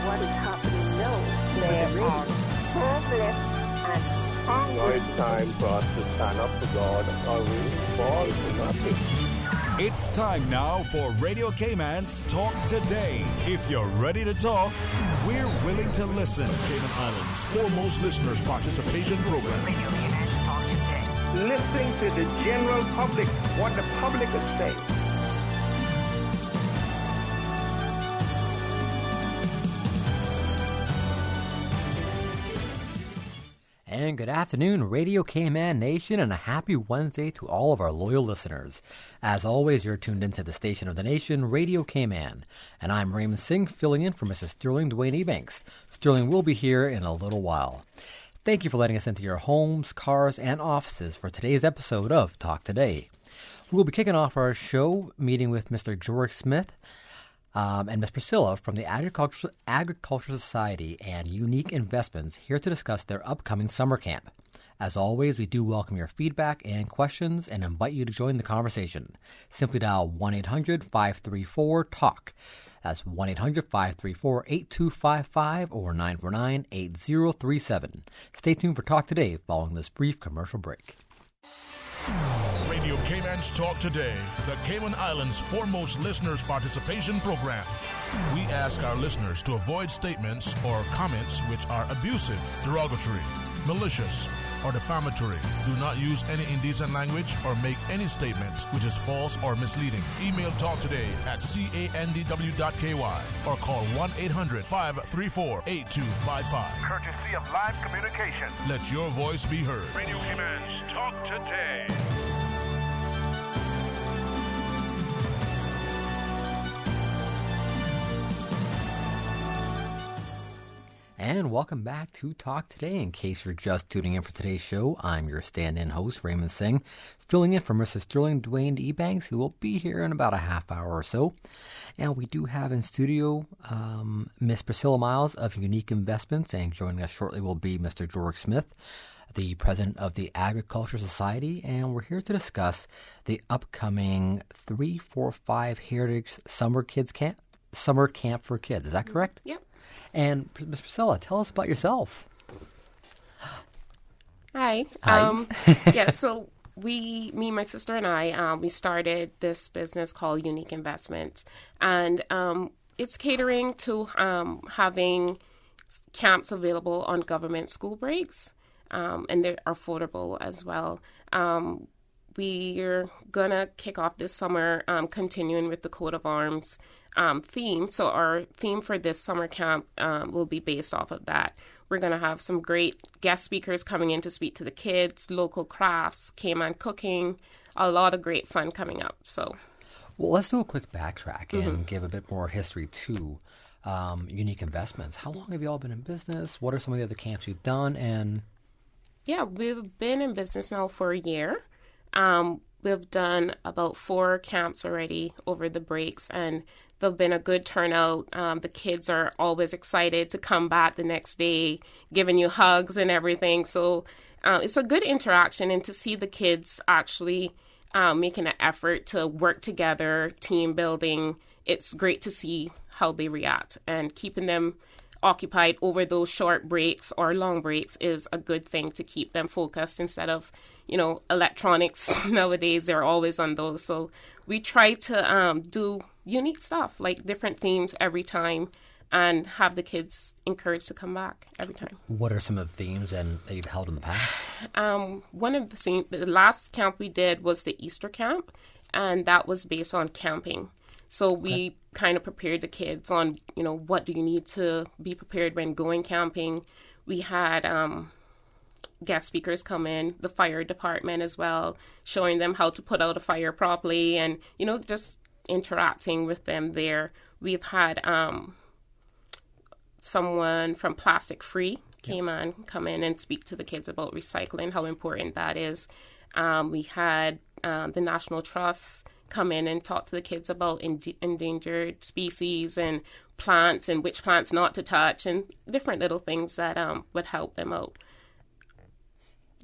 what is happening now. They are homeless and hungry. Now it's time for us to stand up for God or we fall to nothing. It's time now for Radio Cayman's Talk Today. If you're ready to talk, we're willing to listen. Cayman Islands' foremost listeners participation program. Radio Cayman's Talk Today. Listening to the general public, what the public is saying. And good afternoon, Radio Cayman Nation, and a happy Wednesday to all of our loyal listeners. As always, you're tuned into the station of the nation, Radio Cayman. And I'm Raymond Singh, filling in for Mr. Dwayne Ebanks. Sterling will be here in a little while. Thank you for letting us into your homes, cars, and offices for today's episode of Talk Today. We will be kicking off our show meeting with Mr. George Smith and Ms. Priscilla from the Agriculture Society and Unique Investments here to discuss their upcoming summer camp. As always, we do welcome your feedback and questions and invite you to join the conversation. Simply dial 1-800-534-TALK. That's 1-800-534-8255 or 949-8037. Stay tuned for Talk Today following this brief commercial break. Radio Cayman's Talk Today, the Cayman Islands' foremost listeners participation program. We ask our listeners to avoid statements or comments which are abusive, derogatory, malicious, or defamatory. Do not use any indecent language or make any statement which is false or misleading. Email talktoday@candw.ky or call 1-800-534-8255. Courtesy of Live Communication. Let your voice be heard. Radio Cayman's Talk Today. And welcome back to Talk Today. In case you're just tuning in for today's show, I'm your stand-in host, Raymond Singh, filling in for Mr. Dwayne Ebanks, who will be here in about a half hour or so. And we do have in studio Miss Priscilla Miles of Unique Investments, and joining us shortly will be Mr. George Smith, the president of the Agriculture Society, and we're here to discuss the upcoming 3-4-5 Heritage Summer Camp for Kids. Is that correct? Yep. And Ms. Priscilla, tell us about yourself. Hi. Yeah, so me, my sister and I, we started this business called Unique Investments. And it's catering to having camps available on government school breaks. And they're affordable as well. We're going to kick off this summer continuing with the Coat of Arms theme. So our theme for this summer camp will be based off of that. We're going to have some great guest speakers coming in to speak to the kids, local crafts, Cayman cooking, a lot of great fun coming up. So, well, let's do a quick backtrack and give a bit more history to Unique Investments. How long have you all been in business? What are some of the other camps you've done? And yeah, we've been in business now for a year. We've done about 4 camps already over the breaks, and they've been a good turnout. The kids are always excited to come back the next day, giving you hugs and everything. So it's a good interaction, and to see the kids actually making an effort to work together, team building, it's great to see how they react, and keeping them occupied over those short breaks or long breaks is a good thing to keep them focused instead of, electronics. Nowadays, they're always on those. So we try to do unique stuff, like different themes every time, and have the kids encouraged to come back every time. What are some of the themes that you've held in the past? One of the last camp we did was the Easter camp, and that was based on camping. So we kind of prepared the kids on, what do you need to be prepared when going camping. We had guest speakers come in, the fire department as well, showing them how to put out a fire properly and, just interacting with them there. We've had someone from Plastic Free come in and speak to the kids about recycling, how important that is. We had the National Trust come in and talk to the kids about endangered species and plants and which plants not to touch and different little things that would help them out.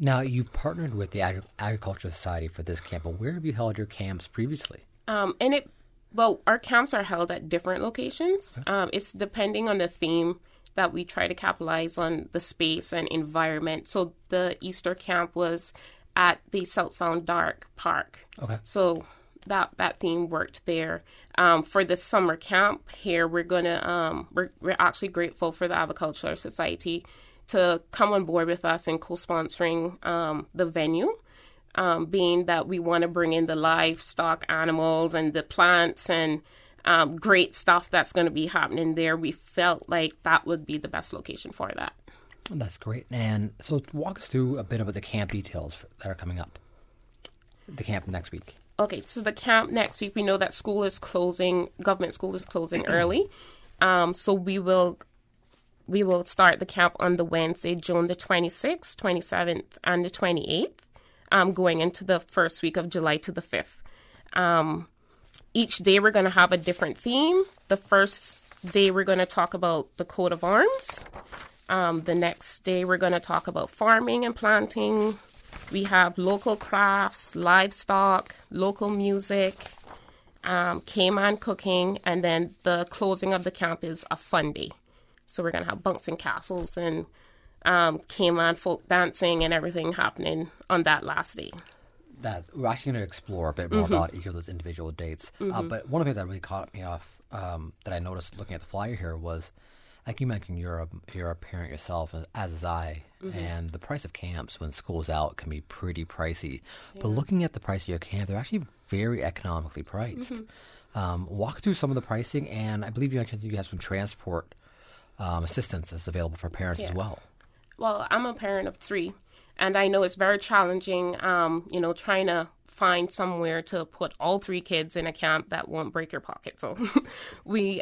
Now, you've partnered with the Agriculture Society for this camp, but where have you held your camps previously? And Well, our camps are held at different locations. It's depending on the theme that we try to capitalize on the space and environment. So the Easter camp was at the South Sound Dark Park. Okay. So that theme worked there. For the summer camp here, we're actually grateful for the Aviculture Society to come on board with us in co-sponsoring the venue. Being that we want to bring in the livestock animals and the plants and great stuff that's going to be happening there, we felt like that would be the best location for that. That's great. And so walk us through a bit about the camp details that are coming up. The camp next week. Okay, so the camp next week, we know that school is closing, government school is closing early. So we will start the camp on the Wednesday, June the 26th, 27th, and the 28th, going into the first week of July to the 5th. Each day we're going to have a different theme. The first day we're going to talk about the coat of arms. The next day we're going to talk about farming and planting. We have local crafts, livestock, local music, Cayman cooking, and then the closing of the camp is a fun day. So we're going to have bunks and castles and Cayman folk dancing and everything happening on that last day. That we're actually going to explore a bit more about each of those individual dates. But one of the things that really caught me off that I noticed looking at the flyer here was, like you mentioned, you're a parent yourself, as is I, and the price of camps when school's out can be pretty pricey. Yeah. But looking at the price of your camp, they're actually very economically priced. Walk through some of the pricing, and I believe you mentioned you have some transport assistance that's available for parents as well. Well, I'm a parent of 3. And I know it's very challenging, trying to find somewhere to put all 3 kids in a camp that won't break your pocket. So we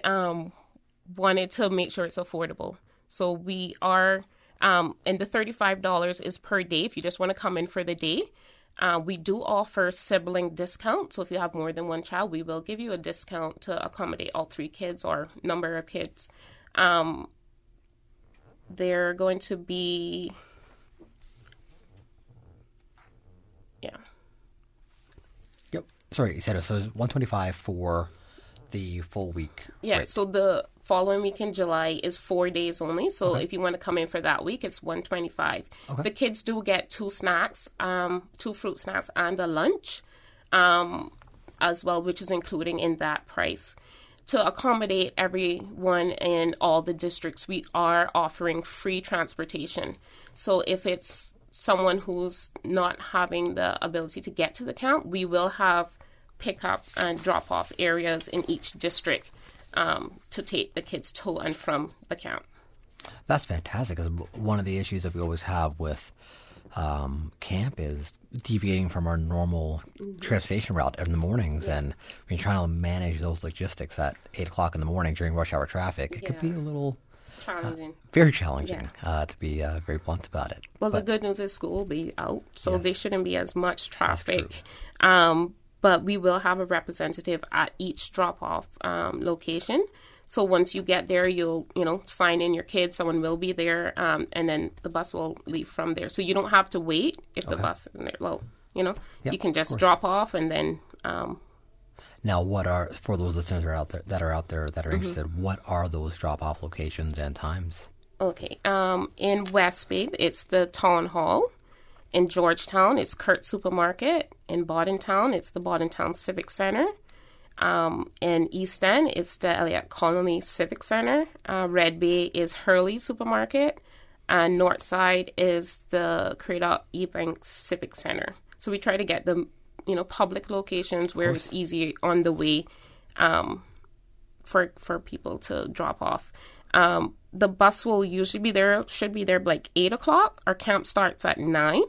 wanted to make sure it's affordable. So we are, and the $35 is per day if you just want to come in for the day. We do offer sibling discount. So if you have more than one child, we will give you a discount to accommodate all 3 kids or number of kids. They're going to be... Yep. Sorry, you said it. So it's $125 for the full week. Yeah. Right. So the following week in July is 4 days only. So if you want to come in for that week, it's $125. Okay. The kids do get 2 snacks, 2 fruit snacks and a lunch, as well, which is including in that price. To accommodate everyone in all the districts, we are offering free transportation. So if it's someone who's not having the ability to get to the camp, we will have pick up and drop off areas in each district to take the kids to and from the camp. That's fantastic, because one of the issues that we always have with camp is deviating from our normal transportation route in the mornings, and when you're trying to manage those logistics at 8 o'clock in the morning during rush hour traffic, it could be a little... challenging. Very challenging, to be very blunt about it. Well, the good news is school will be out, so there shouldn't be as much traffic. But we will have a representative at each drop-off location. So once you get there, you'll sign in your kids. Someone will be there, and then the bus will leave from there. So you don't have to wait if the bus isn't there. Well, you can just drop off and then. Now, for those listeners that are out there that are interested, what are those drop-off locations and times? Okay. In West Bay, it's the Town Hall. In Georgetown, it's Kurt Supermarket. In Bordentown, it's the Bordentown Civic Center. In East End, it's the Elliott Colony Civic Center. Red Bay is Hurley Supermarket. And North Side is the Craddock Ebanks Civic Center. So we try to get the public locations where it's easy on the way for people to drop off. The bus will usually be there, should be there like 8 o'clock. Our camp starts at 9.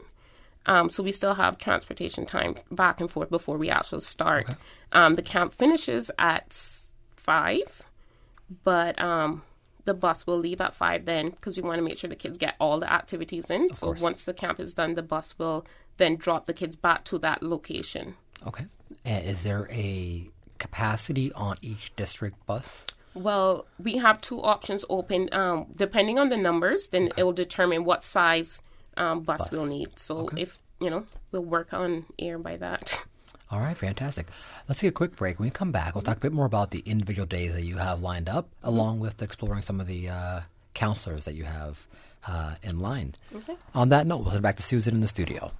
So we still have transportation time back and forth before we actually start. Okay. The camp finishes at 5, but the bus will leave at 5 then, because we want to make sure the kids get all the activities in. Of course. Once the camp is done, the bus will then drop the kids back to that location. Okay. And is there a capacity on each district bus? Well, we have 2 options open. Depending on the numbers, then it will determine what size bus we'll need. So if, we'll work on air by that. All right, fantastic. Let's take a quick break. When we come back, we'll talk a bit more about the individual days that you have lined up, along with exploring some of the counselors that you have in line. Okay. On that note, we'll head back to Susan in the studio.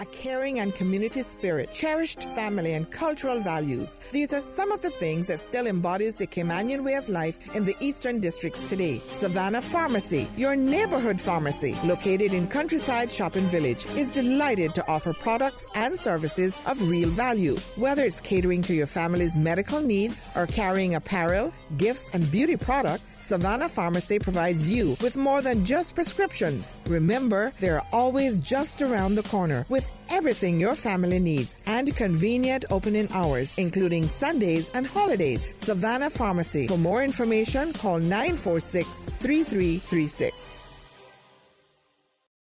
A caring and community spirit, cherished family and cultural values. These are some of the things that still embodies the Caymanian way of life in the Eastern Districts today. Savannah Pharmacy, your neighborhood pharmacy, located in Countryside Shopping Village, is delighted to offer products and services of real value. Whether it's catering to your family's medical needs or carrying apparel, gifts, and beauty products, Savannah Pharmacy provides you with more than just prescriptions. Remember, they're always just around the corner with everything your family needs and convenient opening hours, including Sundays and holidays. Savannah Pharmacy. For more information, call 946-3336.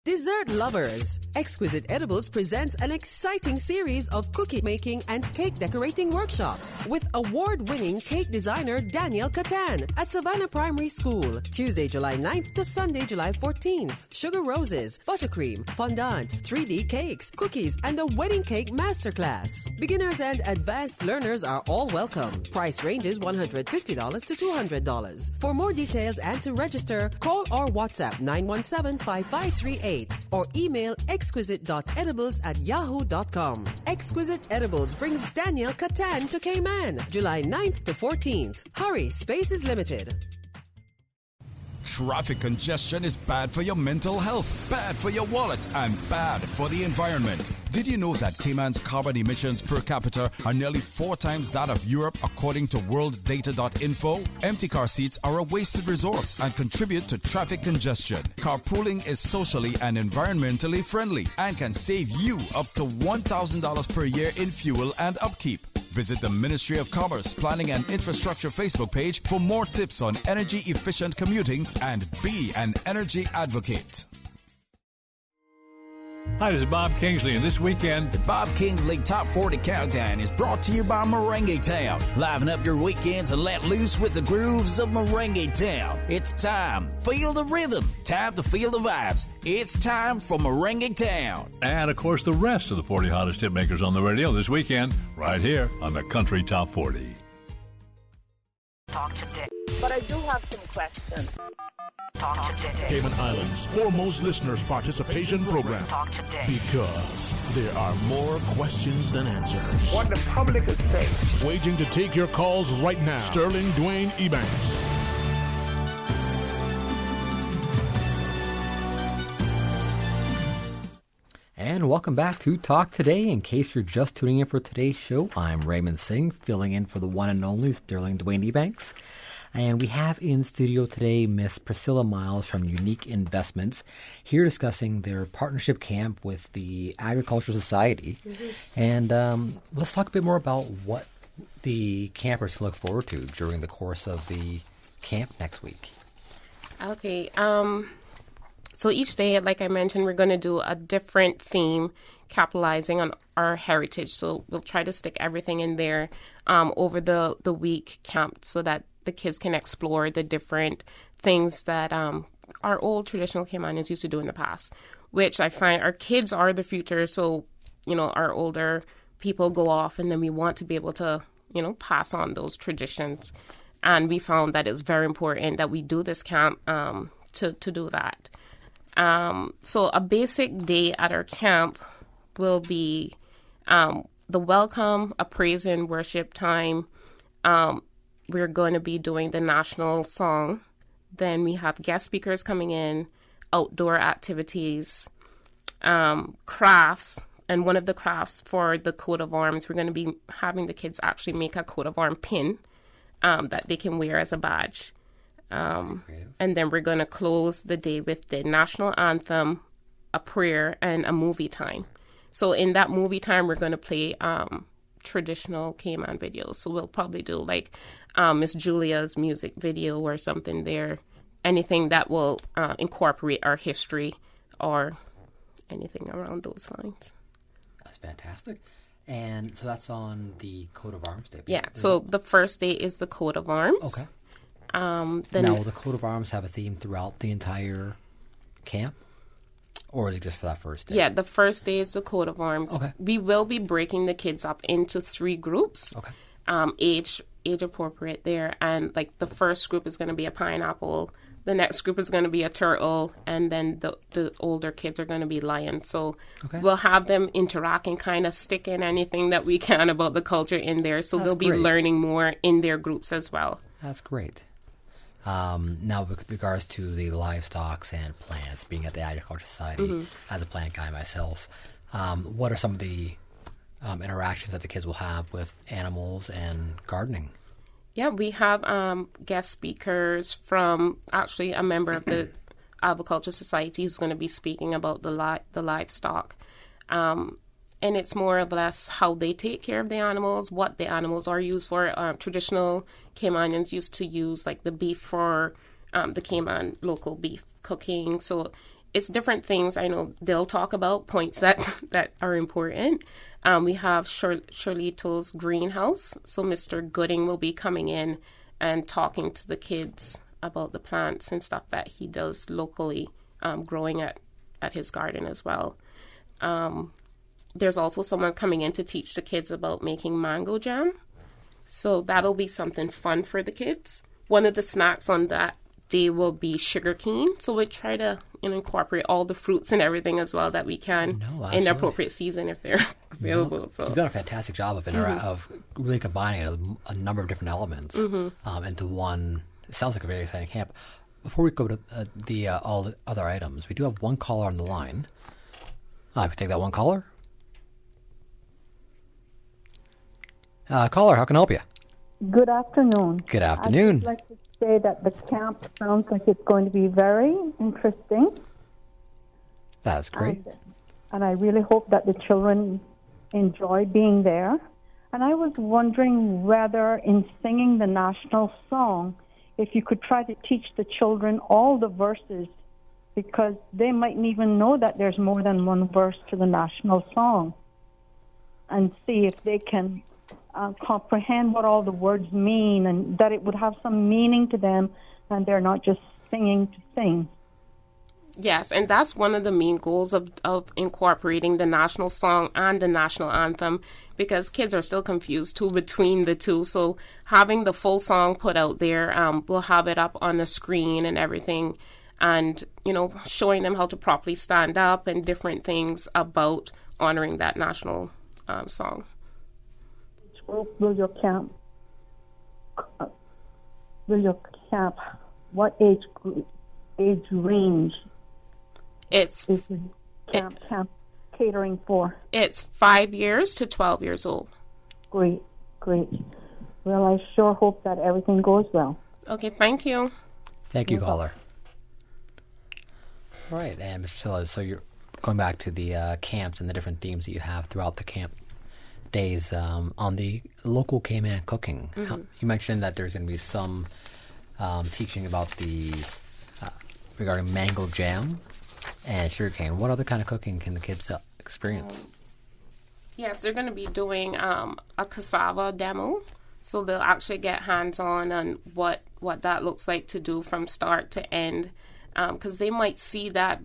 Dessert lovers, Exquisite Edibles presents an exciting series of cookie making and cake decorating workshops with award-winning cake designer Daniel Catan at Savannah Primary School, Tuesday, July 9th to Sunday, July 14th. Sugar roses, buttercream, fondant, 3D cakes, cookies, and a wedding cake masterclass. Beginners and advanced learners are all welcome. Price ranges $150 to $200. For more details and to register, call or WhatsApp 917-5538. Or email exquisite.edibles@yahoo.com. Exquisite Edibles brings Daniel Catan to Cayman, July 9th to 14th. Hurry, space is limited. Traffic congestion is bad for your mental health, bad for your wallet, and bad for the environment. Did you know that Cayman's carbon emissions per capita are nearly 4 times that of Europe, according to worlddata.info? Empty car seats are a wasted resource and contribute to traffic congestion. Carpooling is socially and environmentally friendly and can save you up to $1,000 per year in fuel and upkeep. Visit the Ministry of Commerce, Planning and Infrastructure Facebook page for more tips on energy-efficient commuting and be an energy advocate. Hi, this is Bob Kingsley, and this weekend, the Bob Kingsley Top 40 Countdown is brought to you by Merengue Town. Liven up your weekends and let loose with the grooves of Merengue Town. It's time. Feel the rhythm. Time to feel the vibes. It's time for Merengue Town. And, of course, the rest of the 40 hottest hit makers on the radio this weekend, right here on the Country Top 40. Talk today. But I do have some questions. Talk today. Cayman Islands' foremost listeners' participation program. Talk today. Because there are more questions than answers. What the public is saying. Waging to take your calls right now. Sterling Dwayne Ebanks. And welcome back to Talk Today. In case you're just tuning in for today's show, I'm Raymond Singh, filling in for the one and only Sterling Dwayne Ebanks. And we have in studio today Miss Priscilla Miles from Unique Investments, here discussing their partnership camp with the Agricultural Society. Mm-hmm. And let's talk a bit more about what the campers can look forward to during the course of the camp next week. Okay. So each day, like I mentioned, we're going to do a different theme, capitalizing on our heritage. So we'll try to stick everything in there over the week camp so that the kids can explore the different things that our old traditional Caymanians used to do in the past, which I find our kids are the future. So, our older people go off and then we want to be able to, pass on those traditions. And we found that it's very important that we do this camp to do that. So a basic day at our camp will be the welcome, a praise and worship time. We're going to be doing the national song. Then we have guest speakers coming in, outdoor activities, crafts. And one of the crafts for the coat of arms, we're going to be having the kids actually make a coat of arm pin that they can wear as a badge. And then we're going to close the day with the national anthem, a prayer, and a movie time. So in that movie time, we're going to play traditional Cayman videos. So we'll probably do like Miss Julia's music video or something there. Anything that will incorporate our history or anything around those lines. That's fantastic. And so that's on the coat of arms day. Yeah. So the first day is the coat of arms. Okay. Then now, will the coat of arms have a theme throughout the entire camp? Or is it just for that first day? Yeah, the first day is the coat of arms. Okay. We will be breaking the kids up into 3 groups. Okay. Age appropriate there. And like the first group is going to be a pineapple. The next group is going to be a turtle. And then the older kids are going to be lions. So we'll have them interact and kind of stick in anything that we can about the culture in there. So they'll be learning more in their groups as well. That's great. Now, with regards to the livestock and plants, being at the Agriculture Society, as a plant guy myself, what are some of the interactions that the kids will have with animals and gardening? Yeah, we have guest speakers from actually a member of the Agriculture Society who's going to be speaking about the livestock. And it's more or less how they take care of the animals, what the animals are used for. Traditional Caymanians used to use like the beef for the Cayman local beef cooking. So it's different things. I know they'll talk about points that are important. We have Shirlito's greenhouse. So Mr. Gooding will be coming in and talking to the kids about the plants and stuff that he does locally, growing at his garden as well. There's also someone coming in to teach the kids about making mango jam. So that'll be something fun for the kids. One of the snacks on that day will be sugar cane. So we try to incorporate all the fruits and everything as well that we can in the appropriate season if they're available. So you've done a fantastic job of really combining a number of different elements into one. It sounds like a very exciting camp. Before we go to all the other items, we do have one caller on the line. If we take that one caller. Caller, how can I help you? Good afternoon. Good afternoon. I'd like to say that the camp sounds like it's going to be very interesting. That's great. And I really hope that the children enjoy being there. And I was wondering whether in singing the national song, if you could try to teach the children all the verses, because they mightn't even know that there's more than one verse to the national song, and see if they can comprehend what all the words mean, and that it would have some meaning to them, and they're not just singing to sing. Yes, and that's one of the main goals of incorporating the national song and the national anthem, because kids are still confused too between the two. So having the full song put out there, we'll have it up on the screen and everything, and showing them how to properly stand up and different things about honoring that national song. Will your camp, what age range is the camp catering for? It's 5 years to 12 years old. Great. Well, I sure hope that everything goes well. Okay, thank you. Thank you, caller. All right, and Mr. Silla, so you're going back to the camps and the different themes that you have throughout the camp days on the local Cayman cooking. You mentioned that there's going to be some teaching about regarding mango jam and sugarcane. What other kind of cooking can the kids experience? Yes, they're going to be doing a cassava demo, so they'll actually get hands-on on what that looks like to do from start to end, because they might see that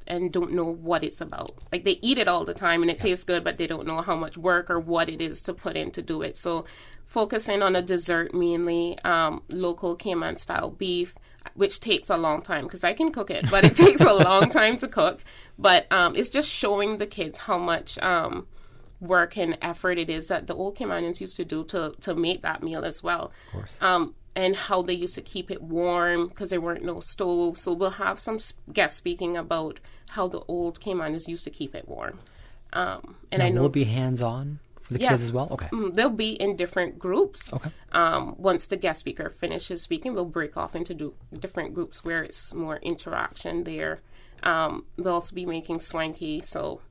and don't know what it's about. Like, they eat it all the time and it tastes good, but they don't know how much work or what it is to put in to do it. So focusing on a dessert mainly, local Cayman style beef, which takes a long time, because I can cook it, but it takes a long time to cook. But it's just showing the kids how much work and effort it is that the old Caymanians used to do to make that meal as well. Of course. And how they used to keep it warm because there weren't no stoves. So we'll have some guests speaking about how the old Caymanians used to keep it warm. And I know will it be hands-on for the kids as well? Okay. They'll be in different groups. Okay. Once the guest speaker finishes speaking, we'll break off into different groups where it's more interaction there. We'll also be making swanky. So,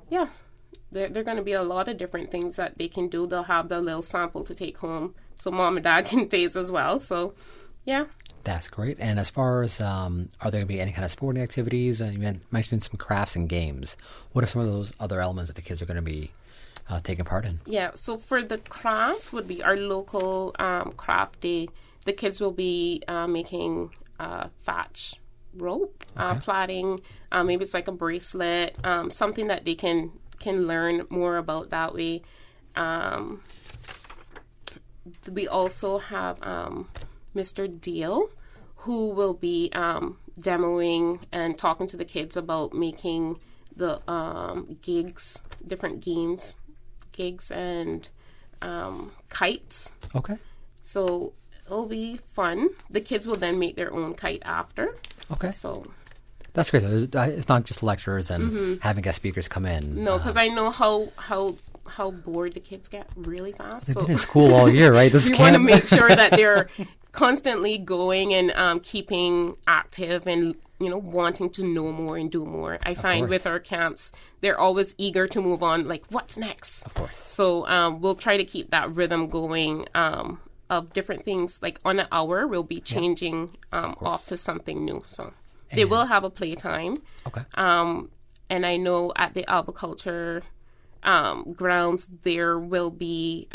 yeah. There are going to be a lot of different things that they can do. They'll have the little sample to take home so mom and dad can taste as well. So, yeah. That's great. And as far as, are there going to be any kind of sporting activities? You mentioned some crafts and games. What are some of those other elements that the kids are going to be taking part in? Yeah, so for the crafts would be our local craft day. The kids will be making thatch rope, plaiting. Maybe it's like a bracelet, something that they can learn more about that way. We also have Mr. Deal, who will be demoing and talking to the kids about making the gigs, different gigs and kites. Okay. So it'll be fun. The kids will then make their own kite after. Okay. So that's great. It's not just lectures and having guest speakers come in. No, because I know how bored the kids get really fast. They've been in school all year, right? This you want to make sure that they're constantly going and keeping active and wanting to know more and do more. I find with our camps, they're always eager to move on. Like, what's next? Of course. So we'll try to keep that rhythm going of different things. Like on an hour, we'll be changing off to something new. So they will have a playtime. Okay. And I know at the agriculture grounds, there will be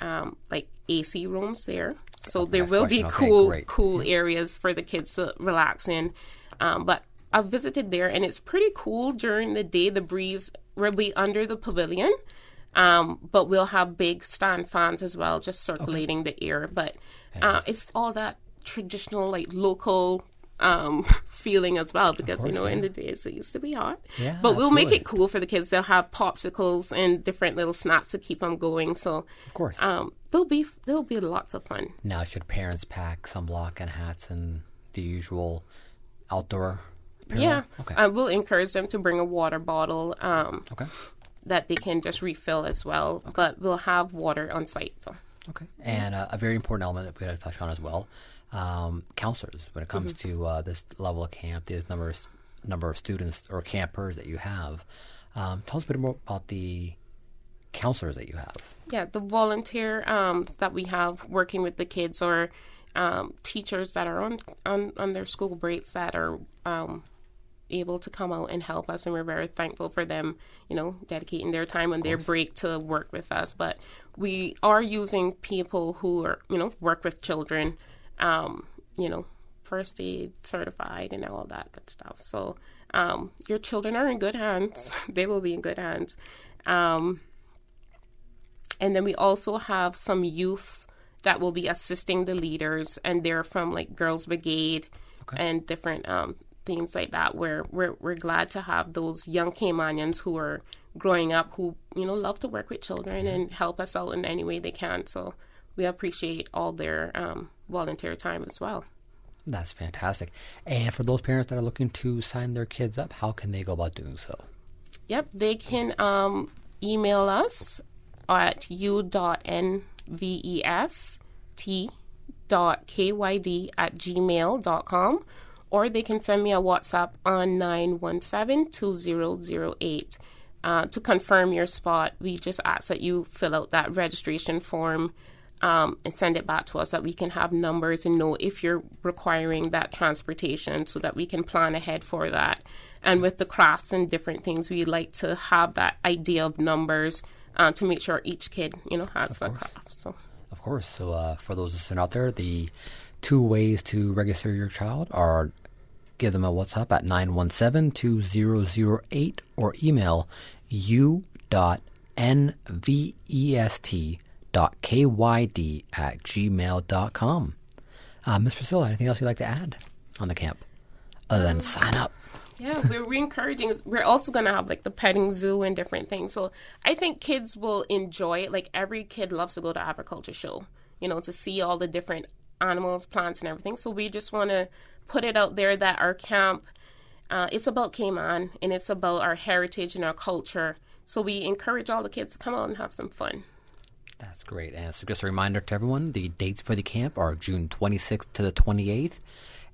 like AC rooms there. So there will be cool areas for the kids to relax in. But I've visited there, and it's pretty cool during the day. The breeze will be under the pavilion, but we'll have big stand fans as well, just circulating the air. But it's all that traditional, like local feeling as well, because in the days it used to be hot. Yeah, but we'll make it cool for the kids. They'll have popsicles and different little snacks to keep them going. So of course, there'll be lots of fun. Now, should parents pack sunblock and hats and the usual outdoor apparel? Yeah. Okay. I will encourage them to bring a water bottle that they can just refill as well. Okay. But we'll have water on site. So. Okay. And a very important element that we got to touch on as well, counselors. When it comes to this level of camp, this number of students or campers that you have, tell us a bit more about the counselors that you have. Yeah, the volunteer that we have working with the kids, or teachers that are on their school breaks that are able to come out and help us, and we're very thankful for them, dedicating their time on their break to work with us. But we are using people who are, work with children, first aid certified and all that good stuff. So your children are in good hands. They will be in good hands. And then we also have some youth that will be assisting the leaders, and they're from like Girls Brigade and different themes like that, where we're glad to have those young Caymanians who are growing up, who love to work with children and help us out in any way they can. So we appreciate all their volunteer time as well. That's fantastic. And for those parents that are looking to sign their kids up, how can they go about doing so? Yep, they can email us at u.nvest.kyd@gmail.com, or they can send me a WhatsApp on 917-2008. To confirm your spot, we just ask that you fill out that registration form and send it back to us, that we can have numbers and know if you're requiring that transportation, so that we can plan ahead for that. And with the crafts and different things, we like to have that idea of numbers to make sure each kid, has a craft. So. Of course. So for those listening out there, the 2 ways to register your child are give them a WhatsApp at 917-2008 or email u.nvest.kyd@gmail.com. Ms. Priscilla, anything else you'd like to add on the camp other than sign up? Yeah, we're encouraging. We're also going to have like the petting zoo and different things. So I think kids will enjoy it. Like every kid loves to go to agriculture show, to see all the different animals, plants, and everything. So we just want to put it out there that our camp, it's about Cayman, and it's about our heritage and our culture. So we encourage all the kids to come out and have some fun. That's great. And so just a reminder to everyone, the dates for the camp are June 26th to the 28th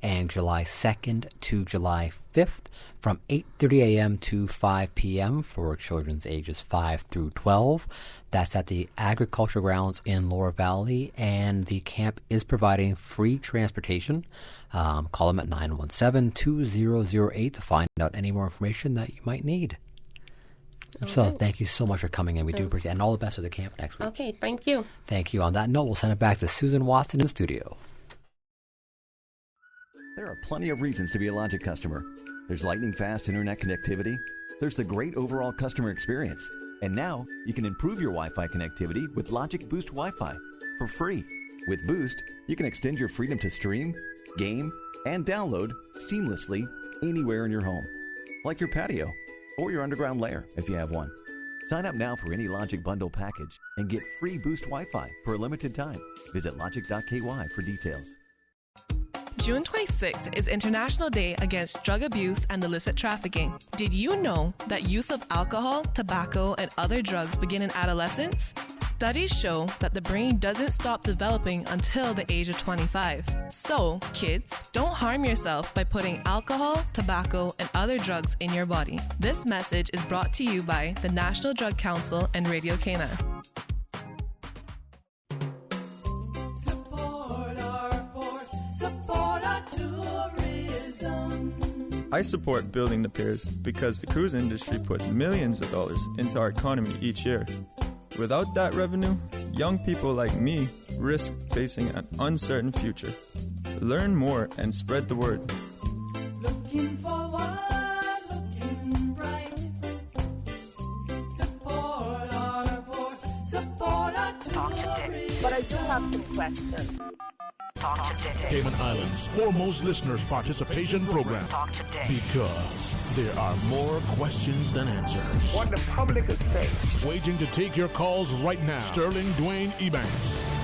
and July 2nd to July 5th from 8:30 a.m. to 5 p.m. for children's ages 5 through 12. That's at the agriculture grounds in Lower Valley, and the camp is providing free transportation. Call them at 917-2008 to find out any more information that you might need. So thank you so much for coming in. We do appreciate it. And all the best with the camp next week. Okay, thank you. Thank you. On that note, we'll send it back to Susan Watson in the studio. There are plenty of reasons to be a Logic customer. There's lightning-fast internet connectivity. There's the great overall customer experience. And now, you can improve your Wi-Fi connectivity with Logic Boost Wi-Fi for free. With Boost, you can extend your freedom to stream, game, and download seamlessly anywhere in your home, like your patio or your underground lair if you have one. Sign up now for any Logic Bundle package and get free Boost Wi-Fi for a limited time. Visit logic.ky for details. June 26th is International Day Against Drug Abuse and Illicit Trafficking. Did you know that use of alcohol, tobacco, and other drugs begin in adolescence? Studies show that the brain doesn't stop developing until the age of 25. So, kids, don't harm yourself by putting alcohol, tobacco, and other drugs in your body. This message is brought to you by the National Drug Council and Radio Cayman. I support building the piers because the cruise industry puts millions of dollars into our economy each year. Without that revenue, young people like me risk facing an uncertain future. Learn more and spread the word. Looking forward, looking bright. Support our port, support our tourism. But I do have some questions. Talk today. Cayman Islands' foremost listeners participation program. Talk today. Because there are more questions than answers. What the public is saying. Waging to take your calls right now. Sterling Dwayne Ebanks.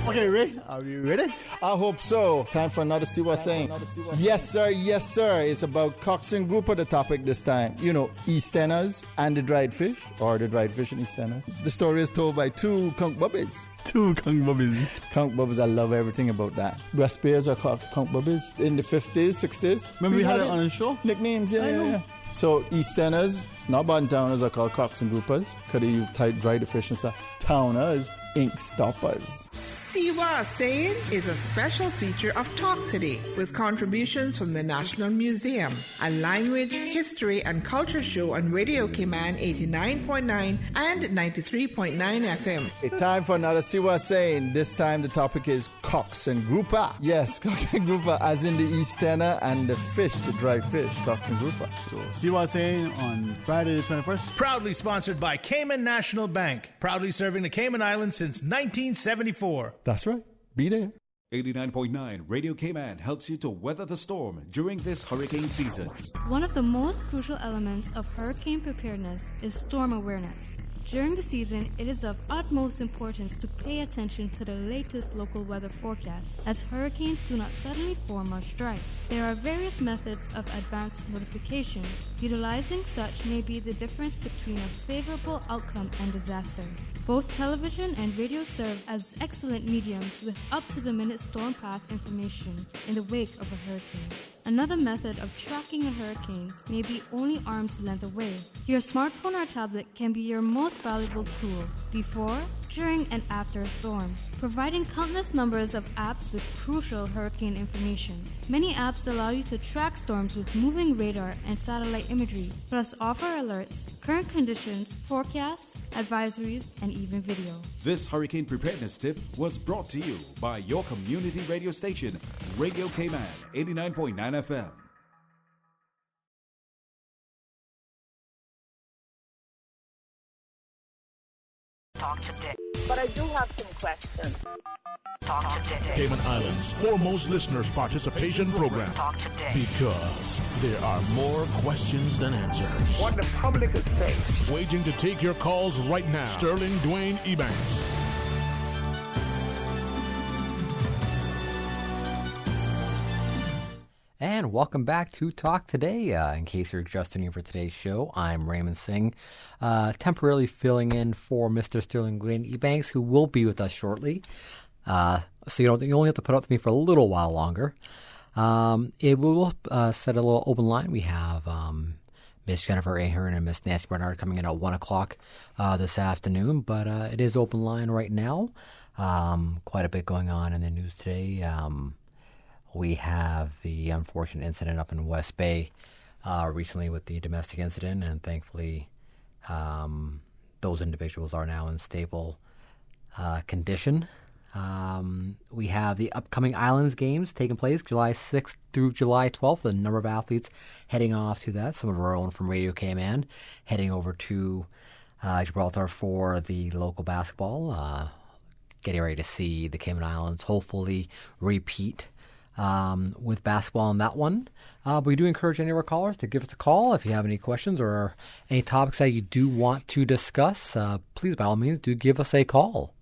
Okay, Ray, are you ready? I hope so. Time for another See What Saying. Yes, sir. Yes, sir. It's about Cox and Grouper, the topic this time. You know, Easterners and the dried fish, or the dried fish and Easterners. The story is told by two conch bubbies. Two conch bubbies. Conch bubbies, I love everything about that. West Bears are called conch bubbies in the 50s, 60s. Remember we had it on the show? Nicknames, yeah. So Easterners, not Bantowners, are called Cox and Groupers because they dry the fish and stuff. Towners, ink stoppers. See What I'm Saying is a special feature of Talk Today with contributions from the National Museum, a language, history, and culture show on Radio Cayman 89.9 and 93.9 FM. It's time for another See What I'm Saying. This time the topic is Cox and Grouper. Yes, Cox and Grouper, as in the Easterner and the fish, the dry fish, Cox and Grouper. So, See What I'm Saying on Friday the 21st. Proudly sponsored by Cayman National Bank. Proudly serving the Cayman Islands since 1974. That's right. Be there. 89.9 Radio Cayman helps you to weather the storm during this hurricane season. One of the most crucial elements of hurricane preparedness is storm awareness. During the season, it is of utmost importance to pay attention to the latest local weather forecasts, as hurricanes do not suddenly form or strike. There are various methods of advanced notification. Utilizing such may be the difference between a favorable outcome and disaster. Both television and radio serve as excellent mediums with up-to-the-minute storm path information in the wake of a hurricane. Another method of tracking a hurricane may be only arm's length away. Your smartphone or tablet can be your most valuable tool before, during, and after a storm, providing countless numbers of apps with crucial hurricane information. Many apps allow you to track storms with moving radar and satellite imagery, plus offer alerts, current conditions, forecasts, advisories, and even video. This hurricane preparedness tip was brought to you by your community radio station, Radio Cayman 89.9 FM. Talk today. But I do have some questions. Talk today. Cayman Islands' foremost listeners participation program. Talk today. Because there are more questions than answers. What the public is saying. Waging to take your calls right now. Sterling Dwayne Ebanks. And welcome back to Talk Today. In case you're just tuning in for today's show, I'm Raymond Singh, temporarily filling in for Mr. Sterling Dwayne Ebanks, who will be with us shortly. So you only have to put up with me for a little while longer. It will set a little open line. We have Miss Jennifer Ahern and Miss Nancy Bernard coming in at 1 o'clock this afternoon, but it is open line right now. Quite a bit going on in the news today. We have the unfortunate incident up in West Bay recently with the domestic incident, and thankfully those individuals are now in stable condition. We have the upcoming Islands Games taking place July 6th through July 12th. A number of athletes heading off to that. Some of our own from Radio Cayman heading over to Gibraltar for the local basketball. Getting ready to see the Cayman Islands hopefully repeat with basketball on that one. But we do encourage any of our callers to give us a call if you have any questions or any topics that you do want to discuss. Please, by all means, do give us a call.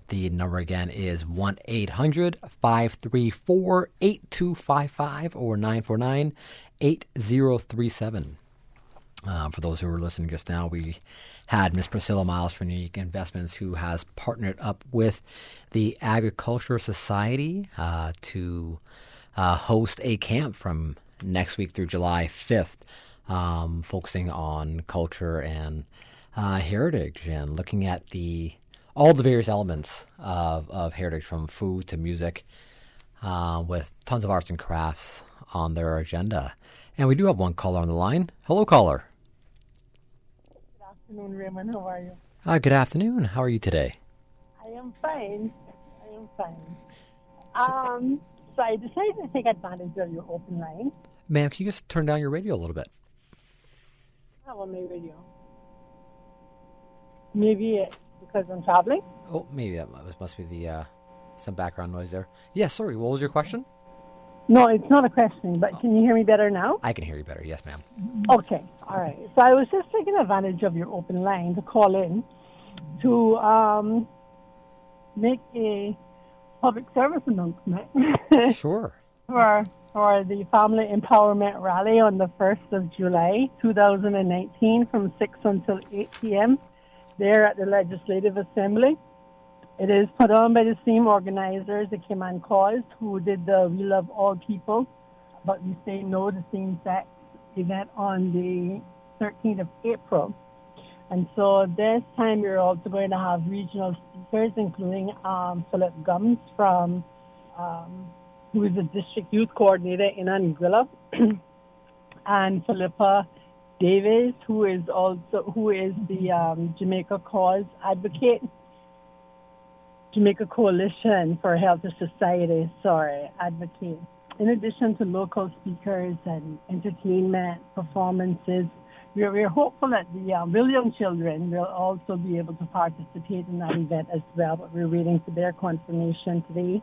The number again is 1-800-534-8255 or 949-8037. For those who were listening just now, we had Miss Priscilla Miles from Unique Investments, who has partnered up with the Agriculture Society to host a camp from next week through July 5th, focusing on culture and heritage and looking at all the various elements of heritage, from food to music, with tons of arts and crafts on their agenda. And we do have one caller on the line. Hello, caller. Good afternoon, Raymond. How are you? Good afternoon. How are you today? I am fine. So I decided to take advantage of your open line. Ma'am, can you just turn down your radio a little bit? I have on my radio. Maybe it's because I'm traveling? Oh, maybe that must be the some background noise there. Yeah, sorry. What was your question? No, it's not a question, but can you hear me better now? I can hear you better. Yes, ma'am. Okay. All right. So I was just taking advantage of your open line to call in to make a public service announcement. Sure. For the Family Empowerment Rally on the 1st of July, 2019, from 6 until 8 p.m. there at the Legislative Assembly. It is put on by the same organizers, the Cayman Cause, who did the We Love All People, but we say no to same-sex event on the 13th of April. And so this time we're also going to have regional speakers, including Philip Gums from, who is the district youth coordinator in Anguilla, and Philippa Davis, who is the Jamaica Cause advocate, Jamaica Coalition for Healthy Society, advocate. In addition to local speakers and entertainment performances, we're hopeful that the young children will also be able to participate in that event as well, but we're waiting for their confirmation today.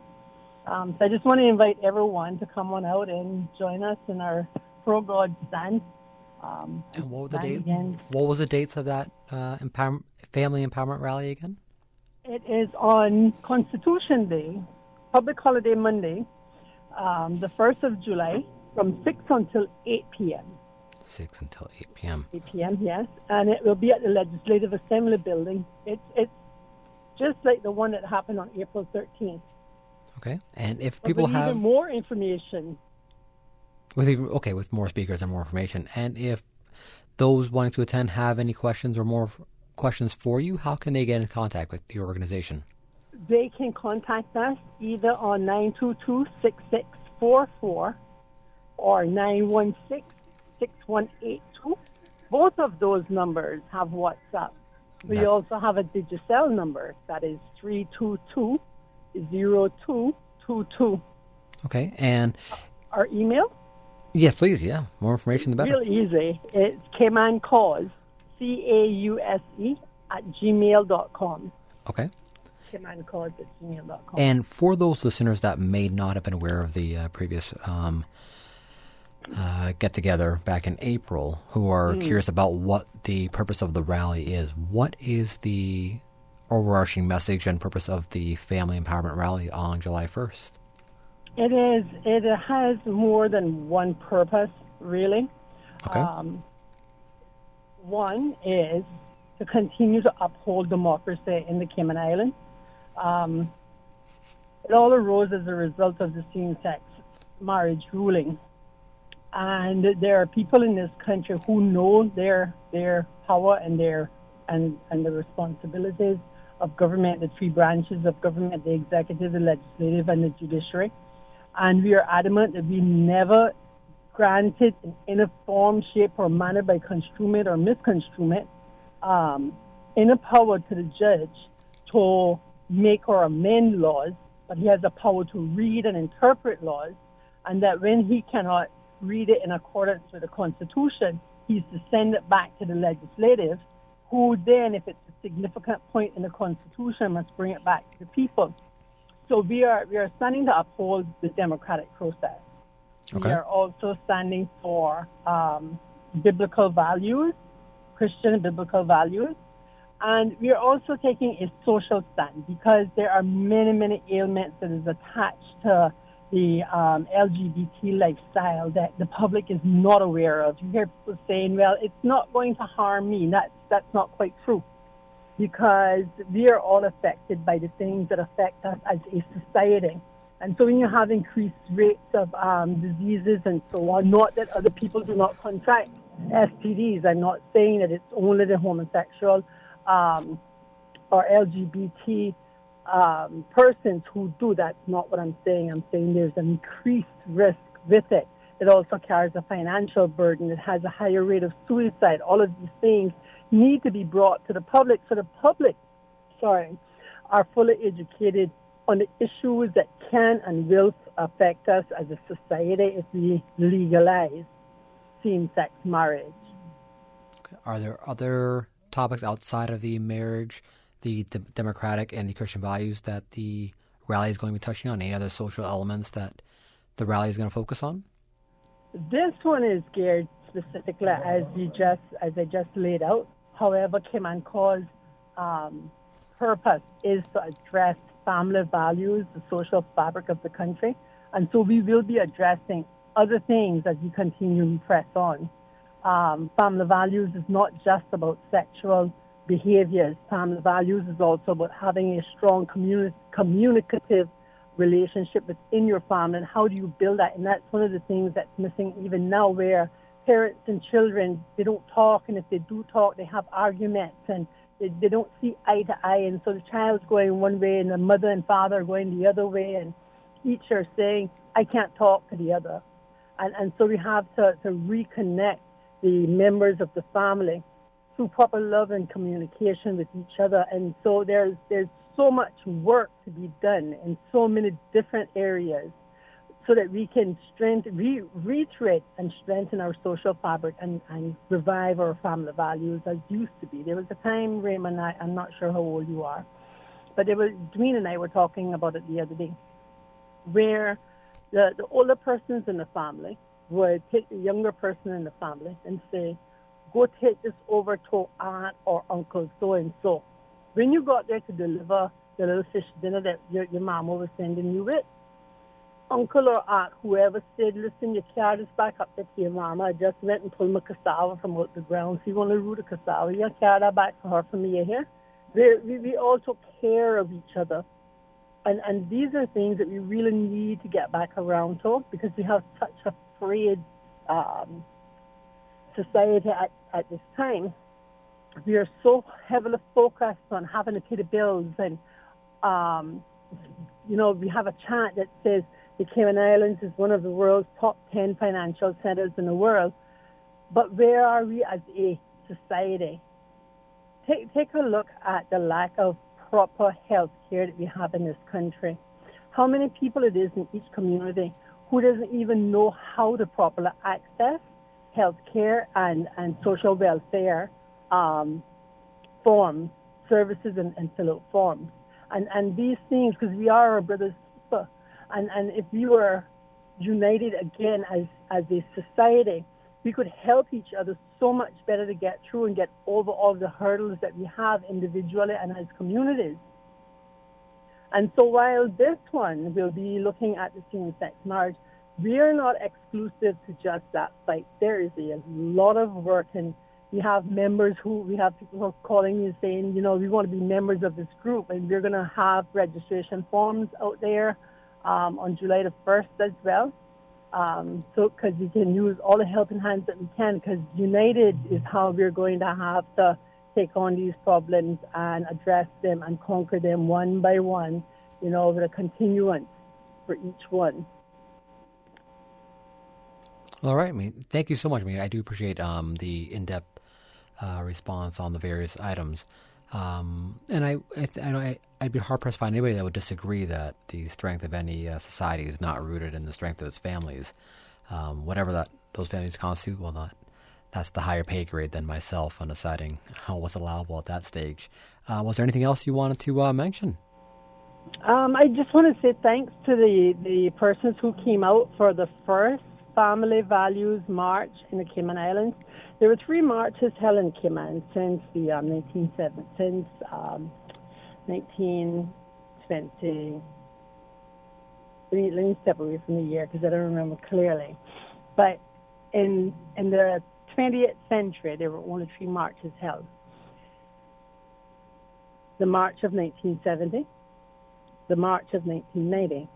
So I just want to invite everyone to come on out and join us in our Pro God stand. And what was the dates of that Family Empowerment Rally again? It is on Constitution Day, public holiday Monday, the 1st of July, from 6 until 8 p.m. 6 until 8 p.m. 8 p.m., yes. And it will be at the Legislative Assembly building. It's just like the one that happened on April 13th. Okay. And if people have even more information, with more speakers and more information, and if those wanting to attend have any questions or more questions for you, how can they get in contact with the organization? They can contact us either on 922-6644 or 916-6182. Both of those numbers have WhatsApp. We also have a Digicel number that is 322-0222. Okay, and our email? Yes, please, yeah. More information, the better. Real easy. It's Cayman Cause, CAUSE, @gmail.com. Okay. Cayman Cause @gmail.com. And for those listeners that may not have been aware of the previous get-together back in April, who are curious about what the purpose of the rally is, what is the overarching message and purpose of the Family Empowerment Rally on July 1st? It has more than one purpose, really. Okay. One is to continue to uphold democracy in the Cayman Islands. It all arose as a result of the same-sex marriage ruling. And there are people in this country who know their power and the responsibilities of government, the three branches of government, the executive, the legislative, and the judiciary. And we are adamant that we never granted in any form, shape, or manner by construement or misconstruement any power to the judge to make or amend laws, but he has the power to read and interpret laws, and that when he cannot read it in accordance with the Constitution, he's to send it back to the legislative, who then, if it's a significant point in the Constitution, must bring it back to the people. So we are standing to uphold the democratic process. Okay. We are also standing for biblical values, Christian biblical values. And we are also taking a social stand because there are many, many ailments that is attached to the LGBT lifestyle that the public is not aware of. You hear people saying, well, it's not going to harm me. That's not quite true, because we are all affected by the things that affect us as a society. And so when you have increased rates of diseases and so on, not that other people do not contract STDs. I'm not saying that it's only the homosexual or LGBT persons who do. That's not what I'm saying. I'm saying there's an increased risk with it. It also carries a financial burden. It has a higher rate of suicide. All of these things need to be brought to the public so the public, are fully educated on the issues that can and will affect us as a society if we legalize same-sex marriage. Okay. Are there other topics outside of the marriage, the democratic and the Christian values that the rally is going to be touching on? Any other social elements that the rally is going to focus on? This one is geared specifically as I just laid out. However, Kim and Call's purpose is to address family values, the social fabric of the country. And so we will be addressing other things as we continue to press on. Family values is not just about sexual behaviors. Family values is also about having a strong communicative relationship within your family, and how do you build that? And that's one of the things that's missing even now, where parents and children, they don't talk, and if they do talk, they have arguments, and they don't see eye to eye, and so the child's going one way and the mother and father are going the other way, and each are saying, I can't talk to the other. And so we have to reconnect the members of the family through proper love and communication with each other. And so there's so much work to be done in so many different areas so that we can reiterate and strengthen our social fabric and revive our family values as used to be. There was a time, Raymond, I'm not sure how old you are, but Dwayne and I were talking about it the other day, where the older persons in the family would take the younger person in the family and say, go take this over to aunt or uncle so-and-so. When you got there to deliver the little fish dinner that your mama was sending you with, uncle or aunt, whoever said, listen, you carry this back up there to your mama. I just went and pulled my cassava from out the ground. So you want to root a cassava, you carry that back for her from me here. We all took care of each other. And these are things that we really need to get back around to, because we have such a frayed society at this time. We are so heavily focused on having to pay the bills, and we have a chant that says the Cayman Islands is one of the world's top 10 financial centers in the world. But where are we as a society? Take a look at the lack of proper health care that we have in this country. How many people it is in each community who doesn't even know how to properly access health care and social welfare forms, services, and fill out forms. And these things, because we are our brother's keeper, and if we were united again as a society, we could help each other so much better to get through and get over all the hurdles that we have individually and as communities. And so while this one will be looking at the same-sex marriage, we are not exclusive to just that fight. There is a lot of work, and we have people who are calling me saying, we want to be members of this group, and we're going to have registration forms out there on July the 1st as well. So because we can use all the helping hands that we can, because united is how we're going to have to take on these problems and address them and conquer them one by one, with a continuance for each one. All right. Thank you so much. I do appreciate the in-depth response on the various items. And I'd be hard-pressed to find anybody that would disagree that the strength of any society is not rooted in the strength of its families. Whatever those families constitute, well, that's the higher pay grade than myself on deciding what's allowable at that stage. Was there anything else you wanted to mention? I just want to say thanks to the persons who came out for the first Family Values March in the Cayman Islands. There were 3 marches held in Cayman since the 1920. Let me step away from the year because I don't remember clearly. But in the 20th century, there were only 3 marches held. The March of 1970, the March of 1990,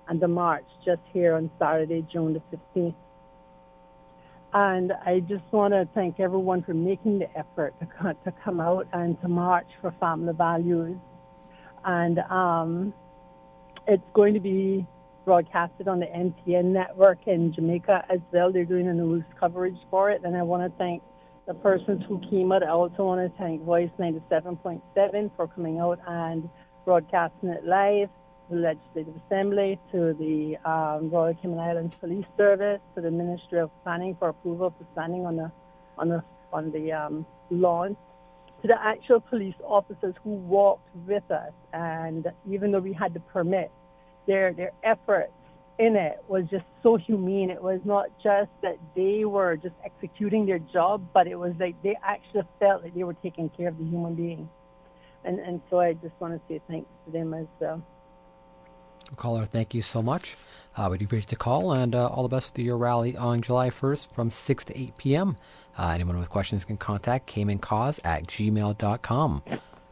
and the march just here on Saturday, June the 15th. And I just want to thank everyone for making the effort to come out and to march for family values. And it's going to be broadcasted on the NTN network in Jamaica as well. They're doing a news coverage for it. And I want to thank the persons who came out. I also want to thank Voice 97.7 for coming out and broadcasting it live, the Legislative Assembly, to the Royal Cayman Islands Police Service, to the Ministry of Planning for approval for standing on the lawn, to the actual police officers who walked with us. And even though we had the permit, their efforts in it was just so humane. It was not just that they were just executing their job, but it was like they actually felt like they were taking care of the human being. And so I just want to say thanks to them as well. Caller, thank you so much. We do appreciate the call, and all the best with your rally on July 1st from 6 to 8 p.m. Anyone with questions can contact caymancause@gmail.com.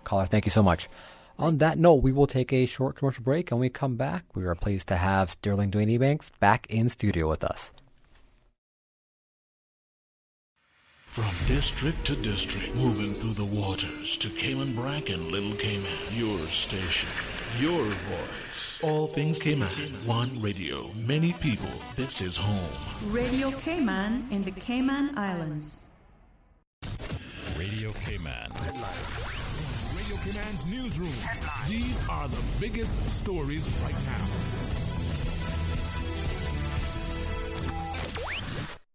Caller, thank you so much. On that note, we will take a short commercial break, and when we come back, we are pleased to have Sterling Dwayne Ebanks back in studio with us. From district to district, moving through the waters to Cayman Brac and Little Cayman. Your station, your voice. All things Cayman. One radio, many people. This is home. Radio Cayman in the Cayman Islands. Radio Cayman. Radio Cayman's newsroom. These are the biggest stories right now.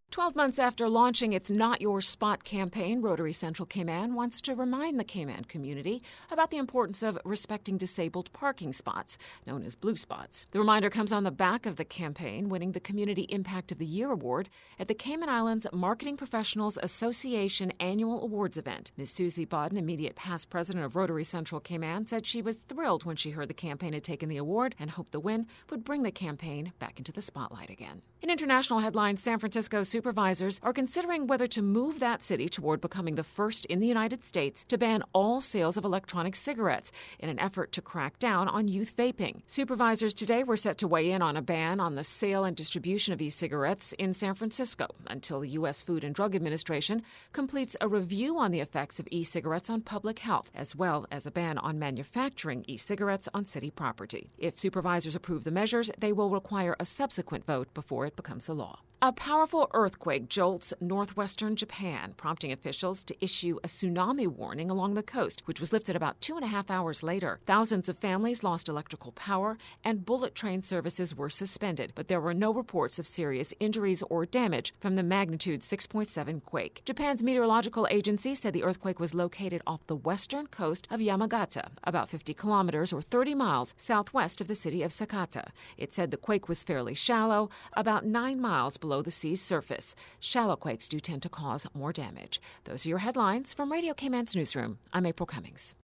12 months after launching its Not Your Spot campaign, Rotary Central Cayman wants to remind the Cayman community about the importance of respecting disabled parking spots, known as blue spots. The reminder comes on the back of the campaign, winning the Community Impact of the Year award at the Cayman Islands Marketing Professionals Association annual awards event. Ms. Susie Bodden, immediate past president of Rotary Central Cayman, said she was thrilled when she heard the campaign had taken the award and hoped the win would bring the campaign back into the spotlight again. In international headlines, San Francisco supervisors are considering whether to move that city toward becoming the first in the United States to ban all sales of electronic cigarettes in an effort to crack down on youth vaping. Supervisors today were set to weigh in on a ban on the sale and distribution of e-cigarettes in San Francisco until the U.S. Food and Drug Administration completes a review on the effects of e-cigarettes on public health, as well as a ban on manufacturing e-cigarettes on city property. If supervisors approve the measures, they will require a subsequent vote before it becomes a law. A powerful earthquake jolts northwestern Japan, prompting officials to issue a tsunami warning along the coast, which was lifted about 2.5 hours later. Thousands of families lost electrical power, and bullet train services were suspended, but there were no reports of serious injuries or damage from the magnitude 6.7 quake. Japan's meteorological agency said the earthquake was located off the western coast of Yamagata, about 50 kilometers or 30 miles southwest of the city of Sakata. It said the quake was fairly shallow, about 9 miles below the sea's surface. Shallow quakes do tend to cause more damage. Those are your headlines from Radio Cayman's newsroom. I'm April Cummings.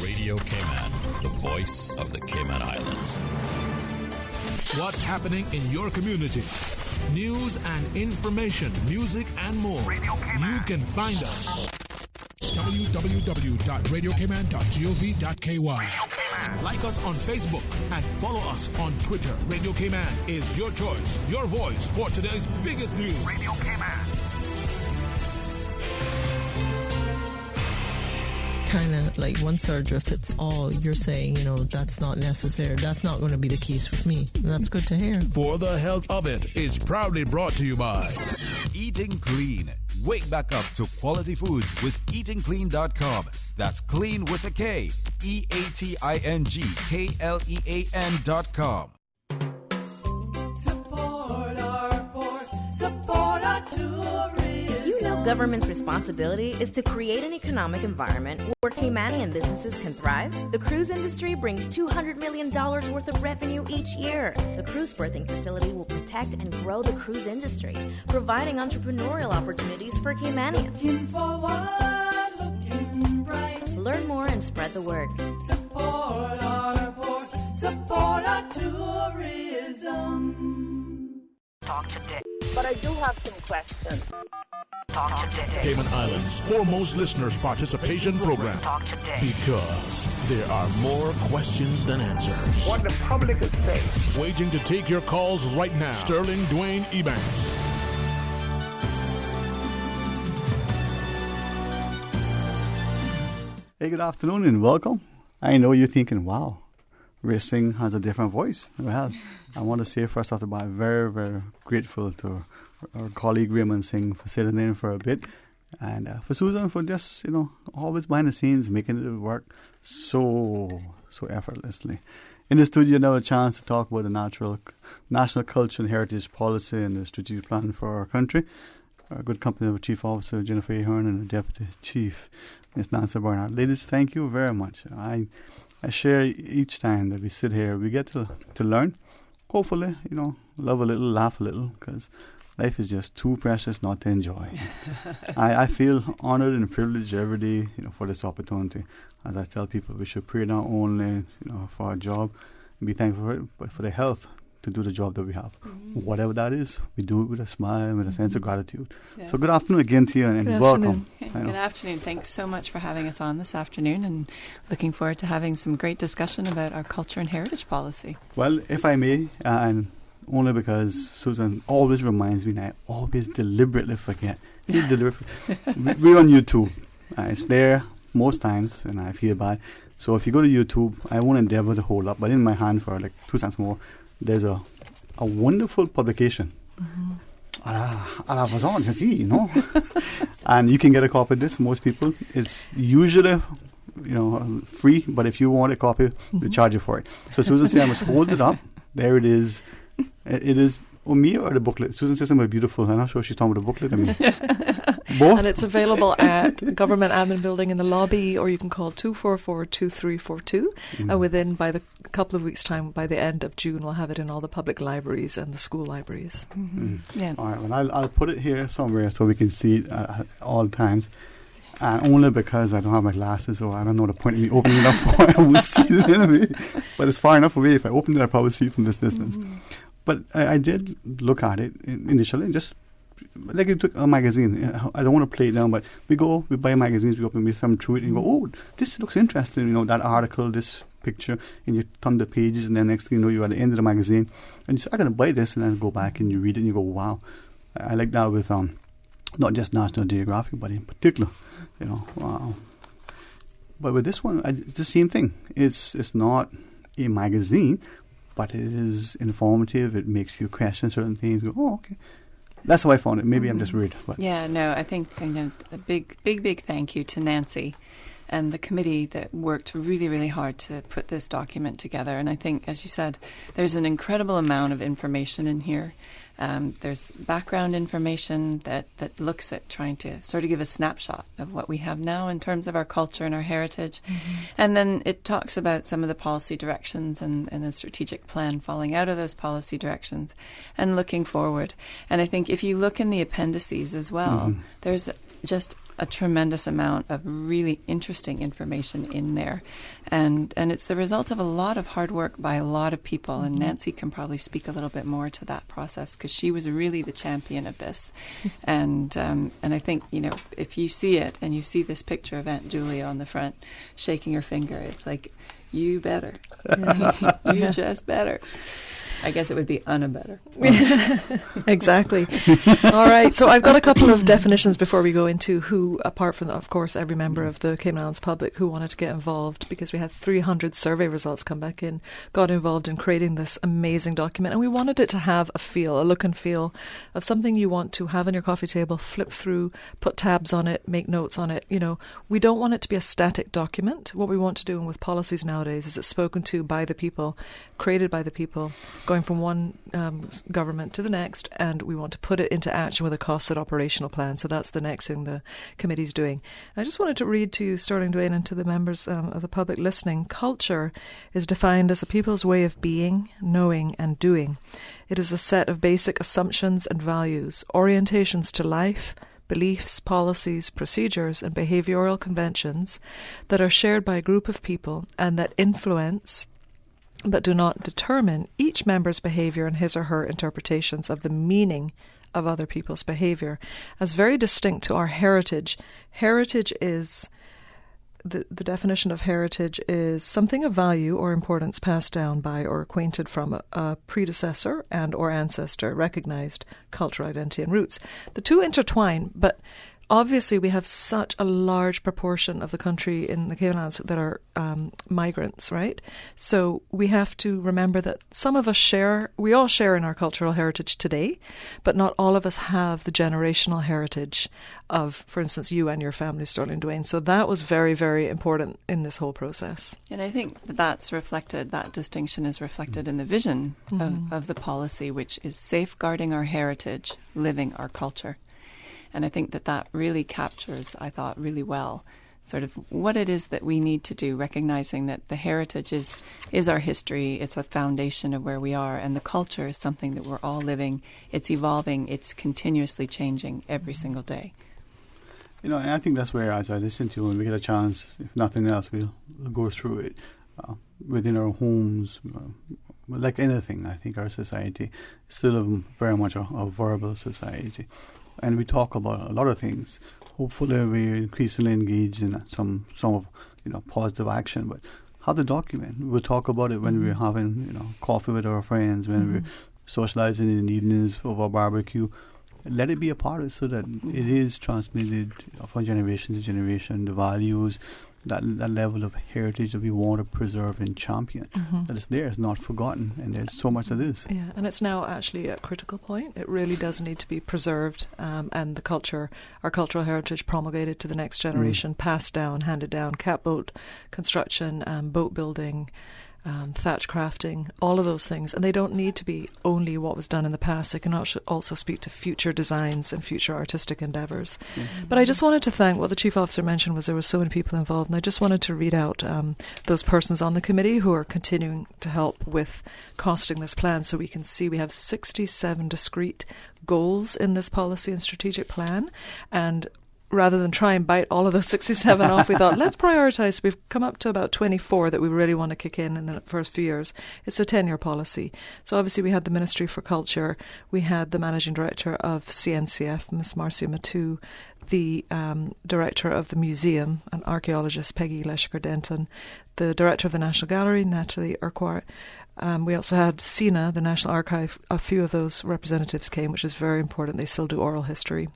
Radio Cayman, the voice of the Cayman Islands. What's happening in your community? News and information, music and more. You can find us. www.radiocayman.gov.ky. Like us on Facebook and follow us on Twitter. Radio Cayman is your choice, your voice for today's biggest news. Radio Cayman. Kind of like one surgery fits all. You're saying, that's not necessary. That's not going to be the case with me. And that's good to hear. For the Health of It is proudly brought to you by Eating Clean Wake back up to quality foods with eatingclean.com. That's clean with a K. EATINGKLEAN.com. Support our port, support our tourism. Did you know government's responsibility is to create an economic environment where Caymanian businesses can thrive? The cruise industry brings $200 million worth of revenue each year. The cruise berthing facility will protect and grow the cruise industry, providing entrepreneurial opportunities for Caymanians. Looking forward, looking bright. Learn more and spread the word. Support our port, support our tourism. Talk today. But I do have some questions. Talk today. Cayman Islands' foremost listeners' participation program. Talk today. Because there are more questions than answers. What the public is saying. Waging to take your calls right now. Sterling Dwayne Ebanks. Hey, good afternoon and welcome. I know you're thinking, wow, Singh has a different voice. Well, I want to say first off the bat, I'm very, very grateful to our colleague Singh for sitting in for a bit, and for Susan for just, always behind the scenes, making it work so effortlessly. In the studio now, a chance to talk about the National Culture and Heritage Policy and the strategic plan for our country. Our good company of Chief Officer Jennifer Ahern and the Deputy Chief, Ms. Nancy Barnard. Ladies, thank you very much. I share each time that we sit here, we get to learn. Hopefully, love a little, laugh a little, because life is just too precious not to enjoy. I feel honored and privileged every day, for this opportunity. As I tell people, we should pray not only, for our job and be thankful for it, but for the health to do the job that we have. Whatever that is, we do it with a smile, with a sense of gratitude. Yeah. So good afternoon again to you, and welcome. Good afternoon. Thanks so much for having us on this afternoon, and looking forward to having some great discussion about our culture and heritage policy. Well, if I may, and only because Susan always reminds me, and I always deliberately forget. We're on YouTube. It's there most times, and I feel bad. So if you go to YouTube, I won't endeavor to hold up, but in my hand for like 2 seconds more, there's a wonderful publication. Amazon, you see, and you can get a copy of this. Most people, it's usually free, but if you want a copy, they charge you for it. So Susan said I must hold it up. There it is. It is me or the booklet. Susan says something beautiful. I'm not sure she's talking about the booklet. I mean, both. And it's available at Government Admin Building in the lobby, or you can call 244-2342. And within, by the couple of weeks' time, by the end of June, we'll have it in all the public libraries and the school libraries. Yeah. All right. Well, I'll put it here somewhere so we can see it at all times. And only because I don't have my glasses, so I don't know the point of me opening it up for. I will see it anyway. But it's far enough away. If I open it, I'll probably see it from this distance. But I did look at it initially, just like you took a magazine. I don't want to play it down, but we buy magazines, we open, we thumb through it, and you go, oh, this looks interesting, that article, this picture, and you thumb the pages, and then next thing you know, you're at the end of the magazine, and you say, I'm going to buy this, and then go back and you read it, and you go, wow. I like that with not just National Geographic, but in particular, wow. But with this one, it's the same thing. It's not a magazine, but it is informative. It makes you question certain things. Go, oh, okay. That's how I found it. Maybe I'm just rude. But. Yeah, no, I think a big thank you to Nancy and the committee that worked really, really hard to put this document together. And I think, as you said, there's an incredible amount of information in here. There's background information that looks at trying to sort of give a snapshot of what we have now in terms of our culture and our heritage. And then it talks about some of the policy directions and a strategic plan falling out of those policy directions and looking forward. And I think if you look in the appendices as well, there's just a tremendous amount of really interesting information in there. And it's the result of a lot of hard work by a lot of people. And Nancy can probably speak a little bit more to that process because she was really the champion of this. And I think, if you see it and you see this picture of Aunt Julia on the front shaking her finger, it's like, you better. You just better. I guess it would be better. Exactly. All right. So I've got a couple of definitions before we go into who, apart from, of course, every member of the Cayman Islands public who wanted to get involved, because we had 300 survey results come back in, got involved in creating this amazing document. And we wanted it to have a look and feel of something you want to have on your coffee table, flip through, put tabs on it, make notes on it. We don't want it to be a static document. What we want to do with policies nowadays is it's spoken to by the people, created by the people, going from one government to the next, and we want to put it into action with a costed operational plan. So that's the next thing the committee's doing. I just wanted to read to you, Sterling, Dwayne, and to the members of the public listening. Culture is defined as a people's way of being, knowing, and doing. It is a set of basic assumptions and values, orientations to life, beliefs, policies, procedures, and behavioral conventions that are shared by a group of people and that influence but do not determine each member's behavior and his or her interpretations of the meaning of other people's behavior. As very distinct to our heritage. Heritage is, the definition of heritage is something of value or importance passed down by or acquainted from a predecessor and or ancestor, recognized cultural identity and roots. The two intertwine, but obviously we have such a large proportion of the country in the Cayman Islands that are migrants, right? So we have to remember that some of us we all share in our cultural heritage today, but not all of us have the generational heritage of, for instance, you and your family, Sterling, Dwayne. So that was very, very important in this whole process. And I think that distinction is reflected in the vision of the policy, which is safeguarding our heritage, living our culture. And I think that really captures, I thought, really well, sort of what it is that we need to do, recognizing that the heritage is our history, it's a foundation of where we are, and the culture is something that we're all living, it's evolving, it's continuously changing every single day. And I think that's where, as I listen to, when we get a chance, if nothing else, we'll go through it within our homes. Like anything, I think our society is still very much a verbal society. And we talk about a lot of things. Hopefully, we increasingly engage in some of positive action. But how to document? We'll talk about it when we're having coffee with our friends, when we're socializing in the evenings over barbecue. Let it be a part of it so that it is transmitted from generation to generation. The values, that level of heritage that we want to preserve and champion, that is there, it's not forgotten, and there's so much that is. Yeah, and it's now actually a critical point. It really does need to be preserved, and our cultural heritage promulgated to the next generation, passed down, handed down, catboat construction, boat building, thatch crafting, all of those things. And they don't need to be only what was done in the past. They can also speak to future designs and future artistic endeavours. But I just wanted to thank, what the Chief Officer mentioned was there were so many people involved, and I just wanted to read out those persons on the committee who are continuing to help with costing this plan, so we can see we have 67 discrete goals in this policy and strategic plan. And rather than try and bite all of the 67 off, we thought, let's prioritise. We've come up to about 24 that we really want to kick in the first few years. It's a 10-year policy. So obviously we had the Ministry for Culture, we had the Managing Director of CNCF, Ms. Marcia Matu, the Director of the Museum, an archaeologist, Peggy Leshiker-Denton, the Director of the National Gallery, Natalie Urquhart. We also had SINA, the National Archive. A few of those representatives came, which is very important. They still do oral history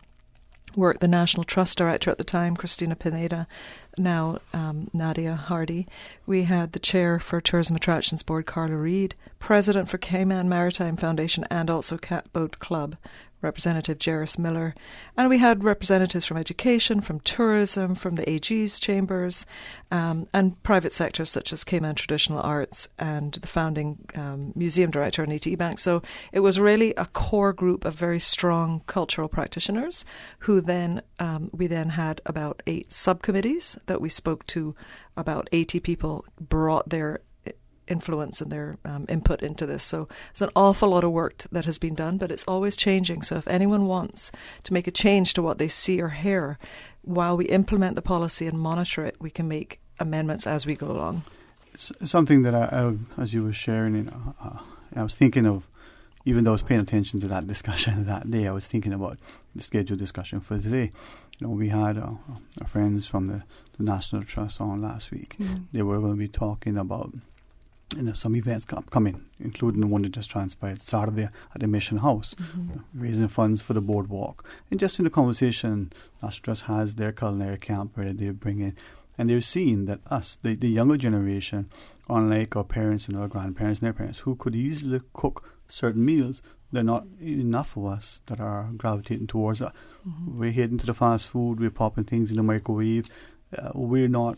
work. The National Trust Director at the time, Christina Pineda, now Nadia Hardy. We had the Chair for Tourism Attractions Board, Carla Reid, President for Cayman Maritime Foundation and also Catboat Club, Representative Jairus Miller, and we had representatives from education, from tourism, from the AG's chambers, and private sectors such as Cayman Traditional Arts and the founding museum director, Anita Ebanks. So it was really a core group of very strong cultural practitioners who then, we then had about 8 subcommittees that we spoke to. About 80 people brought their influence and their input into this. So it's an awful lot of work that has been done, but it's always changing. So if anyone wants to make a change to what they see or hear, while we implement the policy and monitor it, we can make amendments as we go along. It's something that I as you were sharing, I was thinking of, even though I was paying attention to that discussion that day, I was thinking about the scheduled discussion for today. We had our friends from the National Trust on last week. They were going to be talking about some events coming, including the one that just transpired Saturday at the Mission House, raising funds for the boardwalk. And just in the conversation, Nostras has their culinary camp where they bring in, and they're seeing that us, the younger generation, unlike our parents and our grandparents and their parents, who could easily cook certain meals, there are not enough of us that are gravitating towards that. We're heading to the fast food, we're popping things in the microwave. We're not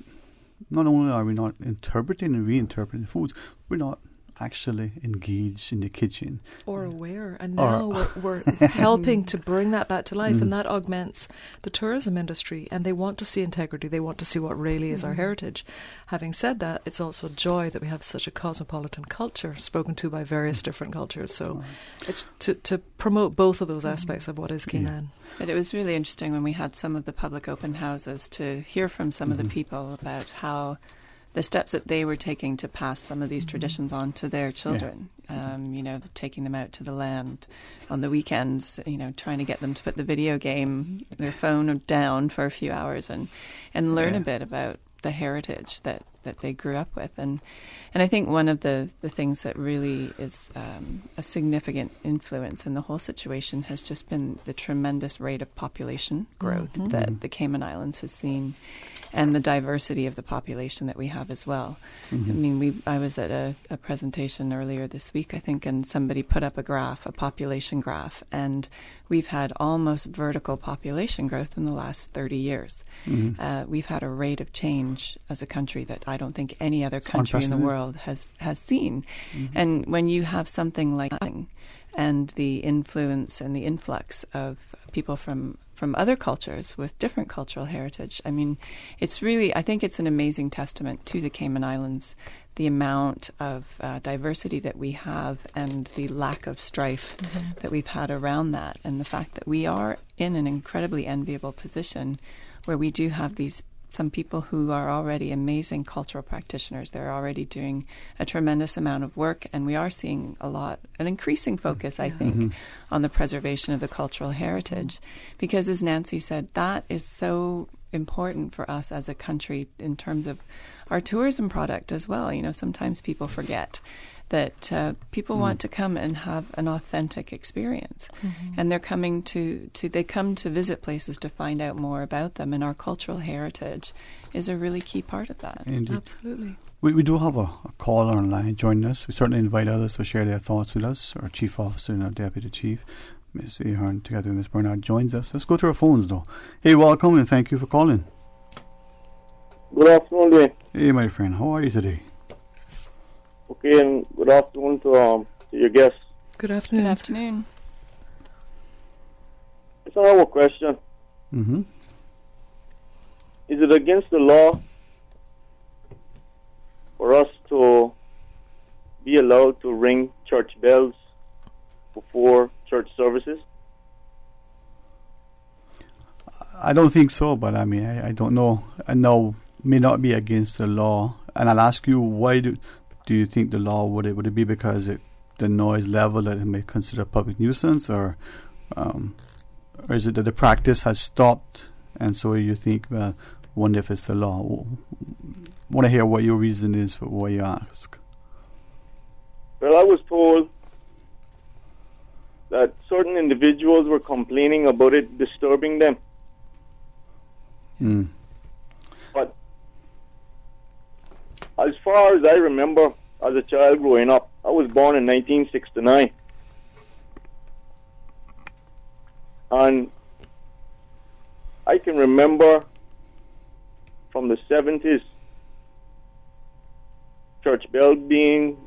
only are we not interpreting and reinterpreting foods, we're not actually engaged in the kitchen. Or aware. And now we're helping to bring that back to life, and that augments the tourism industry. And they want to see integrity. They want to see what really is our heritage. Having said that, it's also a joy that we have such a cosmopolitan culture spoken to by various different cultures. So it's to promote both of those aspects of what is Cayman. But it was really interesting when we had some of the public open houses to hear from some of the people about how the steps that they were taking to pass some of these traditions on to their children. Taking them out to the land on the weekends, trying to get them to put the video game, their phone down for a few hours and learn a bit about the heritage that they grew up with. And I think one of the things that really is a significant influence in the whole situation has just been the tremendous rate of population growth that the Cayman Islands has seen, and the diversity of the population that we have as well. I mean, I was at a presentation earlier this week, I think, and somebody put up a population graph, and we've had almost vertical population growth in the last 30 years. We've had a rate of change as a country that I don't think any other country in the world has seen. And when you have something like that, and the influence and the influx of people from other cultures with different cultural heritage, I mean, I think it's an amazing testament to the Cayman Islands, the amount of diversity that we have and the lack of strife that we've had around that, and the fact that we are in an incredibly enviable position where we do have some people who are already amazing cultural practitioners. They're already doing a tremendous amount of work, and we are seeing an increasing focus, I think, on the preservation of the cultural heritage. Because as Nancy said, that is so important for us as a country in terms of our tourism product as well. Sometimes people forget that people want to come and have an authentic experience, and they're coming they come to visit places to find out more about them, and our cultural heritage is a really key part of that. Indeed. Absolutely. We do have a caller online joining us. We certainly invite others to share their thoughts with us. Our Chief Officer and our Deputy Chief, Ms. Ahern, together with Ms. Bernard, joins us. Let's go to our phones, though. Hey, welcome, and thank you for calling. Good afternoon, Dwayne. Hey, my friend. How are you today? Okay, and good afternoon to your guests. Good afternoon. Good afternoon. So I have a question. Is it against the law for us to be allowed to ring church bells before church services? I don't think so, but I mean, I don't know. I know may not be against the law. And I'll ask you, why do you think the law would it be because the noise level that it may consider a public nuisance, or is it that the practice has stopped, and so you think, well, wonder if it's the law? Want to hear what your reason is for why you ask. Well, I was told that certain individuals were complaining about it disturbing them. But as far as I remember, as a child growing up, I was born in 1969. And I can remember from the 70s, church bell being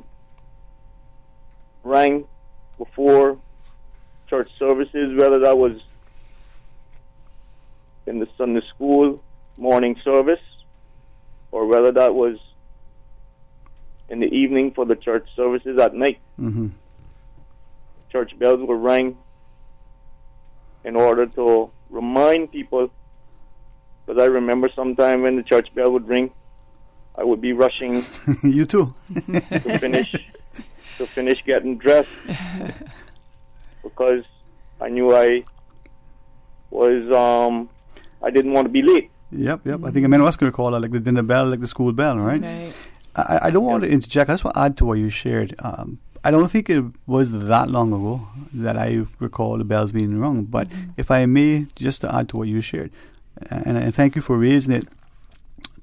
rang before church services, whether that was in the Sunday school morning service or whether that was in the evening for the church services at night. Church bells were rang in order to remind people, because I remember sometime when the church bell would ring, I would be rushing you too to finish getting dressed because I knew I didn't want to be late. Yep. I think a man was going to call that like the dinner bell, like the school bell, right? I don't want to interject. I just want to add to what you shared. I don't think it was that long ago that I recall the bells being rung. But if I may, just to add to what you shared, and thank you for raising it.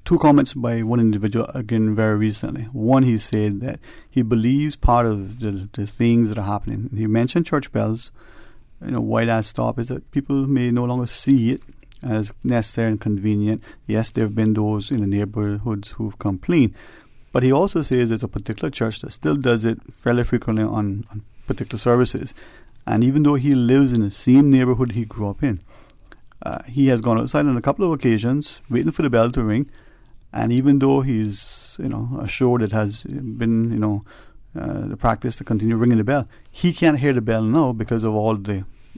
2 comments by one individual, again, very recently. One, he said that he believes part of the things that are happening. He mentioned church bells. Why that stop is that people may no longer see it as necessary and convenient. Yes, there have been those in the neighborhoods who've complained. But he also says there's a particular church that still does it fairly frequently on particular services. And even though he lives in the same neighborhood he grew up in, he has gone outside on a couple of occasions, waiting for the bell to ring. And even though he's, assured it has been, the practice to continue ringing the bell, he can't hear the bell now because of all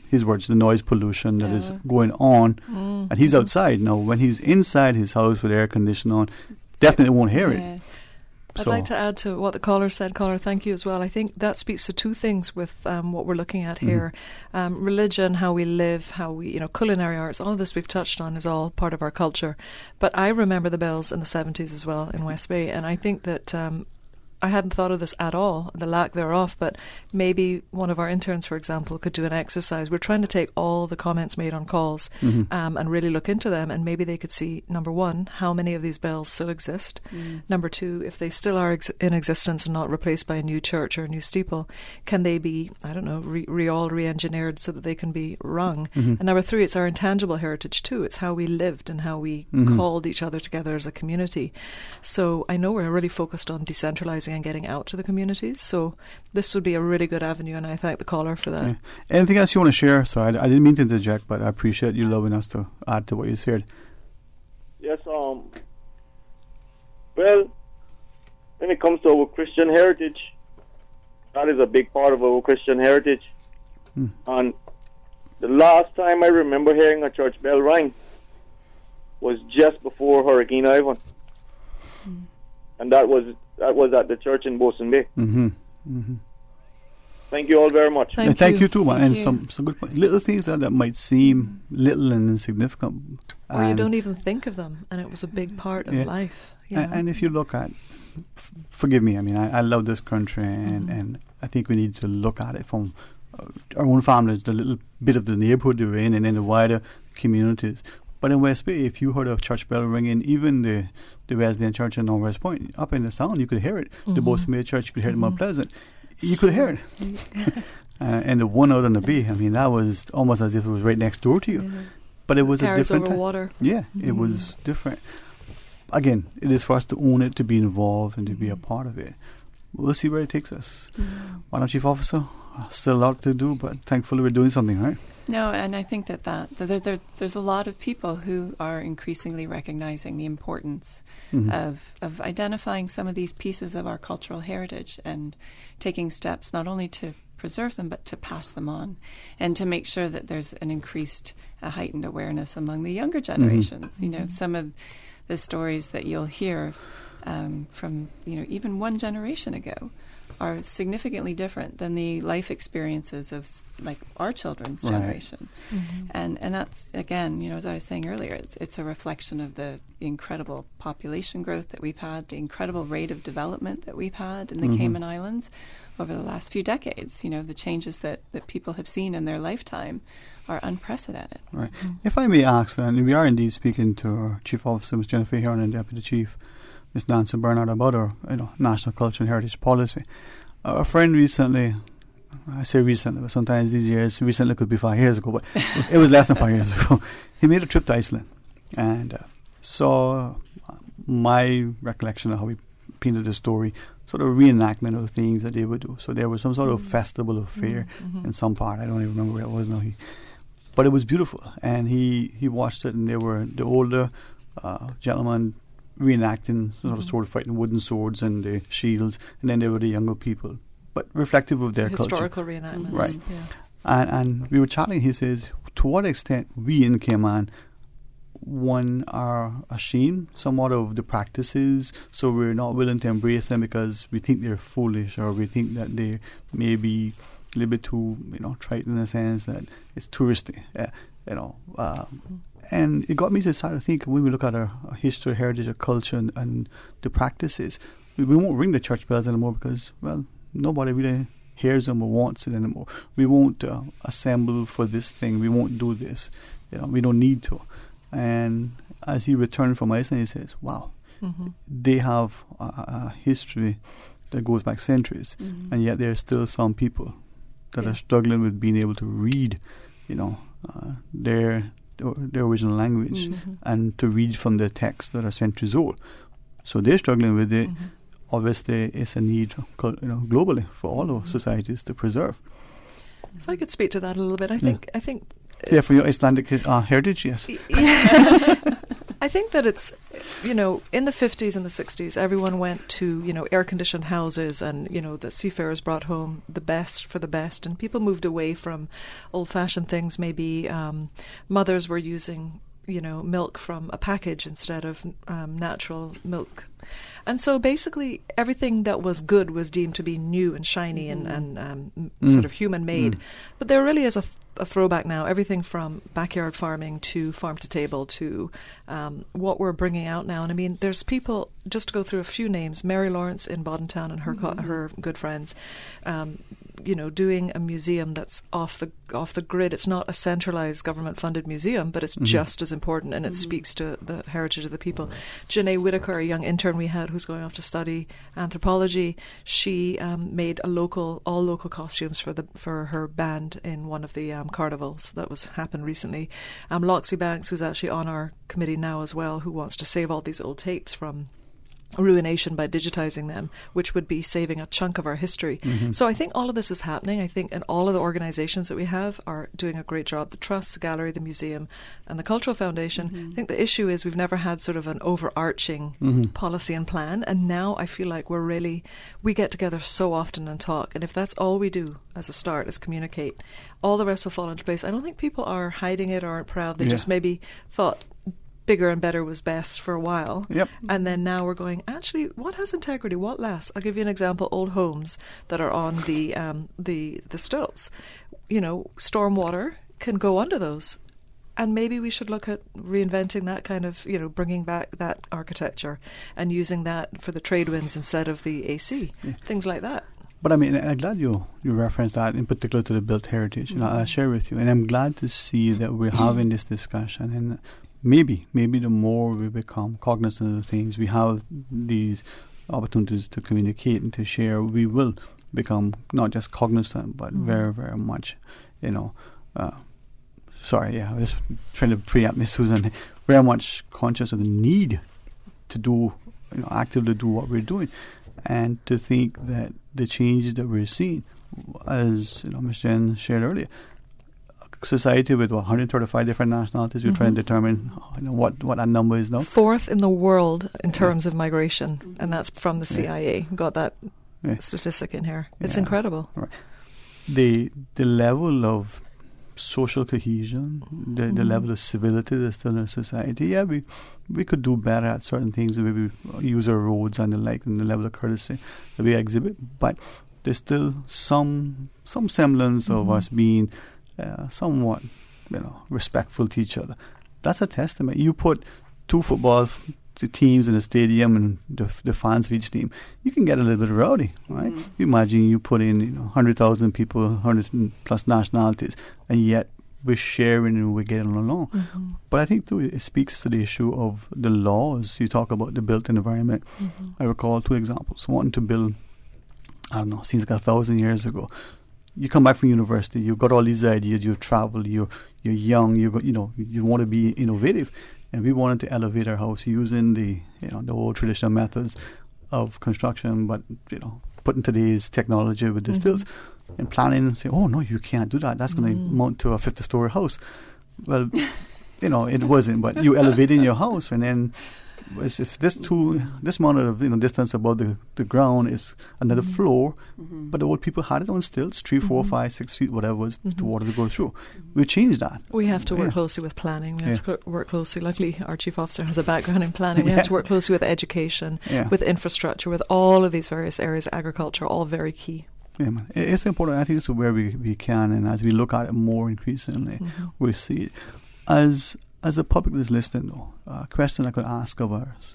his words, the noise pollution that is going on. And he's outside. Now, when he's inside his house with air conditioning on, definitely won't hear it. I'd like to add to what the caller said. Caller, thank you as well. I think that speaks to 2 things with what we're looking at here. Religion, how we live, how we, culinary arts, all of this we've touched on is all part of our culture. But I remember the bells in the 70s as well in West Bay, and I think that I hadn't thought of this at all, the lack thereof, but maybe one of our interns, for example, could do an exercise. We're trying to take all the comments made on calls and really look into them, and maybe they could see, number 1, how many of these bells still exist. Number 2, if they still are in existence and not replaced by a new church or a new steeple, can they be, re-engineered so that they can be rung? And number 3, it's our intangible heritage too. It's how we lived and how we called each other together as a community. So I know we're really focused on decentralising and getting out to the communities. So this would be a really good avenue, and I thank the caller for that. Yeah. Anything else you want to share? Sorry, I didn't mean to interject, but I appreciate you allowing us to add to what you said. Yes, well, when it comes to our Christian heritage, that is a big part of our Christian heritage. And the last time I remember hearing a church bell ring was just before Hurricane Ivan. And that was at the church in Bosun Bay. Thank you all very much. Thank you too, man. And some good points. Little things that might seem little and insignificant, or you don't even think of them, and it was a big part of life. And if you look at, forgive me, I mean, I love this country, and I think we need to look at it from our own families, the little bit of the neighborhood we're in, and then the wider communities. But in West Bay, if you heard a church bell ringing, even the Wesleyan Church in West Point, up in the sound, you could hear it. The Bosun Bay Church, you could hear it in Mount Pleasant. You could hear it. And the one out on the bay, I mean, that was almost as if it was right next door to you. But it was a different over water. Yeah, it was different. Again, it is for us to own it, to be involved, and to be a part of it. We'll see where it takes us. Why not, Chief Officer? Still a lot to do, but thankfully we're doing something, right? No, and I think that there's a lot of people who are increasingly recognizing the importance of identifying some of these pieces of our cultural heritage and taking steps not only to preserve them but to pass them on, and to make sure that there's an increased, heightened awareness among the younger generations. You know, some of the stories that you'll hear from even one generation ago are significantly different than the life experiences of like our children's generation. And that's, again, as I was saying earlier, it's a reflection of the incredible population growth that we've had, the incredible rate of development that we've had in the Cayman Islands over the last few decades. The changes that people have seen in their lifetime are unprecedented. Right. If I may ask, and we are indeed speaking to our Chief Officer, Ms. Jennifer Heron, and Deputy Chief Ms. Nancy Bernard, about our national culture and heritage policy. A friend recently, I say recently, but sometimes these years, recently could be 5 years ago, but it was less than 5 years ago. He made a trip to Iceland and saw my recollection of how he painted the story, sort of reenactment of things that they would do. So there was some sort of festival or fair in some part. I don't even remember where it was now. But it was beautiful, and he watched it, and there were the older gentlemen reenacting sort of sword fighting, wooden swords and the shields, and then there were the younger people, but reflective of their culture. Historical reenactments. Right. Yeah. And we were chatting, he says, to what extent we in Cayman, one, are ashamed somewhat of the practices, so we're not willing to embrace them because we think they're foolish, or we think that they may be a little bit too, trite in the sense that it's touristy, and it got me to start to think, when we look at our history, heritage, our culture, and the practices, we won't ring the church bells anymore because, well, nobody really hears them or wants it anymore. We won't assemble for this thing. We won't do this. We don't need to. And as he returned from Iceland, he says, wow, they have a history that goes back centuries, and yet there are still some people that are struggling with being able to read, their original language and to read from the texts that are centuries old. So they're struggling with it. Obviously, it's a need, globally for all of societies to preserve. If I could speak to that a little bit, I think. Yeah, for your Icelandic heritage, yes. I think that it's, in the 50s and the 60s, everyone went to, air-conditioned houses and, the seafarers brought home the best for the best. And people moved away from old-fashioned things. Maybe mothers were using, milk from a package instead of natural milk. And so basically everything that was good was deemed to be new and shiny and sort of human-made. But there really is a throwback now, everything from backyard farming to farm to table to what we're bringing out now. And I mean, there's people, just to go through a few names, Mary Lawrence in Bodentown and her good friends, doing a museum that's off the grid. It's not a centralized government-funded museum, but it's just as important, and it speaks to the heritage of the people. Janae Whitaker, a young intern we had who's going off to study anthropology, she made all local costumes for her band in one of the carnivals that happened recently. Loxie Ebanks, who's actually on our committee now as well, who wants to save all these old tapes from ruination by digitizing them, which would be saving a chunk of our history. So I think all of this is happening. I think, and all of the organizations that we have are doing a great job. The Trust, the Gallery, the Museum, and the Cultural Foundation. I think the issue is we've never had sort of an overarching policy and plan, and now I feel like we get together so often and talk, and if that's all we do as a start is communicate, all the rest will fall into place. I don't think people are hiding it or aren't proud. They just maybe thought bigger and better was best for a while. And then now we're going, actually, what has integrity? What lasts? I'll give you an example. Old homes that are on the stilts. Stormwater can go under those. And maybe we should look at reinventing that kind of, bringing back that architecture and using that for the trade winds instead of the AC. Things like that. But I mean, I'm glad you referenced that, in particular to the built heritage. I'll share with you. And I'm glad to see that we're having this discussion. And maybe the more we become cognizant of things, we have these opportunities to communicate and to share, we will become not just cognizant, but very, very much, I was trying to preempt Miss Susan, very much conscious of the need to do, actively do what we're doing, and to think that the changes that we're seeing, as Ms. Jen shared earlier, society with 135 different nationalities, we're trying to determine what that number is now. Fourth in the world in terms of migration, and that's from the CIA. Got that statistic in here. It's incredible. Right. The level of social cohesion, the level of civility that's still in our society, we could do better at certain things, maybe use our roads and the like, and the level of courtesy that we exhibit, but there's still some semblance of us being somewhat, respectful to each other. That's a testament. You put two football teams in a stadium and the fans of each team, you can get a little bit rowdy, right? You imagine you put in 100,000 people, 100 plus nationalities, and yet we're sharing and we're getting along. But I think too, it speaks to the issue of the laws. You talk about the built environment. I recall two examples. One to build, seems like 1,000 years ago. You come back from university, you've got all these ideas, you've traveled, you're young, you want to be innovative, and we wanted to elevate our house using the old traditional methods of construction, but putting today's technology with the stilts and planning. Say, oh no, you can't do that. That's going to mount to a 50-story house. Well, it wasn't. But you elevating your house, and then if this amount of distance above the ground is another floor, but the old people had it on stilts, 3, 4, 5, 6 feet, whatever was the water to go through. We changed that. We have to work closely with planning. We have to work closely. Luckily, our chief officer has a background in planning. We have to work closely with education, with infrastructure, with all of these various areas. Agriculture, all very key. Yeah, man. It's important. I think it's where we can, and as we look at it more increasingly, we see it. As the public is listening, though, a question I could ask of us,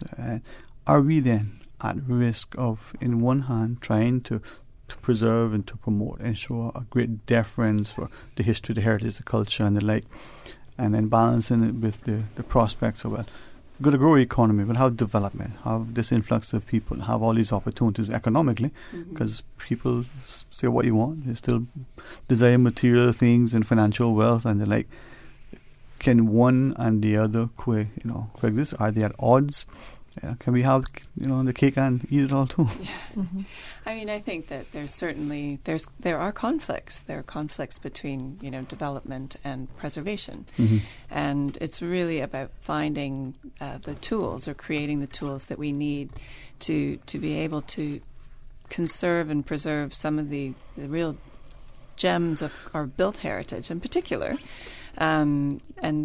are we then, at risk of, in one hand, trying to preserve and to promote and show a great deference for the history, the heritage, the culture, and the like, and then balancing it with the prospects of, well, we're going to grow our economy, we'll have development, have this influx of people, have all these opportunities economically, because people say what you want, they still desire material things and financial wealth and the like. Can one and the other coexist? Are they at odds? Can we have the cake and eat it all too? Yeah. I mean, I think that there are conflicts. There are conflicts between development and preservation, and it's really about finding the tools or creating the tools that we need to be able to conserve and preserve some of the real gems of our built heritage in particular. And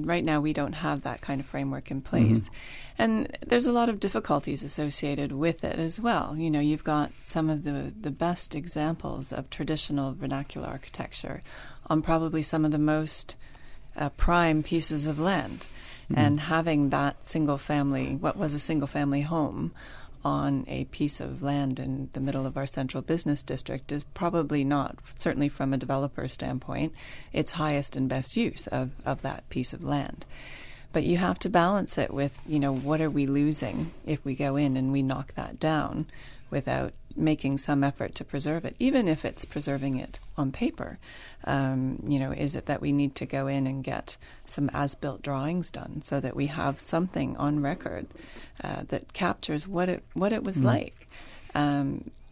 right now we don't have that kind of framework in place. And there's a lot of difficulties associated with it as well. You've got some of the best examples of traditional vernacular architecture on probably some of the most prime pieces of land. And having that what was a single family home on a piece of land in the middle of our central business district is probably not, certainly from a developer standpoint, its highest and best use of that piece of land. But you have to balance it with, what are we losing if we go in and we knock that down without making some effort to preserve it, even if it's preserving it on paper. Is it that we need to go in and get some as-built drawings done so that we have something on record that captures what it was like?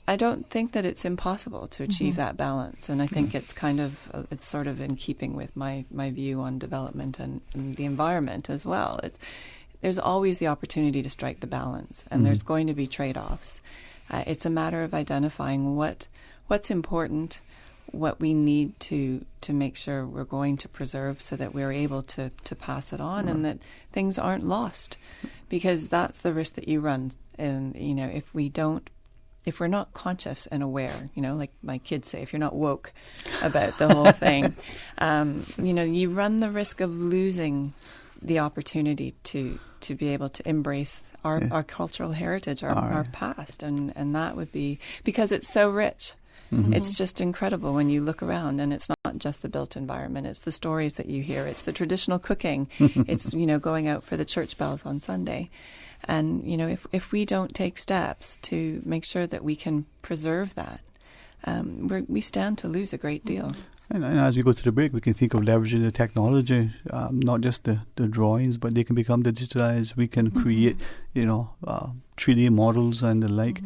I don't think that it's impossible to achieve that balance, and I think it's it's sort of in keeping with my view on development and the environment as well. There's always the opportunity to strike the balance, and there's going to be trade-offs. It's a matter of identifying what's important, what we need to make sure we're going to preserve so that we're able to pass it on and that things aren't lost, because that's the risk that you run. And, if we're not conscious and aware, like my kids say, if you're not woke about the whole thing, you run the risk of losing the opportunity to be able to embrace our cultural heritage, our past. And that would be, because it's so rich. It's just incredible when you look around, and it's not just the built environment, it's the stories that you hear, it's the traditional cooking, it's, going out for the church bells on Sunday. And, if we don't take steps to make sure that we can preserve that, we stand to lose a great deal. And as we go to the break, we can think of leveraging the technology, not just the drawings, but they can become digitalized. We can create, 3D models and the like.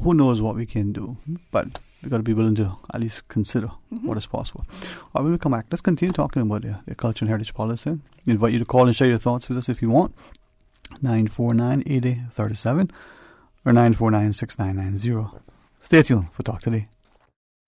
Who knows what we can do? But we've got to be willing to at least consider what is possible. All right, when we come back, let's continue talking about the culture and heritage policy. We invite you to call and share your thoughts with us if you want. 949-8037 or 949-6990. Stay tuned for Talk Today.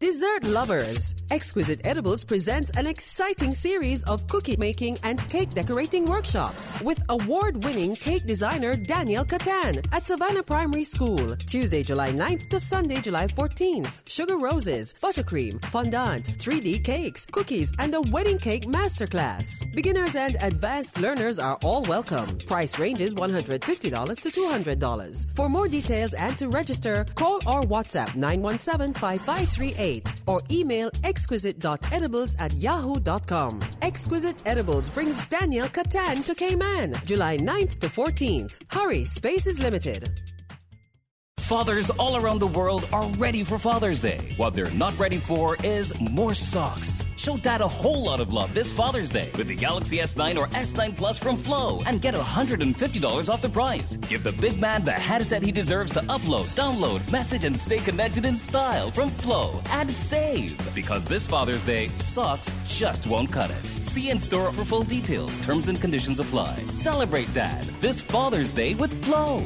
Dessert lovers, Exquisite Edibles presents an exciting series of cookie making and cake decorating workshops with award-winning cake designer Daniel Catan at Savannah Primary School, Tuesday, July 9th to Sunday, July 14th. Sugar roses, buttercream, fondant, 3D cakes, cookies, and a wedding cake masterclass. Beginners and advanced learners are all welcome. Price ranges $150 to $200. For more details and to register, call or WhatsApp 917-5538. or email exquisite.edibles@yahoo.com. Exquisite Edibles brings Daniel Catan to Cayman, July 9th to 14th. Hurry, space is limited. Fathers all around the world are ready for Father's Day. What they're not ready for is more socks. Show Dad a whole lot of love this Father's Day with the Galaxy S9 or S9 Plus from Flow and get $150 off the price. Give the big man the headset he deserves to upload, download, message, and stay connected in style from Flow and save. Because this Father's Day, socks just won't cut it. See in store for full details. Terms and conditions apply. Celebrate Dad this Father's Day with Flow.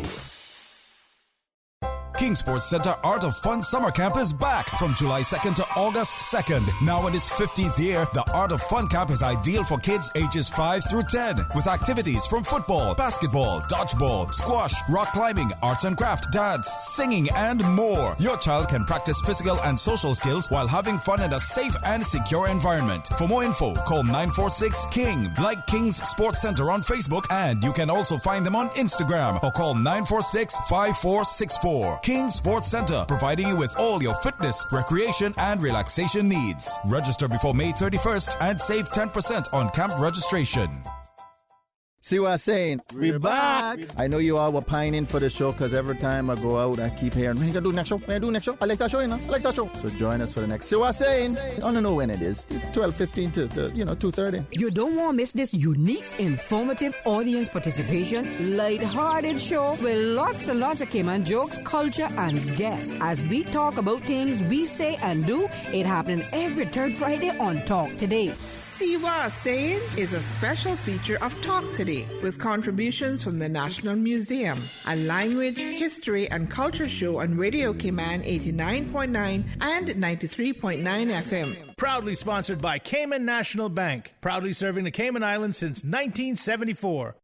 King Sports Center Art of Fun Summer Camp is back from July 2nd to August 2nd. Now in its 15th year, the Art of Fun Camp is ideal for kids ages 5 through 10 with activities from football, basketball, dodgeball, squash, rock climbing, arts and craft, dance, singing, and more. Your child can practice physical and social skills while having fun in a safe and secure environment. For more info, call 946-KING. Like King's Sports Center on Facebook, and you can also find them on Instagram or call 946-5464. King Sports Center, providing you with all your fitness, recreation, and relaxation needs. Register before May 31st and save 10% on camp registration. See what I'm saying? We're back. I know you all were pining for the show because every time I go out, I keep hearing, when you going to do next show? When you do next show? I like that show, you know? I like that show. So join us for the next. See what I'm saying? I don't know when it is. It's 12:15 to 2:30. You don't want to miss this unique, informative audience participation, light-hearted show with lots and lots of Cayman jokes, culture, and guests. As we talk about things we say and do, it happening every third Friday on Talk Today. See what I'm saying is a special feature of Talk Today with contributions from the National Museum, a language, history, and culture show on Radio Cayman 89.9 and 93.9 FM. Proudly sponsored by Cayman National Bank, proudly serving the Cayman Islands since 1974.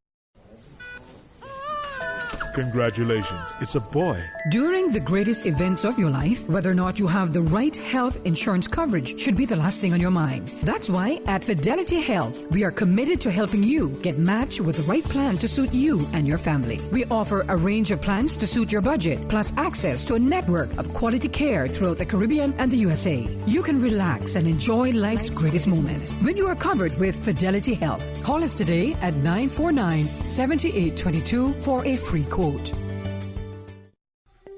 Congratulations, it's a boy. During the greatest events of your life, whether or not you have the right health insurance coverage should be the last thing on your mind. That's why at Fidelity Health, we are committed to helping you get matched with the right plan to suit you and your family. We offer a range of plans to suit your budget, plus access to a network of quality care throughout the Caribbean and the USA. You can relax and enjoy life's greatest moments when you are covered with Fidelity Health. Call us today at 949-7822 for a free quote.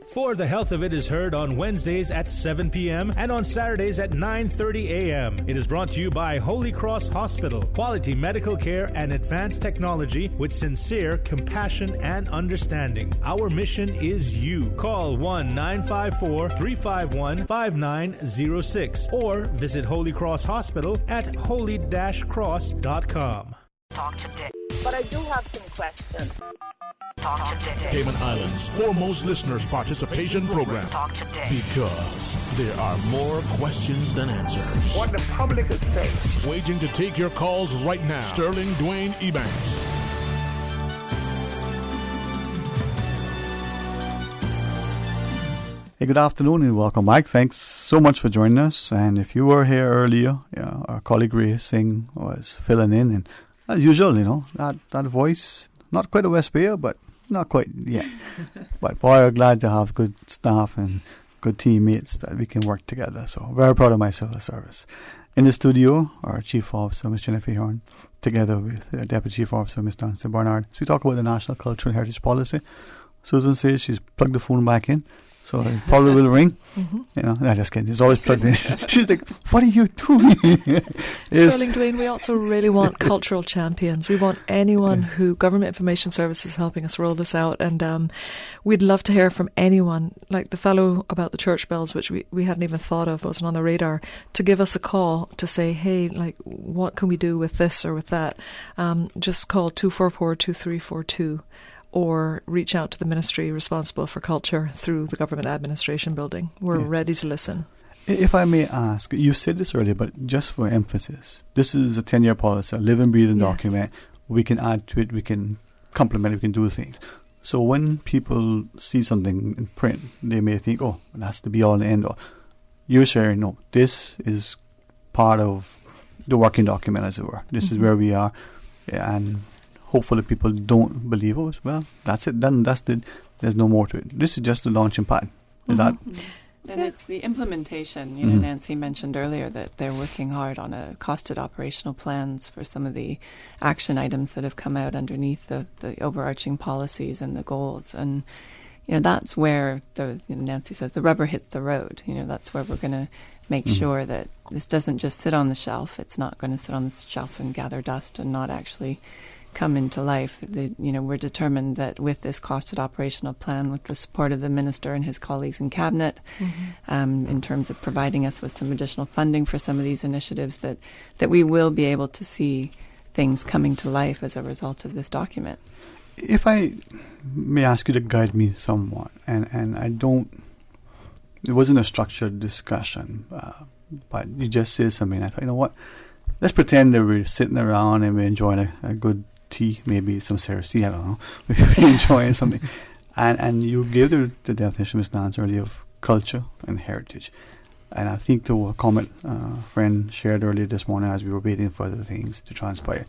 For the Health of It is heard on Wednesdays at 7 p.m. and on Saturdays at 9:30 a.m. It is brought to you by Holy Cross Hospital. Quality medical care and advanced technology with sincere compassion and understanding. Our mission is you. Call 1-954-351-5906 or visit Holy Cross Hospital at holy-cross.com. Talk today. But I do have some questions. Talk today. Cayman Islands' foremost listeners participation program. Talk today. Because there are more questions than answers. What the public is saying. Waiting to take your calls right now. Sterling Dwayne Ebanks. Hey, good afternoon and welcome back. Thanks so much for joining us. And if you were here earlier, our colleague Singh was filling in, and as usual, that voice, not quite a West Bayer, but not quite yet. But boy, we're glad to have good staff and good teammates that we can work together. So very proud of my civil service. In the studio, our Chief Officer, Ms. Jennifer Horn, together with the Deputy Chief Officer, Ms. Nancy Bernard. So we talk about the National Cultural and Heritage Policy. Susan says she's plugged the phone back in, so it probably will ring. No, just kidding. It's always plugged in. She's like, what are you doing? Sterling Dwayne, we also really want cultural champions. We want anyone who Government Information Service is helping us roll this out, and we'd love to hear from anyone, like the fellow about the church bells, which we hadn't even thought of, wasn't on the radar, to give us a call to say, hey, like, what can we do with this or with that? Just call 244-2342. Or reach out to the ministry responsible for culture through the Government Administration Building. We're ready to listen. If I may ask, you said this earlier, but just for emphasis, this is a 10-year policy, a living, breathing document. We can add to it, we can complement it, we can do things. So when people see something in print, they may think, oh, that's the be-all and end-all. You're sharing, no, this is part of the working document, as it were. This is where we are, and hopefully people don't believe us. Well, that's it. Then there's no more to it. This is just the launching pad. Is that? And it's the implementation. Nancy mentioned earlier that they're working hard on a costed operational plans for some of the action items that have come out underneath the overarching policies and the goals. And that's where Nancy says the rubber hits the road. That's where we're going to make sure that this doesn't just sit on the shelf. It's not going to sit on the shelf and gather dust and not actually come into life. We're determined that with this costed operational plan, with the support of the Minister and his colleagues in Cabinet, in terms of providing us with some additional funding for some of these initiatives, that we will be able to see things coming to life as a result of this document. If I may ask you to guide me somewhat, and I don't, it wasn't a structured discussion, but you just said something. I thought, you know what? Let's pretend that we're sitting around and we're enjoying a good tea, maybe some Cersei, I don't know. We're enjoying something. And you gave the definition, Ms. Nance, earlier of culture and heritage. And I think to a comment a friend shared earlier this morning as we were waiting for the things to transpire.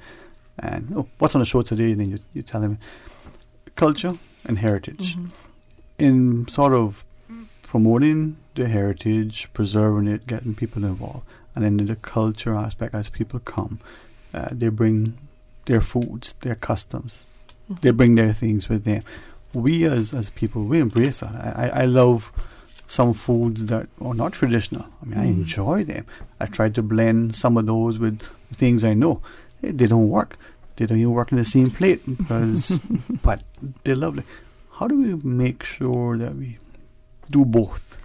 And what's on the show today? And then you tell him culture and heritage. Mm-hmm. In sort of promoting the heritage, preserving it, getting people involved. And then in the culture aspect, as people come, they bring their foods, their customs. Mm-hmm. They bring their things with them. We as people, we embrace that. I love some foods that are not traditional. I mean, I enjoy them. I try to blend some of those with things I know. They don't work. They don't even work in the same plate, because, but they're lovely. How do we make sure that we do both?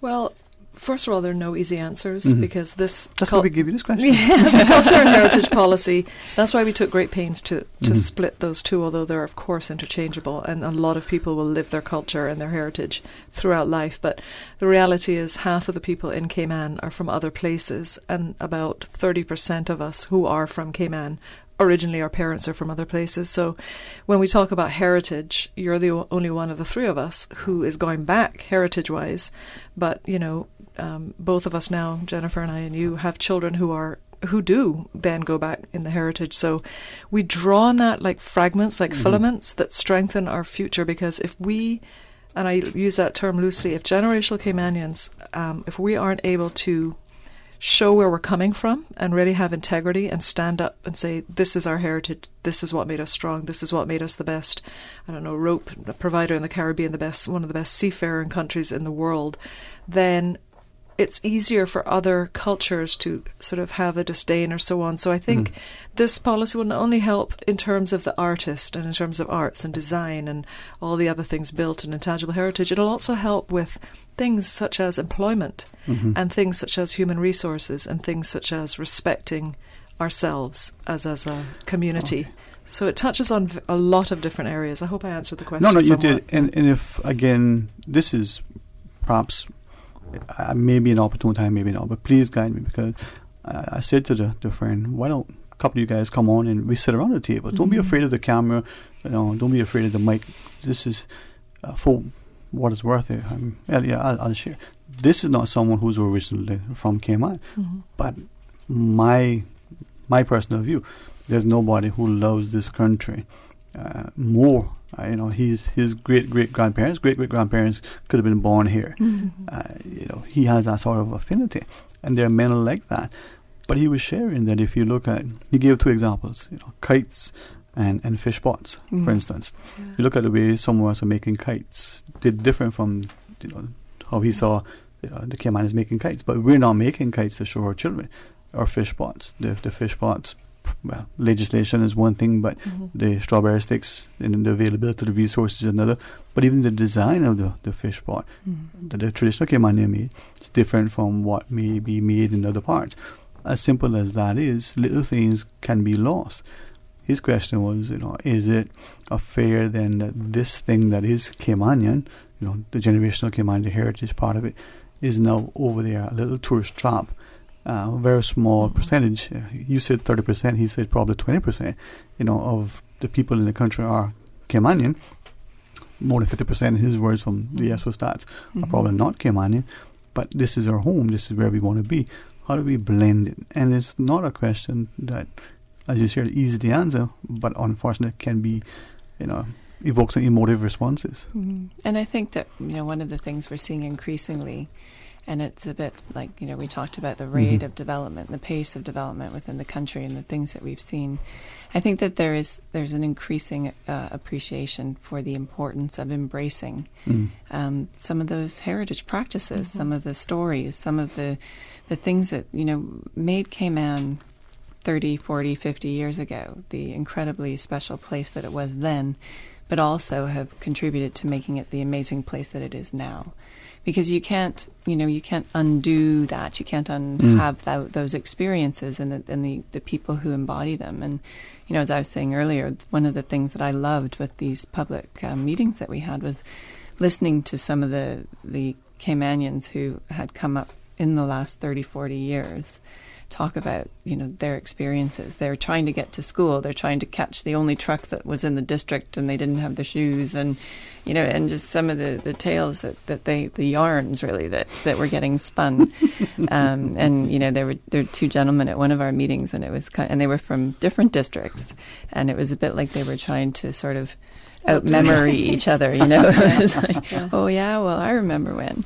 Well, first of all, there are no easy answers, because this... That's why we give you this question. Yeah, the culture and heritage policy, that's why we took great pains to split those two, although they're, of course, interchangeable, and a lot of people will live their culture and their heritage throughout life. But the reality is half of the people in Cayman are from other places, and about 30% of us who are from Cayman originally, our parents are from other places. So when we talk about heritage, you're the only one of the three of us who is going back heritage-wise. But, you know, both of us now, Jennifer and I and you, have children who do then go back in the heritage. So we draw on that like fragments, like filaments that strengthen our future, because if we, and I use that term loosely, if generational Caymanians, if we aren't able to show where we're coming from and really have integrity and stand up and say, this is our heritage, this is what made us strong, this is what made us the best, I don't know, rope provider in the Caribbean, one of the best seafaring countries in the world, then it's easier for other cultures to sort of have a disdain or so on. So I think this policy will not only help in terms of the artist and in terms of arts and design and all the other things built in intangible heritage, it'll also help with things such as employment and things such as human resources and things such as respecting ourselves as a community. Okay. So it touches on a lot of different areas. I hope I answered the question. No, you did. And if, again, this is perhaps... maybe an opportune time, maybe not, but please guide me, because I said to the friend, why don't a couple of you guys come on and we sit around the table? Don't be afraid of the camera, don't be afraid of the mic. This is for what it's worth. I'll share. This is not someone who's originally from Cayman, but my personal view, there's nobody who loves this country more. His great-great-grandparents could have been born here. He has that sort of affinity, and there are men like that. But he was sharing that if you look at, he gave two examples, kites and fish pots, for instance. Yeah. You look at the way some of us are making kites, they're different from how he saw the Cayman is making kites. But we're not making kites to show our children, or fish pots. The fish pots, well, legislation is one thing, but the strawberry sticks and the availability of the resources is another. But even the design of the fish pot that the traditional Caymanian made is different from what may be made in other parts. As simple as that is, little things can be lost. His question was, is it fair then that this thing that is Caymanian, the generational Caymanian heritage part of it, is now over there, a little tourist trap? A very small percentage. You said 30%, he said probably 20%, of the people in the country are Caymanian. More than 50% in his words from the ESO stats are probably not Caymanian. But this is our home, this is where we want to be. How do we blend it? And it's not a question that, as you said, easy to answer, but unfortunately can be, evoke some emotive responses. And I think that, one of the things we're seeing increasingly, and it's a bit like, we talked about the rate of development, the pace of development within the country and the things that we've seen. I think that there's an increasing appreciation for the importance of embracing some of those heritage practices, some of the stories, some of the things that, made Cayman 30, 40, 50 years ago, the incredibly special place that it was then, but also have contributed to making it the amazing place that it is now. Because you can't undo that. You can't have those experiences and the people who embody them. And, as I was saying earlier, one of the things that I loved with these public meetings that we had was listening to some of the Caymanians who had come up in the last 30, 40 years talk about, their experiences. They're trying to get to school. They're trying to catch the only truck that was in the district and they didn't have the shoes and, and just some of the tales the yarns really that were getting spun. There were two gentlemen at one of our meetings and it was and they were from different districts and it was a bit like they were trying to sort of out-memory each other, It's like, oh yeah, well, I remember when.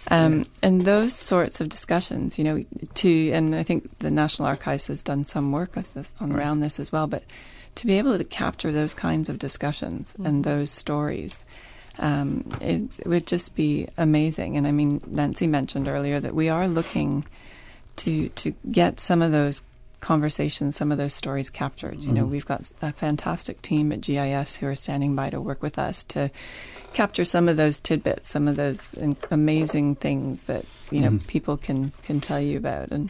And those sorts of discussions, and I think the National Archives has done some work around this as well, but to be able to capture those kinds of discussions and those stories, it would just be amazing. And I mean, Nancy mentioned earlier that we are looking to get some of those conversations, some of those stories captured. We've got a fantastic team at GIS who are standing by to work with us to capture some of those tidbits, some of those amazing things that people can tell you about, and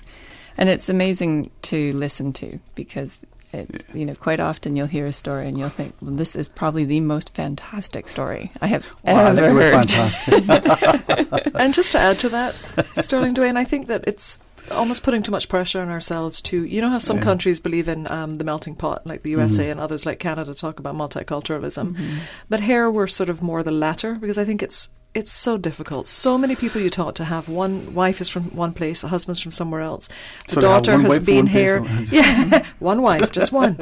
it's amazing to listen to because quite often you'll hear a story and you'll think, well, this is probably the most fantastic story I have ever heard. Fantastic. And just to add to that, Sterling, Dwayne, I think that it's almost putting too much pressure on ourselves to, how some countries believe in the melting pot, like the USA and others like Canada talk about multiculturalism. But here we're sort of more the latter because I think it's so difficult. So many people you talk to have one wife is from one place, a husband's from somewhere else. The daughter has been here. Yeah, one wife, just one.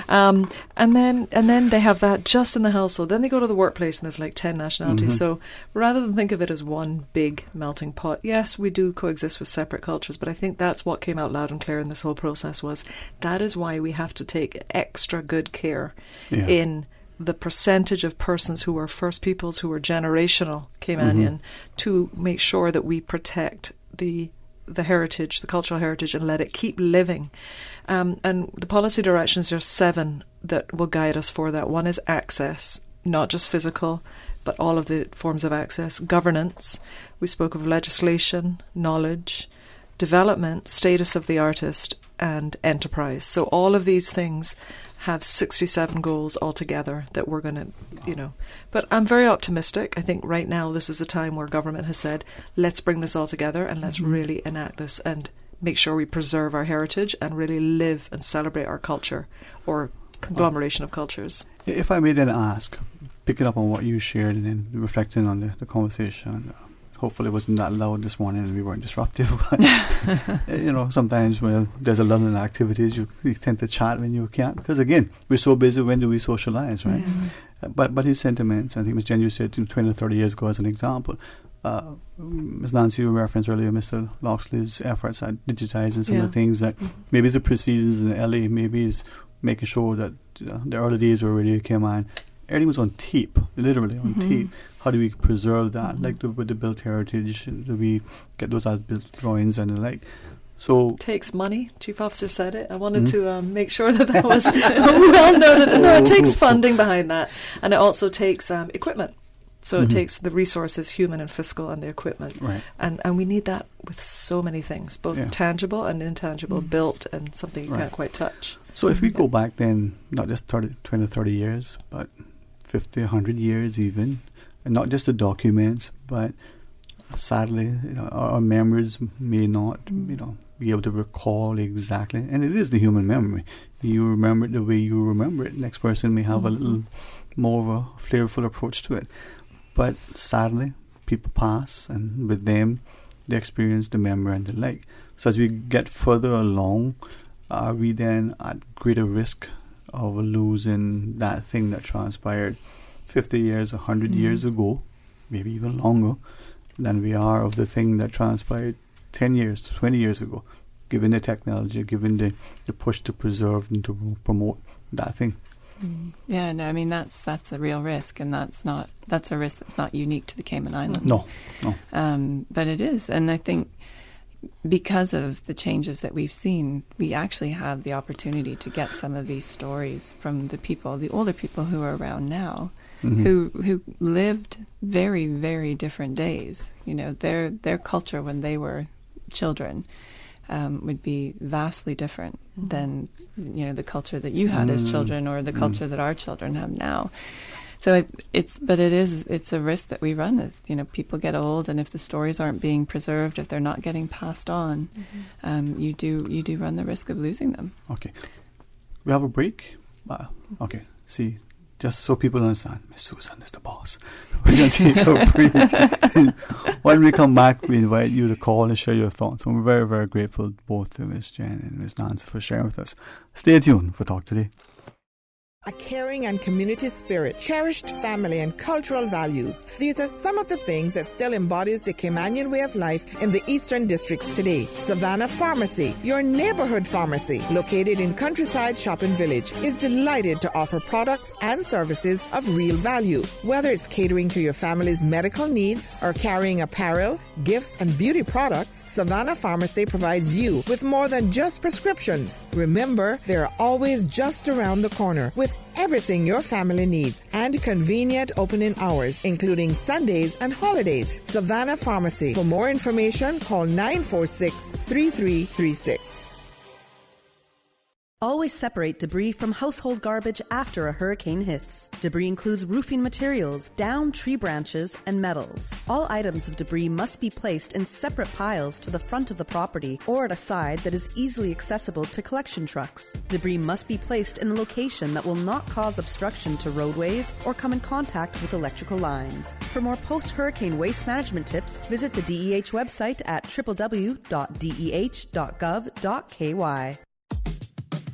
And then they have that just in the household. Then they go to the workplace and there's like 10 nationalities. So rather than think of it as one big melting pot, yes, we do coexist with separate cultures, but I think that's what came out loud and clear in this whole process was that is why we have to take extra good care in the percentage of persons who were First Peoples, who were generational Caymanian, to make sure that we protect the heritage, the cultural heritage, and let it keep living. And the policy directions, there's 7 that will guide us for that. One is access, not just physical, but all of the forms of access. Governance, we spoke of legislation, knowledge, development, status of the artist, and enterprise. So all of these things have 67 goals altogether that we're going to, But I'm very optimistic. I think right now this is a time where government has said, let's bring this all together and let's really enact this and make sure we preserve our heritage and really live and celebrate our culture or conglomeration of cultures. If I may then ask, picking up on what you shared and then reflecting on the conversation, hopefully it wasn't that loud this morning and we weren't disruptive. But, sometimes when there's a lot of activities, you tend to chat when you can't. Because, again, we're so busy, when do we socialize, right? But his sentiments, I think Ms. Jen, you said 20 or 30 years ago as an example. Ms. Nancy, you referenced earlier Mr. Loxley's efforts at digitizing some of the things that maybe it's the proceedings in LA, maybe it's making sure that the early days where Radio Cayman, everything was on tape, literally on tape. How do we preserve that? Like with the built heritage, do we get those as built drawings and the like? So it takes money. Chief Officer said it. I wanted to make sure that was well noted. No, it takes funding behind that, and it also takes equipment. So it takes the resources, human and fiscal, and the equipment. Right. And we need that with so many things, both tangible and intangible, built and something you can't quite touch. So if we go back then, not just 20, 30 years, but 50, 100 years even, and not just the documents, but sadly, our memories may not, be able to recall exactly. And it is the human memory. You remember it the way you remember it. Next person may have a little more of a flavorful approach to it. But sadly, people pass, and with them, they experience the memory and the like. So as we get further along, are we then at greater risk of losing that thing that transpired 50 years, 100 years ago, maybe even longer, than we are of the thing that transpired 10 years, 20 years ago, given the technology, given the push to preserve and to promote that thing? Yeah, no, I mean that's a real risk, and that's a risk that's not unique to the Cayman Islands. No. But it is, and I think because of the changes that we've seen, we actually have the opportunity to get some of these stories from the older people who are around now, who lived very, very different days. You know, their culture when they were children would be vastly different than, you know, the culture that you had as children or the culture that our children have now. So it's a risk that we run. As, you know, people get old, and if the stories aren't being preserved, if they're not getting passed on, you do run the risk of losing them. Okay, we have a break. Okay, see, just so people understand, Miss Susan is the boss. We're going to take a break. When we come back, we invite you to call and share your thoughts. And we're very, very grateful both to Miss Jen and Miss Nancy for sharing with us. Stay tuned for Talk Today. A caring and community spirit, cherished family and cultural values. These are some of the things that still embodies the Caymanian way of life in the Eastern Districts today. Savannah Pharmacy, your neighborhood pharmacy, located in Countryside Shopping Village, is delighted to offer products and services of real value. Whether it's catering to your family's medical needs or carrying apparel, gifts, and beauty products, Savannah Pharmacy provides you with more than just prescriptions. Remember, they're always just around the corner with everything your family needs and convenient opening hours, including Sundays and holidays. Savannah Pharmacy. For more information, call 946-3336. Always separate debris from household garbage after a hurricane hits. Debris includes roofing materials, downed tree branches, and metals. All items of debris must be placed in separate piles to the front of the property or at a side that is easily accessible to collection trucks. Debris must be placed in a location that will not cause obstruction to roadways or come in contact with electrical lines. For more post-hurricane waste management tips, visit the DEH website at www.deh.gov.ky.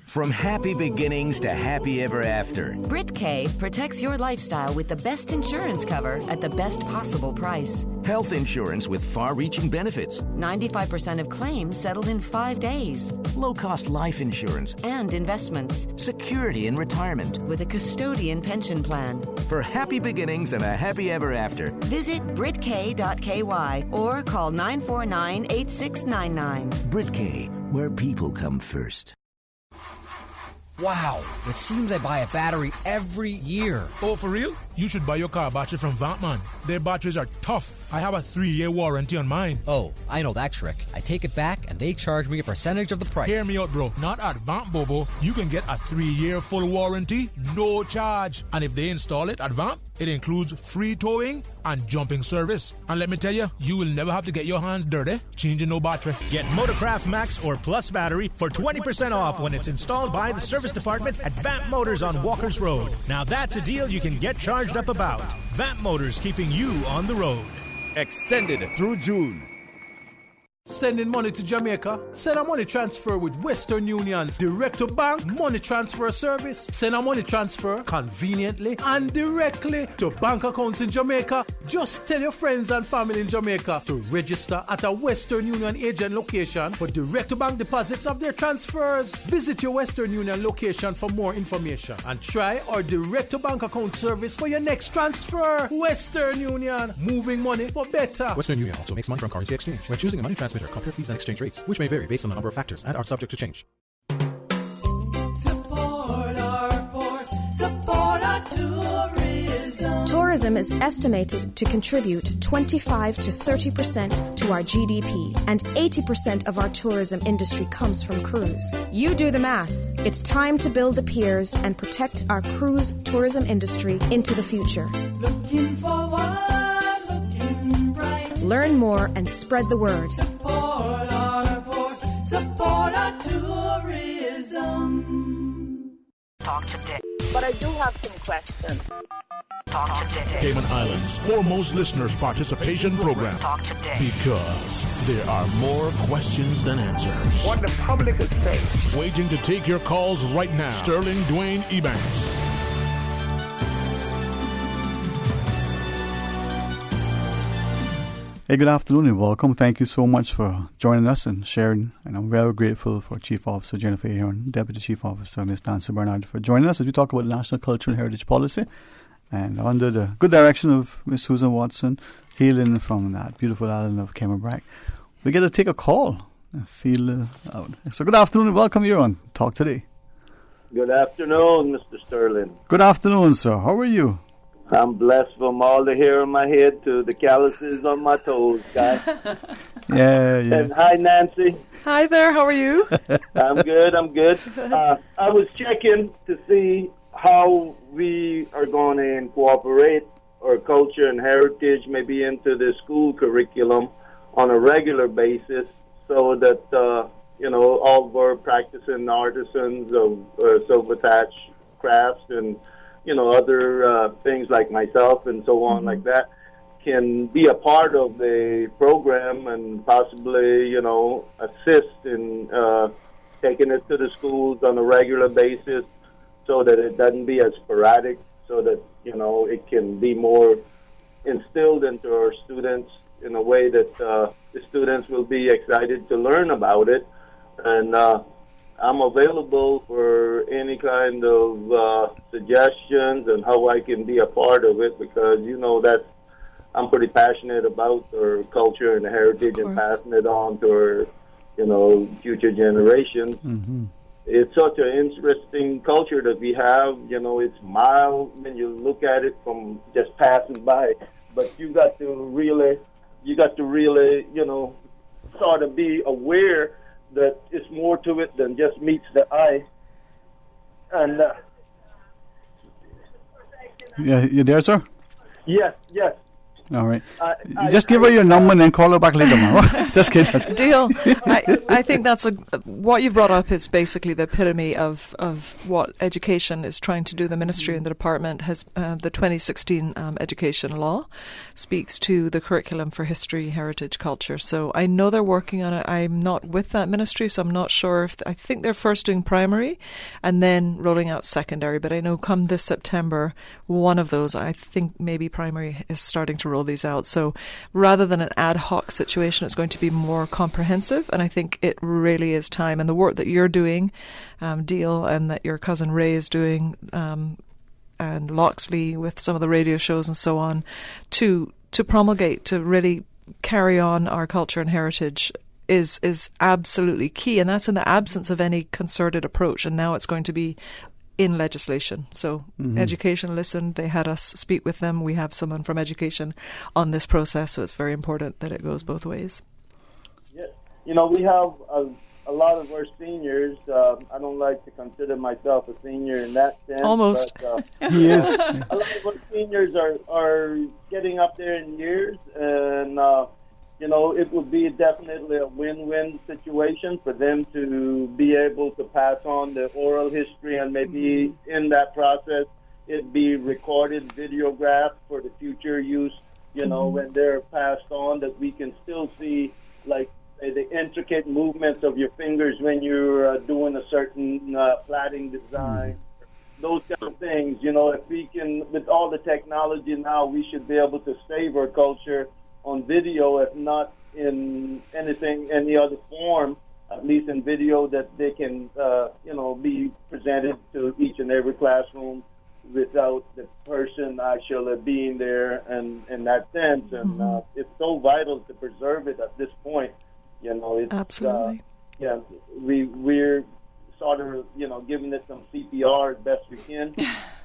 From happy beginnings to happy ever after. BritK protects your lifestyle with the best insurance cover at the best possible price. Health insurance with far-reaching benefits. 95% of claims settled in 5 days. Low-cost life insurance. And investments. Security in retirement. With a custodian pension plan. For happy beginnings and a happy ever after. Visit BritK.ky or call 949-8699. BritK, where people come first. Wow, it seems I buy a battery every year. Oh, for real? You should buy your car battery from Vantman. Their batteries are tough. I have a 3-year warranty on mine. Oh, I know that trick. I take it back and they charge me a percentage of the price. Hear me out, bro. Not at Vamp Bobo. You can get a 3-year full warranty, no charge. And if they install it at Vamp, it includes free towing and jumping service. And let me tell you, you will never have to get your hands dirty changing no battery. Get Motorcraft Max or Plus battery for 20% off when it's installed by the service department at Vamp Motors on Walkers Road. Now that's a deal you can get charged up about. Vamp Motors, keeping you on the road. Extended through June. Sending money to Jamaica? Send a money transfer with Western Union's direct-to-bank money transfer service. Send a money transfer conveniently and directly to bank accounts in Jamaica. Just tell your friends and family in Jamaica to register at a Western Union agent location for direct-to-bank deposits of their transfers. Visit your Western Union location for more information and try our direct-to-bank account service for your next transfer. Western Union, moving money for better. Western Union also makes money from currency exchange. When choosing a money transmitter, compare fees and exchange rates, which may vary based on a number of factors and are subject to change. Support our port, support our tourism. Tourism is estimated to contribute 25 to 30% to our GDP, and 80% of our tourism industry comes from cruise. You do the math. It's time to build the piers and protect our cruise tourism industry into the future. Looking forward, looking bright. Learn more and spread the word. Support our port, support our tourism. Talk today. But I do have some questions. Talk today. Cayman Islands' foremost listeners' participation program. Talk today. Because there are more questions than answers. What the public is saying. Waiting to take your calls right now. Sterling Dwayne Ebanks. Hey, good afternoon and welcome. Thank you so much for joining us and sharing. And I'm very grateful for Chief Officer Jennifer Aaron, Deputy Chief Officer Ms. Nancy Bernard for joining us as we talk about the National Cultural and Heritage Policy. And under the good direction of Ms. Susan Watson, hailing from that beautiful island of Cameron, we get to take a call and feel out. So good afternoon and welcome here on Talk Today. Good afternoon, Mr. Sterling. Good afternoon, sir. How are you? I'm blessed from all the hair on my head to the calluses on my toes, guys. Yeah. And hi, Nancy. Hi there, how are you? I'm good. I was checking to see how we are going to incorporate our culture and heritage maybe into the school curriculum on a regular basis so that, all of our practicing artisans of silver-thatch crafts and, other things like myself and so on like that can be a part of the program and possibly, assist in taking it to the schools on a regular basis so that it doesn't be as sporadic, so that, it can be more instilled into our students in a way that the students will be excited to learn about it. And I'm available for any kind of suggestions and how I can be a part of it because, that's I'm pretty passionate about our culture and heritage and passing it on to our, future generations. Mm-hmm. It's such an interesting culture that we have. It's mild when you look at it from just passing by, but you got to really, sort of be aware that it's more to it than just meets the eye. And yeah, you there, sir? Yes. All right. Just give her your number and then call her back later, man. Just kidding. Deal. I think that's what you've brought up is basically the epitome of what education is trying to do. The ministry and the department has the 2016 education law speaks to the curriculum for history, heritage, culture. So I know they're working on it. I'm not with that ministry, so I'm not sure if I think they're first doing primary and then rolling out secondary. But I know come this September, one of those, I think maybe primary, is starting to roll these out. So rather than an ad hoc situation, it's going to be more comprehensive, and I think it really is time. And the work that you're doing, Deal, and that your cousin Ray is doing, and Loxley with some of the radio shows and so on, to promulgate, to really carry on our culture and heritage is absolutely key. And that's in the absence of any concerted approach. And now it's going to be in legislation. So education listened, they had us speak with them. We have someone from education on this process, so it's very important that it goes both ways. Yes. We have a lot of our seniors. I don't like to consider myself a senior in that sense. Almost. But, he is. A lot of our seniors are getting up there in years, and it would be definitely a win-win situation for them to be able to pass on the oral history, and maybe in that process it be recorded, videographed for the future use, when they're passed on, that we can still see, like, the intricate movements of your fingers when you're doing a certain plaiting design. Those kind of things, if we can, with all the technology now, we should be able to save our culture on video, if not in any other form, at least in video, that they can, be presented to each and every classroom without the person actually being there, and in that sense. And it's so vital to preserve it at this point. It's, absolutely. We're sort of, giving it some CPR as best we can,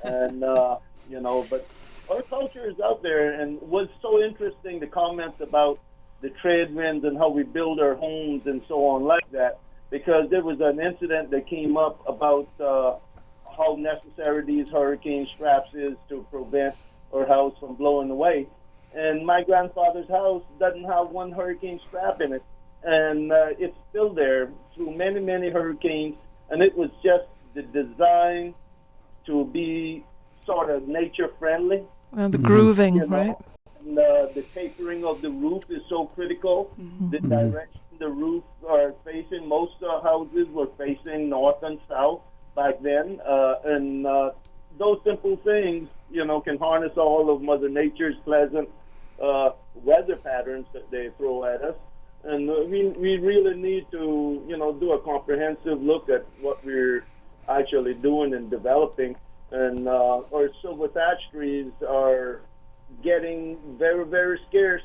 and but our culture is out there. And what's so interesting, the comments about the trade winds and how we build our homes and so on like that, because there was an incident that came up about how necessary these hurricane straps is to prevent our house from blowing away. And my grandfather's house doesn't have one hurricane strap in it, and it's still there through many, many hurricanes. And it was just the design to be sort of nature friendly. The grooving, right? And, the tapering of the roof is so critical. The direction the roof are facing, most houses were facing north and south back then. And those simple things, can harness all of Mother Nature's pleasant weather patterns that they throw at us. And we really need to, do a comprehensive look at what we're actually doing and developing. And our silver thatch trees are getting very, very scarce.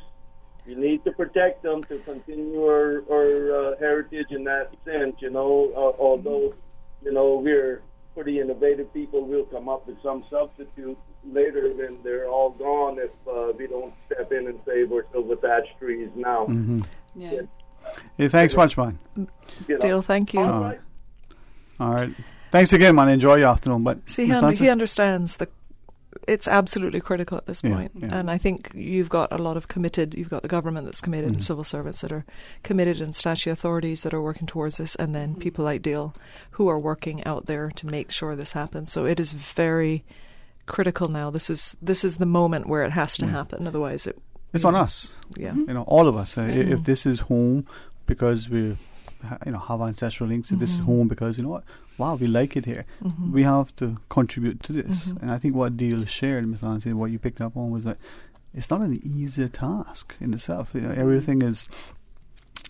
We need to protect them to continue our heritage in that sense, although, we're for the innovative people, we'll come up with some substitute later when they're all gone if we don't step in and save our silver thatch trees now. Mm-hmm. Yeah. Hey, thanks much, man. Dale, thank you. All right. Thanks again, man. Enjoy your afternoon. But see, Henry, he understands it's absolutely critical at this point. And I think you've got the government that's committed, and civil servants that are committed, and statutory authorities that are working towards this, and then people like Dale who are working out there to make sure this happens. So it is very critical now. This is the moment where it has to happen. Otherwise, it's on us. Yeah, all of us. If this is home because we, have ancestral links. If this is home because wow, we like it here. We have to contribute to this. And I think what Dale shared, Ms. Nancy, what you picked up on was that it's not an easy task in itself. Everything is,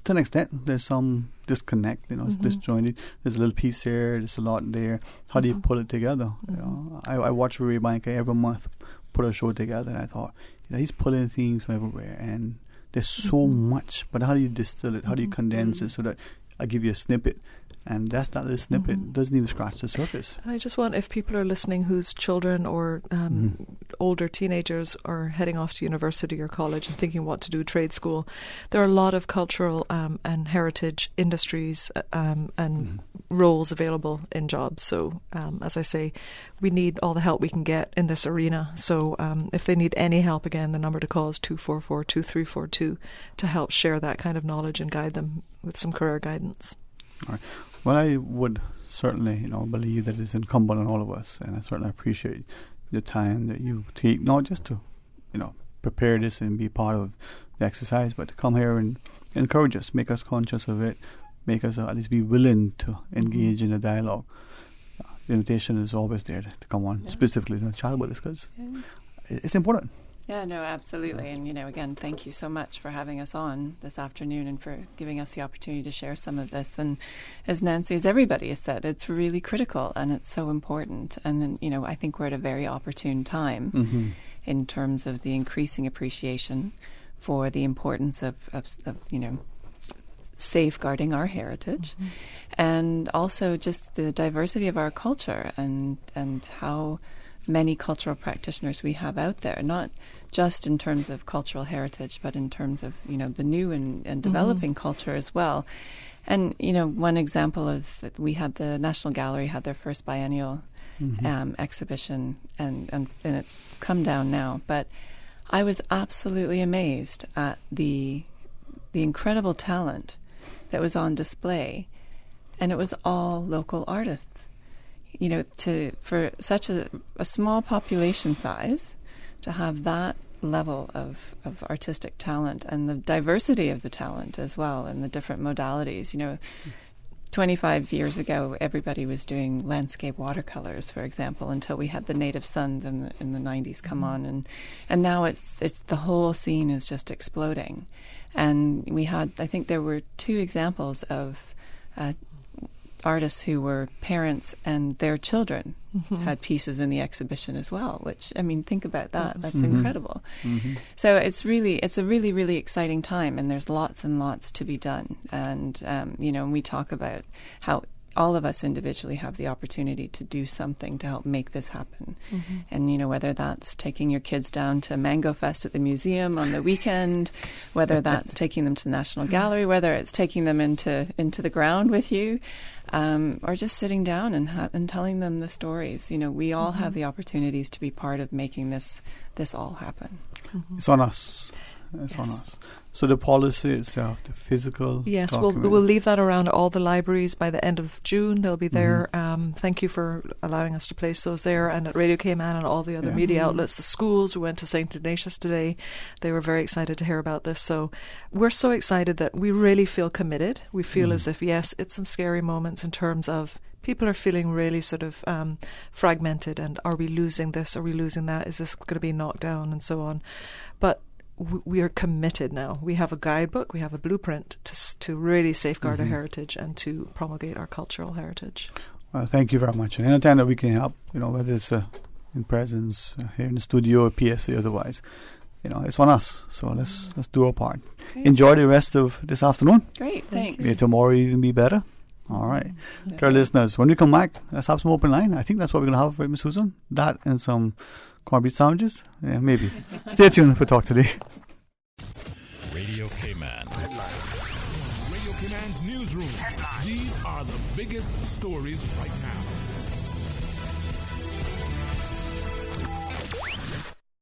to an extent, there's some disconnect. It's disjointed. There's a little piece here. There's a lot there. How do you pull it together? I watch Ray Banker every month put a show together, and I thought, he's pulling things from everywhere, and there's so much. But how do you distill it? How do you condense it so that I give you a snippet? And that little snippet doesn't even scratch the surface. And I just want, if people are listening whose children or older teenagers are heading off to university or college and thinking what to do, trade school, there are a lot of cultural and heritage industries and roles available in jobs. So, as I say, we need all the help we can get in this arena. So if they need any help, again, the number to call is 244-2342 to help share that kind of knowledge and guide them with some career guidance. All right. Well, I would certainly, believe that it's incumbent on all of us, and I certainly appreciate the time that you take, not just to, prepare this and be part of the exercise, but to come here and encourage us, make us conscious of it, make us at least be willing to engage in a dialogue. The invitation is always there to come on, specifically to chat about this, because it's important. Yeah, no, absolutely. And, again, thank you so much for having us on this afternoon and for giving us the opportunity to share some of this. And as everybody has said, it's really critical and it's so important. And, I think we're at a very opportune time in terms of the increasing appreciation for the importance of safeguarding our heritage and also just the diversity of our culture and how many cultural practitioners we have out there, not just in terms of cultural heritage, but in terms of, the new and developing culture as well. And, one example is that we had the National Gallery had their first biennial exhibition, and it's come down now. But I was absolutely amazed at the incredible talent that was on display, and it was all local artists. For such a small population size, to have that level of artistic talent and the diversity of the talent as well and the different modalities. 25 years ago, everybody was doing landscape watercolors, for example, until we had the Native Sons in the 90s come on. And now it's the whole scene is just exploding. And we had, I think there were 2 examples of artists who were parents and their children had pieces in the exhibition as well, which, think about that. That's incredible. So it's a really, really exciting time, and there's lots and lots to be done. And, we talk about how all of us individually have the opportunity to do something to help make this happen. And, whether that's taking your kids down to Mango Fest at the museum on the weekend, whether that's taking them to the National Gallery, whether it's taking them into the ground with you, or just sitting down and telling them the stories. We all have the opportunities to be part of making this all happen. It's on us. It's on us. So the policy itself, the physical Yes, document. we'll leave that around all the libraries by the end of June. They'll be there. Thank you for allowing us to place those there, and at Radio Cayman and all the other media outlets. The schools, we went to St. Ignatius today. They were very excited to hear about this. So we're so excited that we really feel committed. We feel as if, yes, it's some scary moments in terms of people are feeling really sort of fragmented, and are we losing this? Are we losing that? Is this going to be knocked down? And so on. But we are committed now. We have a guidebook, we have a blueprint to really safeguard our heritage and to promulgate our cultural heritage. Well, thank you very much. And anytime that we can help, whether it's in presence, here in the studio, or PSA, otherwise, it's on us. So let's do our part. Great. Enjoy the rest of this afternoon. Great, thanks. May tomorrow even be better. All right. To our listeners, when we come back, let's have some open line. I think that's what we're going to have, right, Miss Susan? That and some corned beef sandwiches? Yeah, maybe. Stay tuned for Talk Today. Radio K-Man. Radio K-Man's newsroom. These are the biggest stories right now.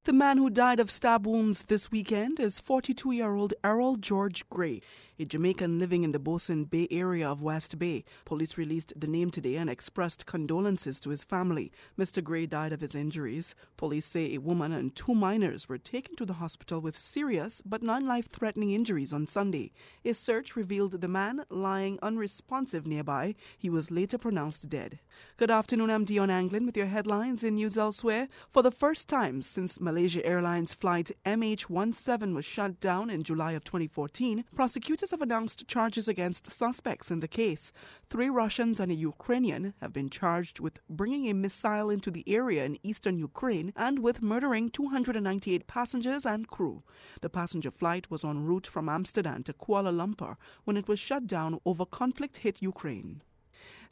The man who died of stab wounds this weekend is 42-year-old Errol George Gray, a Jamaican living in the Bosun Bay area of West Bay. Police released the name today and expressed condolences to his family. Mr. Gray died of his injuries. Police say a woman and 2 minors were taken to the hospital with serious but non-life-threatening injuries on Sunday. A search revealed the man lying unresponsive nearby. He was later pronounced dead. Good afternoon, I'm Dion Anglin with your headlines in news elsewhere. For the first time since Malaysia Airlines flight MH17 was shut down in July of 2014, prosecutors have announced charges against suspects in the case. 3 Russians and a Ukrainian have been charged with bringing a missile into the area in eastern Ukraine and with murdering 298 passengers and crew. The passenger flight was en route from Amsterdam to Kuala Lumpur when it was shut down over conflict hit Ukraine.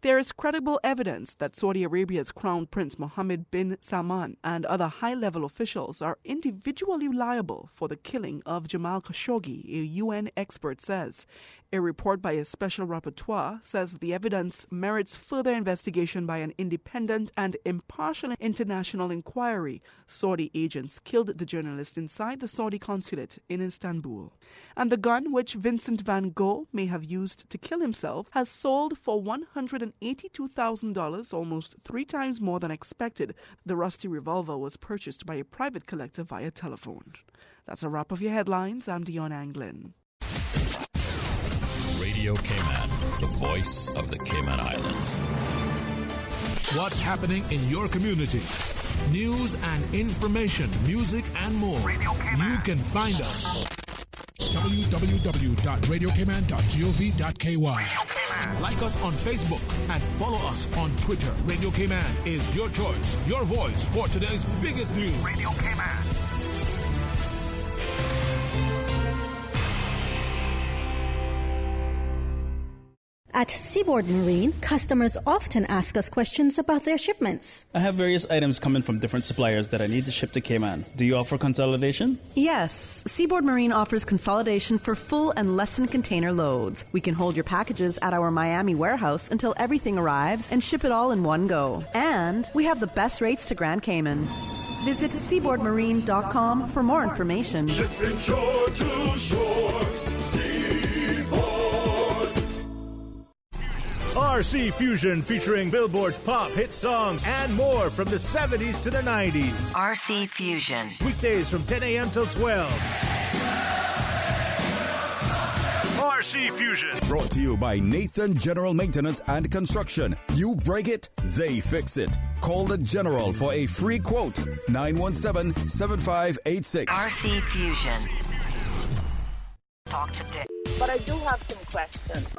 There is credible evidence that Saudi Arabia's Crown Prince Mohammed bin Salman and other high-level officials are individually liable for the killing of Jamal Khashoggi, a UN expert says. A report by a special rapporteur says the evidence merits further investigation by an independent and impartial international inquiry. Saudi agents killed the journalist inside the Saudi consulate in Istanbul. And the gun which Vincent van Gogh may have used to kill himself has sold for $182,000, almost 3 times more than expected. The rusty revolver was purchased by a private collector via telephone. That's a wrap of your headlines. I'm Dion Anglin. Radio K-Man, the voice of the Cayman Islands. What's happening in your community? News and information, music and more. You can find us. www.radiokman.gov.ky. Like us on Facebook and follow us on Twitter. Radio K-Man is your choice, your voice for today's biggest news. Radio K-Man. At Seaboard Marine, customers often ask us questions about their shipments. I have various items coming from different suppliers that I need to ship to Cayman. Do you offer consolidation? Yes. Seaboard Marine offers consolidation for full and less than container loads. We can hold your packages at our Miami warehouse until everything arrives and ship it all in one go. And we have the best rates to Grand Cayman. Visit seaboardmarine.com for more information. Shipping shore to shore, RC Fusion featuring Billboard pop hit songs and more from the 70s to the 90s. RC Fusion. Weekdays from 10 a.m. till 12. RC Fusion. Brought to you by Nathan General Maintenance and Construction. You break it, they fix it. Call the General for a free quote. 917-7586. RC Fusion. Talk today. But I do have some questions.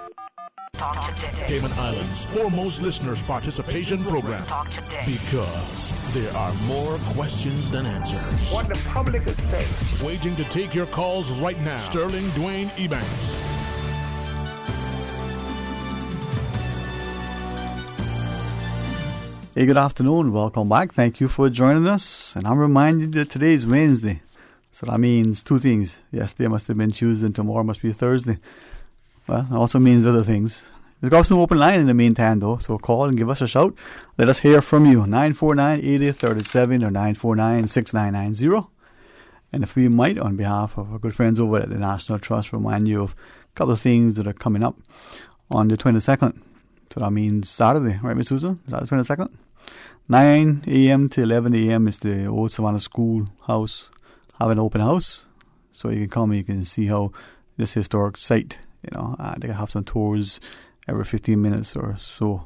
Talk today. Cayman Islands' foremost listeners participation program. Talk today. Because there are more questions than answers. What the public is saying. Waiting to take your calls right now. Sterling Dwayne Ebanks. Hey, good afternoon. Welcome back. Thank you for joining us. And I'm reminded that today is Wednesday. So that means 2 things. Yesterday must have been Tuesday and tomorrow must be Thursday. Well, it also means other things. We've got some open line in the meantime, though, so call and give us a shout. Let us hear from you, 949-8837 or 949-6990. And if we might, on behalf of our good friends over at the National Trust, remind you of a couple of things that are coming up on the 22nd. So that means Saturday, right, Miss Susan? Is that the 22nd? 9 a.m. to 11 a.m. is the Old Savannah Schoolhouse have an open house. So you can come and you can see how this historic site, they have some tours every 15 minutes or so.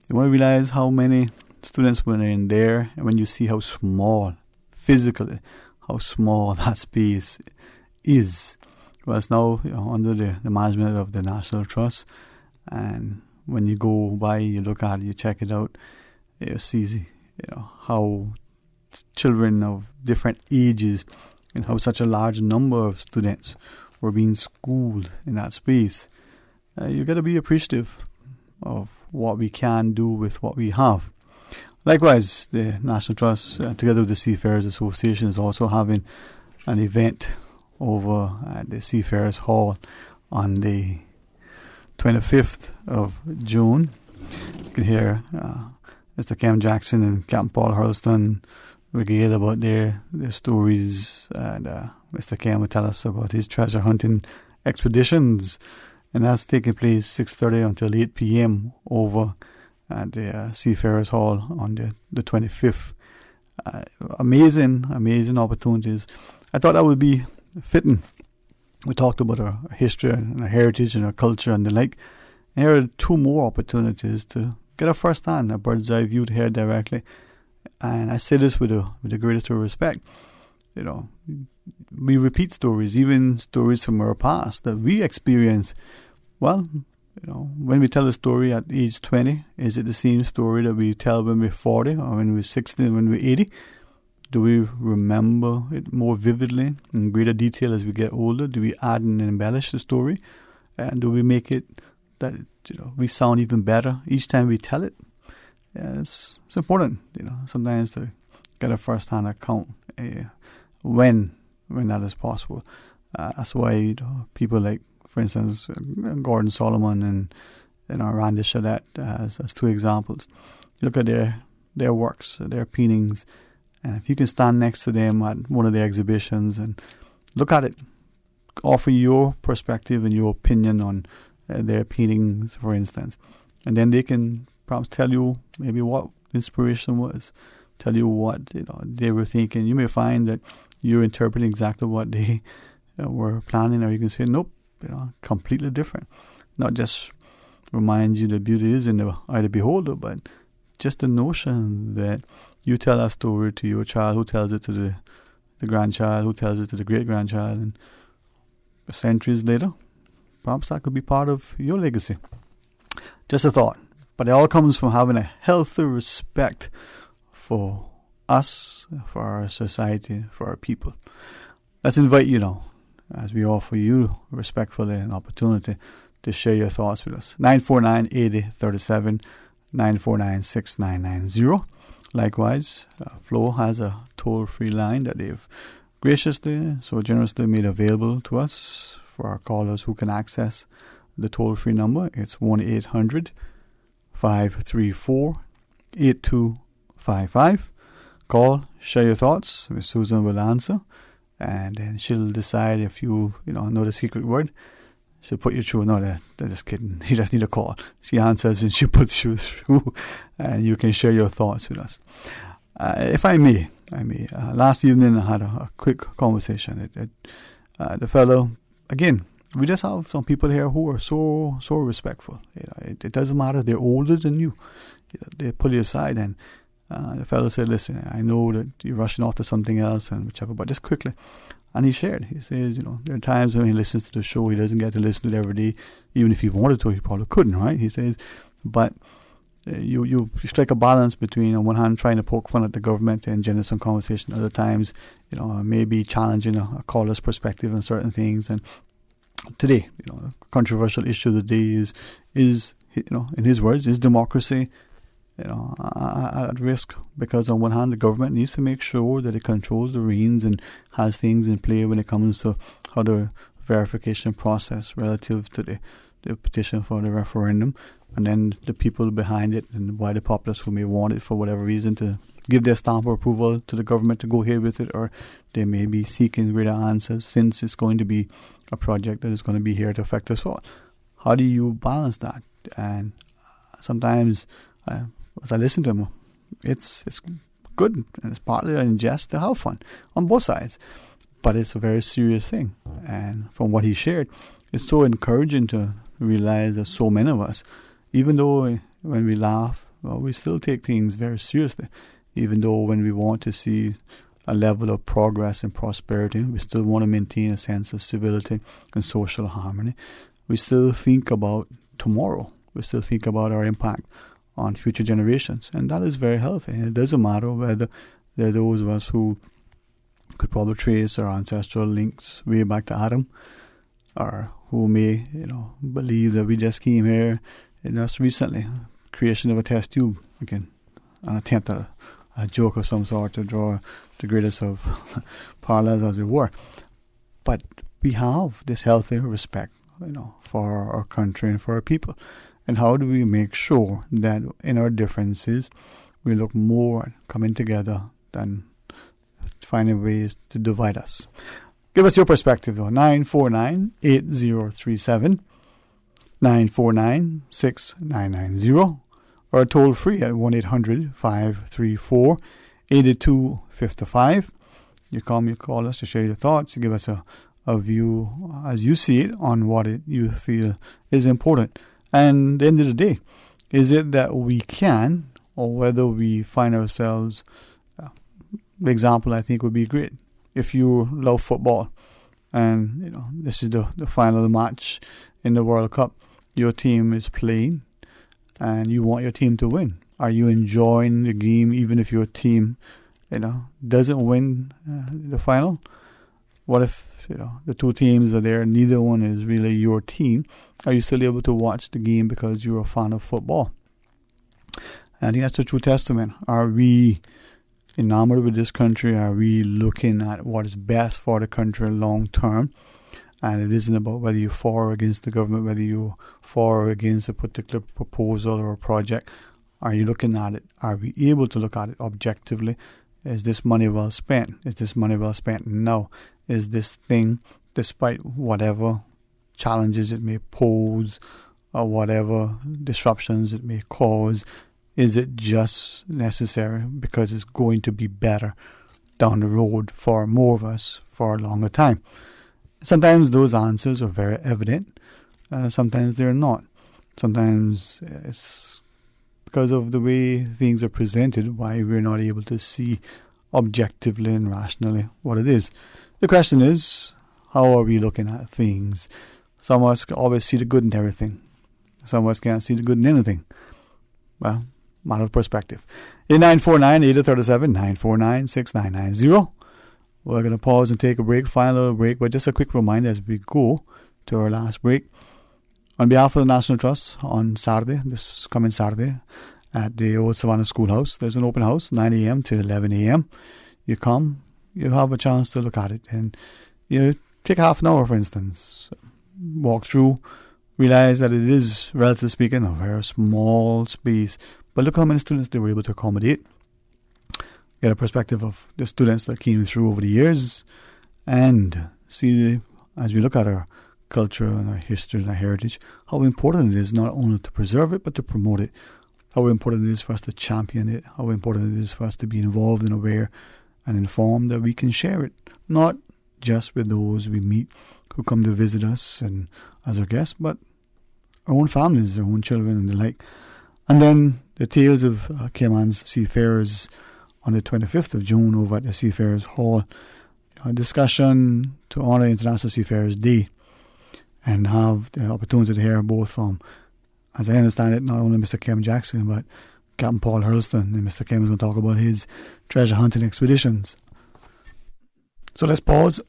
You want to realize how many students when they're in there, and when you see how small, physically, how small that space is. Well, it's now under the management of the National Trust, and when you go by, you look at it, you check it out, you see how children of different ages and how such a large number of students were being schooled in that space. You got to be appreciative of what we can do with what we have. Likewise, the National Trust, together with the Seafarers Association, is also having an event over at the Seafarers Hall on the 25th of June. You can hear Mr. Cam Jackson and Captain Paul Hurlston regale about their stories, and Mr. Cam will tell us about his treasure hunting expeditions, and that's taking place 6:30 until 8 p.m. over at the Seafarers Hall on the 25th. Amazing opportunities. I thought that would be fitting. We talked about our history and our heritage and our culture and the like. And here are 2 more opportunities to get a first-hand, a bird's-eye view to hear directly. And I say this with the greatest of respect. You know, we repeat stories, even stories from our past that we experience. Well, you know, when we tell a story at age 20, is it the same story that we tell when we're 40 or when we're 60 and when we're 80? Do we remember it more vividly in greater detail as we get older? Do we add and embellish the story? And do we make it that we sound even better each time we tell it? Yeah, it's important, sometimes to get a first-hand account when that is possible. That's why people like, for instance, Gordon Solomon and Randy Shaddett as 2 examples. You look at their works, their paintings, and if you can stand next to them at one of their exhibitions and look at it, offer your perspective and your opinion on their paintings, for instance, and then they can perhaps tell you maybe what inspiration was, tell you what they were thinking. You may find that you're interpreting exactly what they were planning, or you can say, nope, completely different. Not just reminds you that beauty is in the eye of the beholder, but just the notion that you tell a story to your child, who tells it to the grandchild, who tells it to the great-grandchild, and centuries later, perhaps that could be part of your legacy. Just a thought. But it all comes from having a healthy respect for us, for our society, for our people. Let's invite you as we offer you respectfully an opportunity to share your thoughts with us. 949-8037, 949-6990. Likewise, Flo has a toll-free line that they've graciously, so generously made available to us for our callers who can access the toll-free number. It's 1-800-534-8255. Call, share your thoughts. Miss Susan will answer, and then she'll decide if you know the secret word. She'll put you through. No, they're just kidding. You just need a call. She answers and she puts you through, and you can share your thoughts with us. If I may. Last evening I had a quick conversation. The fellow, again, we just have some people here who are so respectful. It doesn't matter if they're older than you. They pull you aside, and the fellow said, "Listen, I know that you're rushing off to something else and whichever, but just quickly." And he shared. He says, there are times when he listens to the show, he doesn't get to listen to it every day. Even if he wanted to, he probably couldn't, right? He says, but you strike a balance between, on one hand, trying to poke fun at the government and engender some conversation. Other times, maybe challenging a caller's perspective on certain things. And today, a controversial issue of the day is in his words, is democracy at risk, because on one hand the government needs to make sure that it controls the reins and has things in play when it comes to how the verification process relative to the petition for the referendum, and then the people behind it and why the populace who may want it for whatever reason to give their stamp of approval to the government to go ahead with it, or they may be seeking greater answers since it's going to be a project that is going to be here to affect us all. How do you balance that? And sometimes as I listen to him, it's good, and it's partly in jest to have fun on both sides, but it's a very serious thing. And from what he shared, it's so encouraging to realize that so many of us, even though when we laugh, we still take things very seriously. Even though when we want to see a level of progress and prosperity, we still want to maintain a sense of civility and social harmony. We still think about tomorrow. We still think about our impact on future generations, and that is very healthy. And it doesn't matter whether there are those of us who could probably trace our ancestral links way back to Adam, or who may believe that we just came here just recently, creation of a test tube, again, an attempt at a joke of some sort to draw the greatest of parallels, as it were. But we have this healthy respect, for our country and for our people. And how do we make sure that in our differences we look more at coming together than finding ways to divide us? Give us your perspective, though. 949-8037, 949-6990, or toll free at 1-800-534-8255. You call us to share your thoughts, to give us a view as you see it on what you feel is important. And at the end of the day, is it that we can, or whether we find ourselves, the example I think would be great. If you love football and this is the final match in the World Cup, your team is playing and you want your team to win. Are you enjoying the game even if your team doesn't win the final? What if the two teams are there, neither one is really your team? Are you still able to watch the game because you're a fan of football? And I think that's a true testament. Are we enamored with this country? Are we looking at what is best for the country long term? And it isn't about whether you're for or against the government, whether you're for or against a particular proposal or a project. Are you looking at it? Are we able to look at it objectively? Is this money well spent? Is this money well spent now? Is this thing, despite whatever challenges it may pose or whatever disruptions it may cause, is it just necessary because it's going to be better down the road for more of us for a longer time? Sometimes those answers are very evident. Sometimes they're not. Sometimes it's because of the way things are presented why we're not able to see objectively and rationally what it is. The question is, how are we looking at things? Some of us can always see the good in everything. Some of us can't see the good in anything. Well, matter of perspective. In 949-8037, 949-6990. We're going to pause and take a break, final break, but just a quick reminder as we go to our last break. On behalf of the National Trust, on Saturday, this coming Saturday, at the Old Savannah Schoolhouse, there's an open house, 9 a.m. to 11 a.m. You come, you have a chance to look at it, and you take half an hour, for instance, walk through, realize that it is, relatively speaking, a very small space, but look how many students they were able to accommodate. Get a perspective of the students that came through over the years, and see, as we look at our culture and our history and our heritage, how important it is not only to preserve it, but to promote it. How important it is for us to champion it. How important it is for us to be involved and aware and informed that we can share it. Not just with those we meet who come to visit us and as our guests, but our own families, our own children and the like. And then the tales of Cayman's seafarers on the 25th of June over at the Seafarers Hall. A discussion to honor International Seafarers Day and have the opportunity to hear both from, as I understand it, not only Mr. Kim Jackson, but Captain Paul Hurlston. And Mr. Kim is going to talk about his treasure hunting expeditions. So let's pause.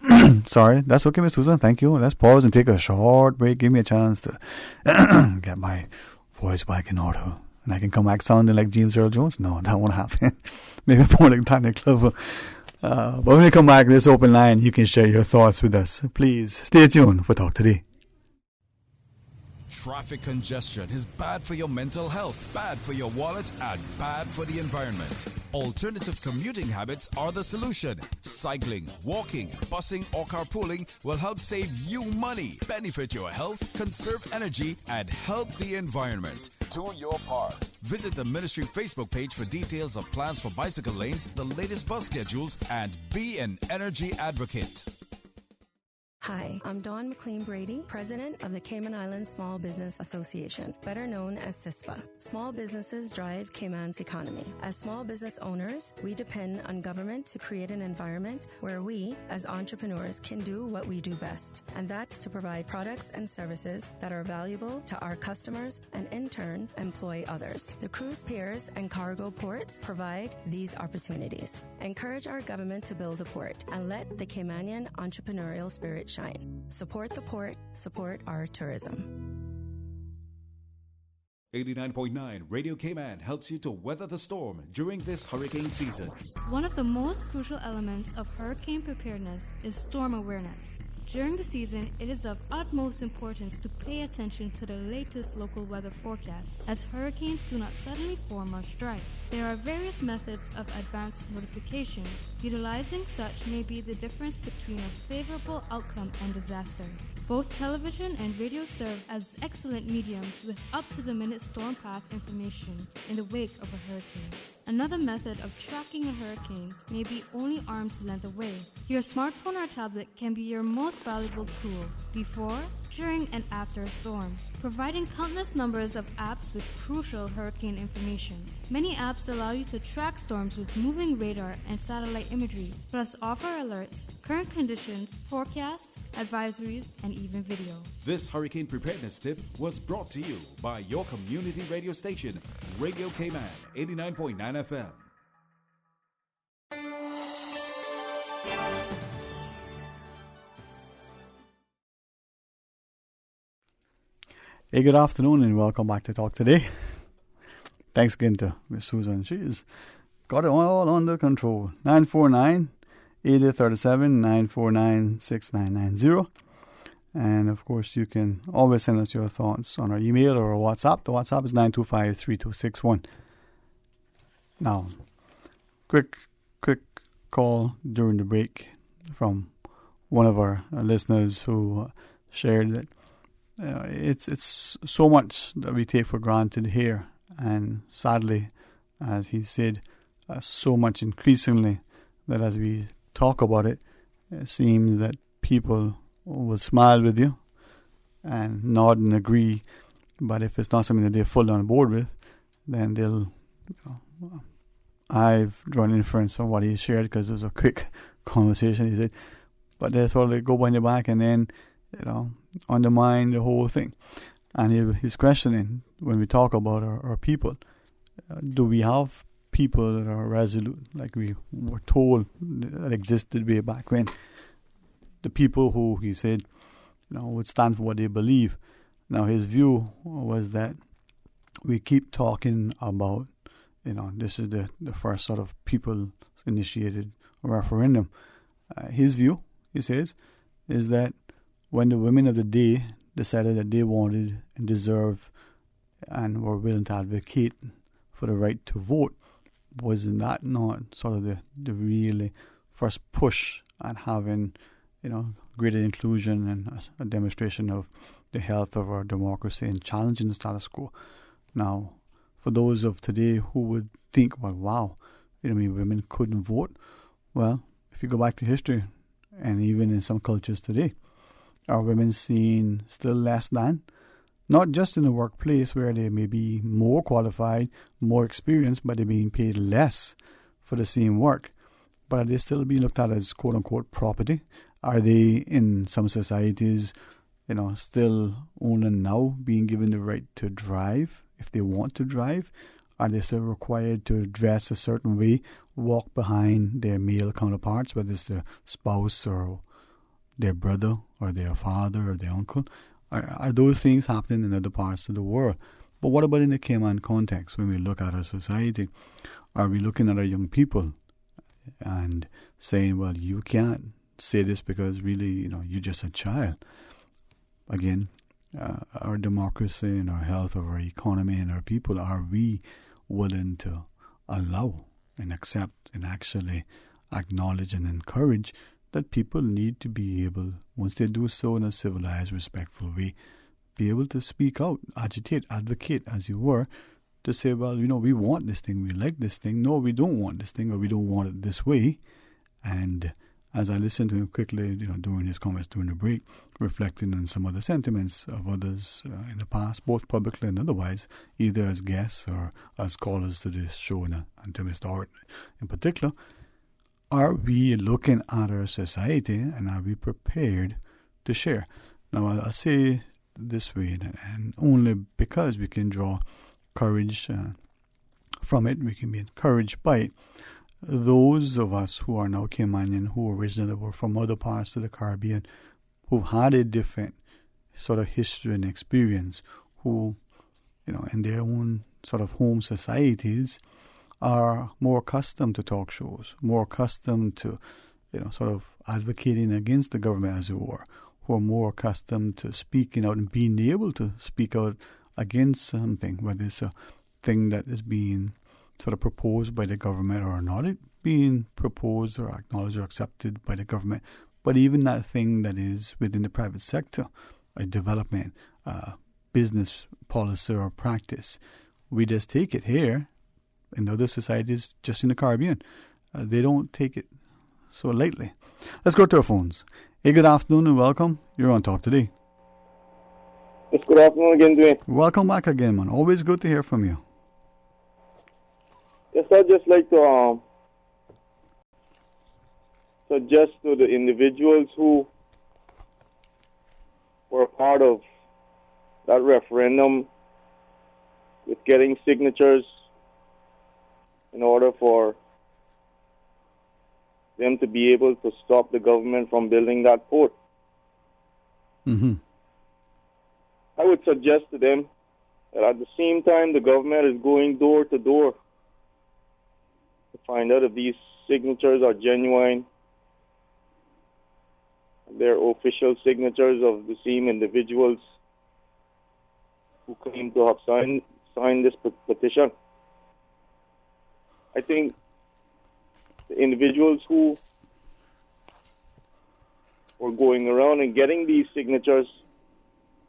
Sorry, that's okay, Miss Susan. Thank you. Let's pause and take a short break. Give me a chance to get my voice back in order. And I can come back sounding like James Earl Jones. No, that won't happen. Maybe more like Danny Clover. But when we come back, this open line, you can share your thoughts with us. Please stay tuned for Talk Today. Traffic congestion is bad for your mental health, bad for your wallet, and bad for the environment. Alternative commuting habits are the solution. Cycling, walking, busing, or carpooling will help save you money, benefit your health, conserve energy, and help the environment. Do your part. Visit the ministry Facebook page for details of plans for bicycle lanes, the latest bus schedules, and be an energy advocate. Hi, I'm Dawn McLean Brady, President of the Cayman Islands Small Business Association, better known as CISPA. Small businesses drive Cayman's economy. As small business owners, we depend on government to create an environment where we, as entrepreneurs, can do what we do best, and that's to provide products and services that are valuable to our customers and, in turn, employ others. The cruise piers and cargo ports provide these opportunities. Encourage our government to build a port and let the Caymanian entrepreneurial spirit shine. Support the port, support our tourism. 89.9 Radio Cayman helps you to weather the storm during this hurricane season. One of the most crucial elements of hurricane preparedness is storm awareness. During the season, it is of utmost importance to pay attention to the latest local weather forecast, as hurricanes do not suddenly form or strike. There are various methods of advanced notification. Utilizing such may be the difference between a favorable outcome and disaster. Both television and radio serve as excellent mediums with up-to-the-minute storm path information in the wake of a hurricane. Another method of tracking a hurricane may be only arm's length away. Your smartphone or tablet can be your most valuable tool before, during, and after a storm, providing countless numbers of apps with crucial hurricane information. Many apps allow you to track storms with moving radar and satellite imagery, plus offer alerts, current conditions, forecasts, advisories, and even video. This hurricane preparedness tip was brought to you by your community radio station, Radio Cayman, 89.9 FM. Hey, good afternoon and welcome back to Talk Today. Thanks again to Miss Susan. She's got it all under control. 949-8037, 949-6990. And of course, you can always send us your thoughts on our email or our WhatsApp. The WhatsApp is 925-3261. Now, quick call during the break from one of our listeners who shared that it's so much that we take for granted here, and sadly, as he said, so much increasingly that as we talk about it, it seems that people will smile with you and nod and agree, but if it's not something that they're fully on board with, then they'll. I've drawn inference from what he shared because it was a quick conversation. He said, but they sort of go behind your back and then, undermine the whole thing. And he's questioning, when we talk about our people, do we have people that are resolute, like we were told that existed way back when? The people who, he said, would stand for what they believe. Now, his view was that we keep talking about, this is the first sort of people-initiated referendum. His view, he says, is that when the women of the day decided that they wanted and deserved and were willing to advocate for the right to vote, was that not sort of the really first push at having, greater inclusion and a demonstration of the health of our democracy and challenging the status quo? Now, for those of today who would think, well, wow, women couldn't vote. Well, if you go back to history, and even in some cultures today, are women seen still less than? Not just in the workplace where they may be more qualified, more experienced, but they're being paid less for the same work. But are they still being looked at as quote-unquote property? Are they, in some societies, still only now being given the right to drive if they want to drive? Are they still required to dress a certain way, walk behind their male counterparts, whether it's their spouse or their brother or their father or their uncle? Are those things happening in other parts of the world? But what about in the Cayman context when we look at our society? Are we looking at our young people and saying, well, you can't say this because really, you're just a child? Again, our democracy and our health of our economy and our people, are we willing to allow and accept and actually acknowledge and encourage that people need to be able, once they do so in a civilized, respectful way, be able to speak out, agitate, advocate, as you were, to say, well, we want this thing, we like this thing, no, we don't want this thing, or we don't want it this way. And as I listened to him quickly, during his comments during the break, reflecting on some of the sentiments of others in the past, both publicly and otherwise, either as guests or as callers to this show, and to Mr. Hart in particular, are we looking at our society and are we prepared to share? Now, I'll say this way, and only because we can draw courage from it, we can be encouraged by it. Those of us who are now Caymanian, who originally were from other parts of the Caribbean, who've had a different sort of history and experience, who, in their own sort of home societies, are more accustomed to talk shows, more accustomed to, sort of advocating against the government, as it were, who are more accustomed to speaking out and being able to speak out against something, whether it's a thing that is being sort of proposed by the government or not it being proposed or acknowledged or accepted by the government, but even that thing that is within the private sector, a development, business policy or practice. We just take it here. In other societies, just in the Caribbean, they don't take it so lightly. Let's go to our phones. Hey, good afternoon and welcome. You're on Talk Today. Yes, good afternoon again, Dwayne. Welcome back again, man. Always good to hear from you. Yes, I'd just like to suggest to the individuals who were part of that referendum with getting signatures in order for them to be able to stop the government from building that port. Mm-hmm. I would suggest to them that at the same time the government is going door to door to find out if these signatures are genuine, they're official signatures of the same individuals who claim to have signed this petition. I think the individuals who were going around and getting these signatures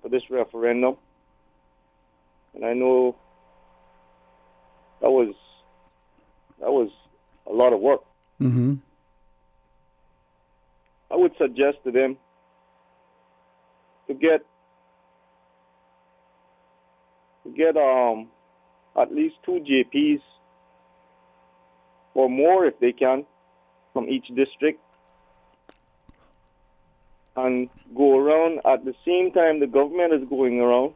for this referendum, and I know that was a lot of work. Mm-hmm. I would suggest to them to get at least 2 JPs or more if they can from each district and go around at the same time the government is going around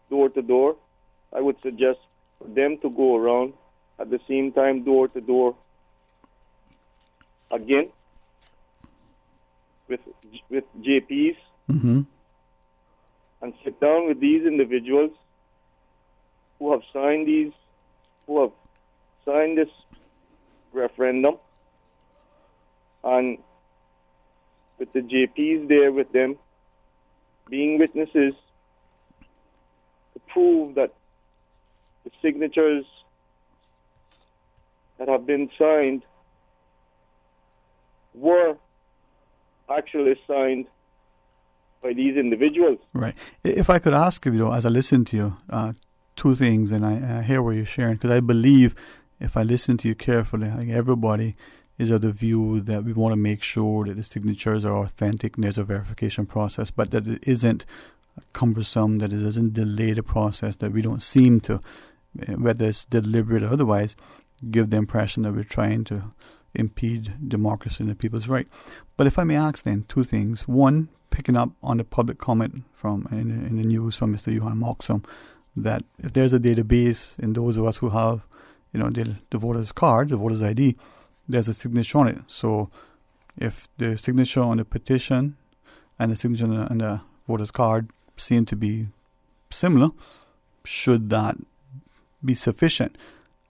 door to door. I would suggest for them to go around at the same time door to door again with JPs mm-hmm. and sit down with these individuals who have signed this referendum, and with the JPs there with them being witnesses to prove that the signatures that have been signed were actually signed by these individuals. Right. If I could ask you, as I listen to you, 2 things, and I hear what you're sharing, because I believe if I listen to you carefully, I think everybody is of the view that we want to make sure that the signatures are authentic and there's a verification process, but that it isn't cumbersome, that it doesn't delay the process, that we don't seem to, whether it's deliberate or otherwise, give the impression that we're trying to impede democracy and the people's right. But if I may ask then 2 things. One, picking up on the public comment from in the news from Mr. Johan Moxham, that if there's a database in those of us who have, the voter's card, the voter's ID, there's a signature on it. So if the signature on the petition and the signature on the voter's card seem to be similar, should that be sufficient?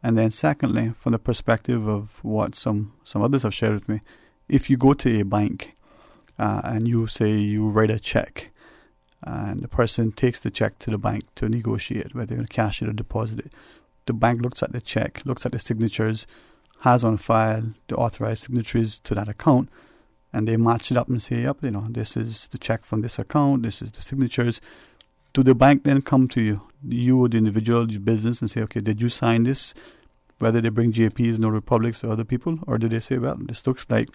And then secondly, from the perspective of what some others have shared with me, if you go to a bank and you say you write a check and the person takes the check to the bank to negotiate whether they're going to cash it or deposit it, the bank looks at the check, looks at the signatures, has on file the authorized signatories to that account, and they match it up and say, yep, this is the check from this account, this is the signatures. Do the bank then come to you, the individual, your business, and say, okay, did you sign this? Whether they bring JPs, no republics, or other people, or do they say, well, this looks like,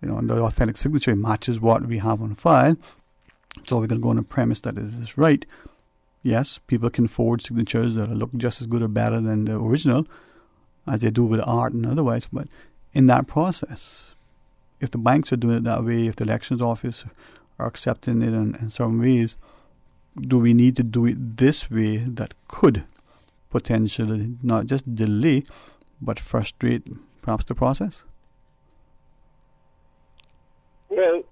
the authentic signature matches what we have on file, so we're going to go on the premise that it is right. Yes, people can forward signatures that look just as good or better than the original, as they do with art and otherwise, but in that process, if the banks are doing it that way, if the elections office are accepting it in some ways, do we need to do it this way that could potentially not just delay but frustrate perhaps the process? Well,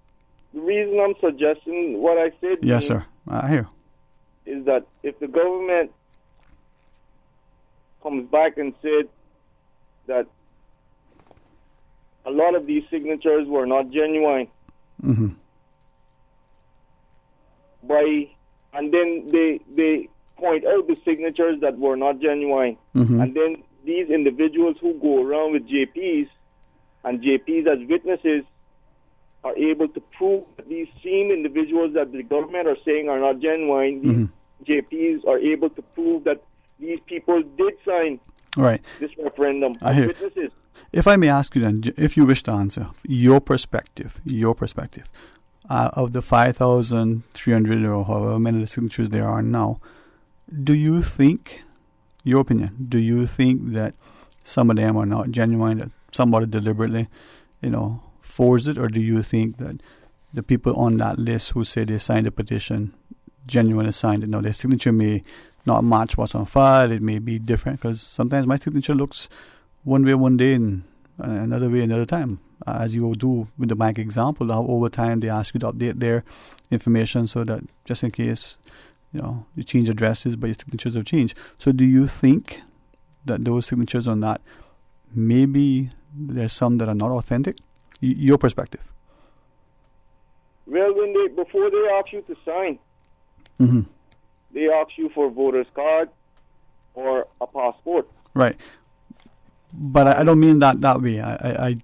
the reason I'm suggesting what I said, yes, sir, I hear, is that if the government comes back and said that a lot of these signatures were not genuine. Mm-hmm. And then they point out the signatures that were not genuine. Mm-hmm. And then these individuals who go around with JPs and JPs as witnesses are able to prove that these same individuals that the government are saying are not genuine, these JPs are able to prove that these people did sign this referendum I as hear. witnesses. If I may ask you then, if you wish to answer, your perspective, of the 5,300 or however many signatures there are now, do you think, your opinion, do you think that some of them are not genuine, that somebody deliberately, forced it, or do you think that the people on that list who say they signed the petition genuinely signed it? Now, their signature may not match what's on file, it may be different, because sometimes my signature looks one way one day and another way another time, as you will do with the bank example, how over time they ask you to update their information so that just in case, you change addresses, but your signatures have changed. So do you think that those signatures on that, maybe there's some that are not authentic? Your perspective. Well, before they ask you to sign, they ask you for a voter's card or a passport. Right. But I don't mean that way. I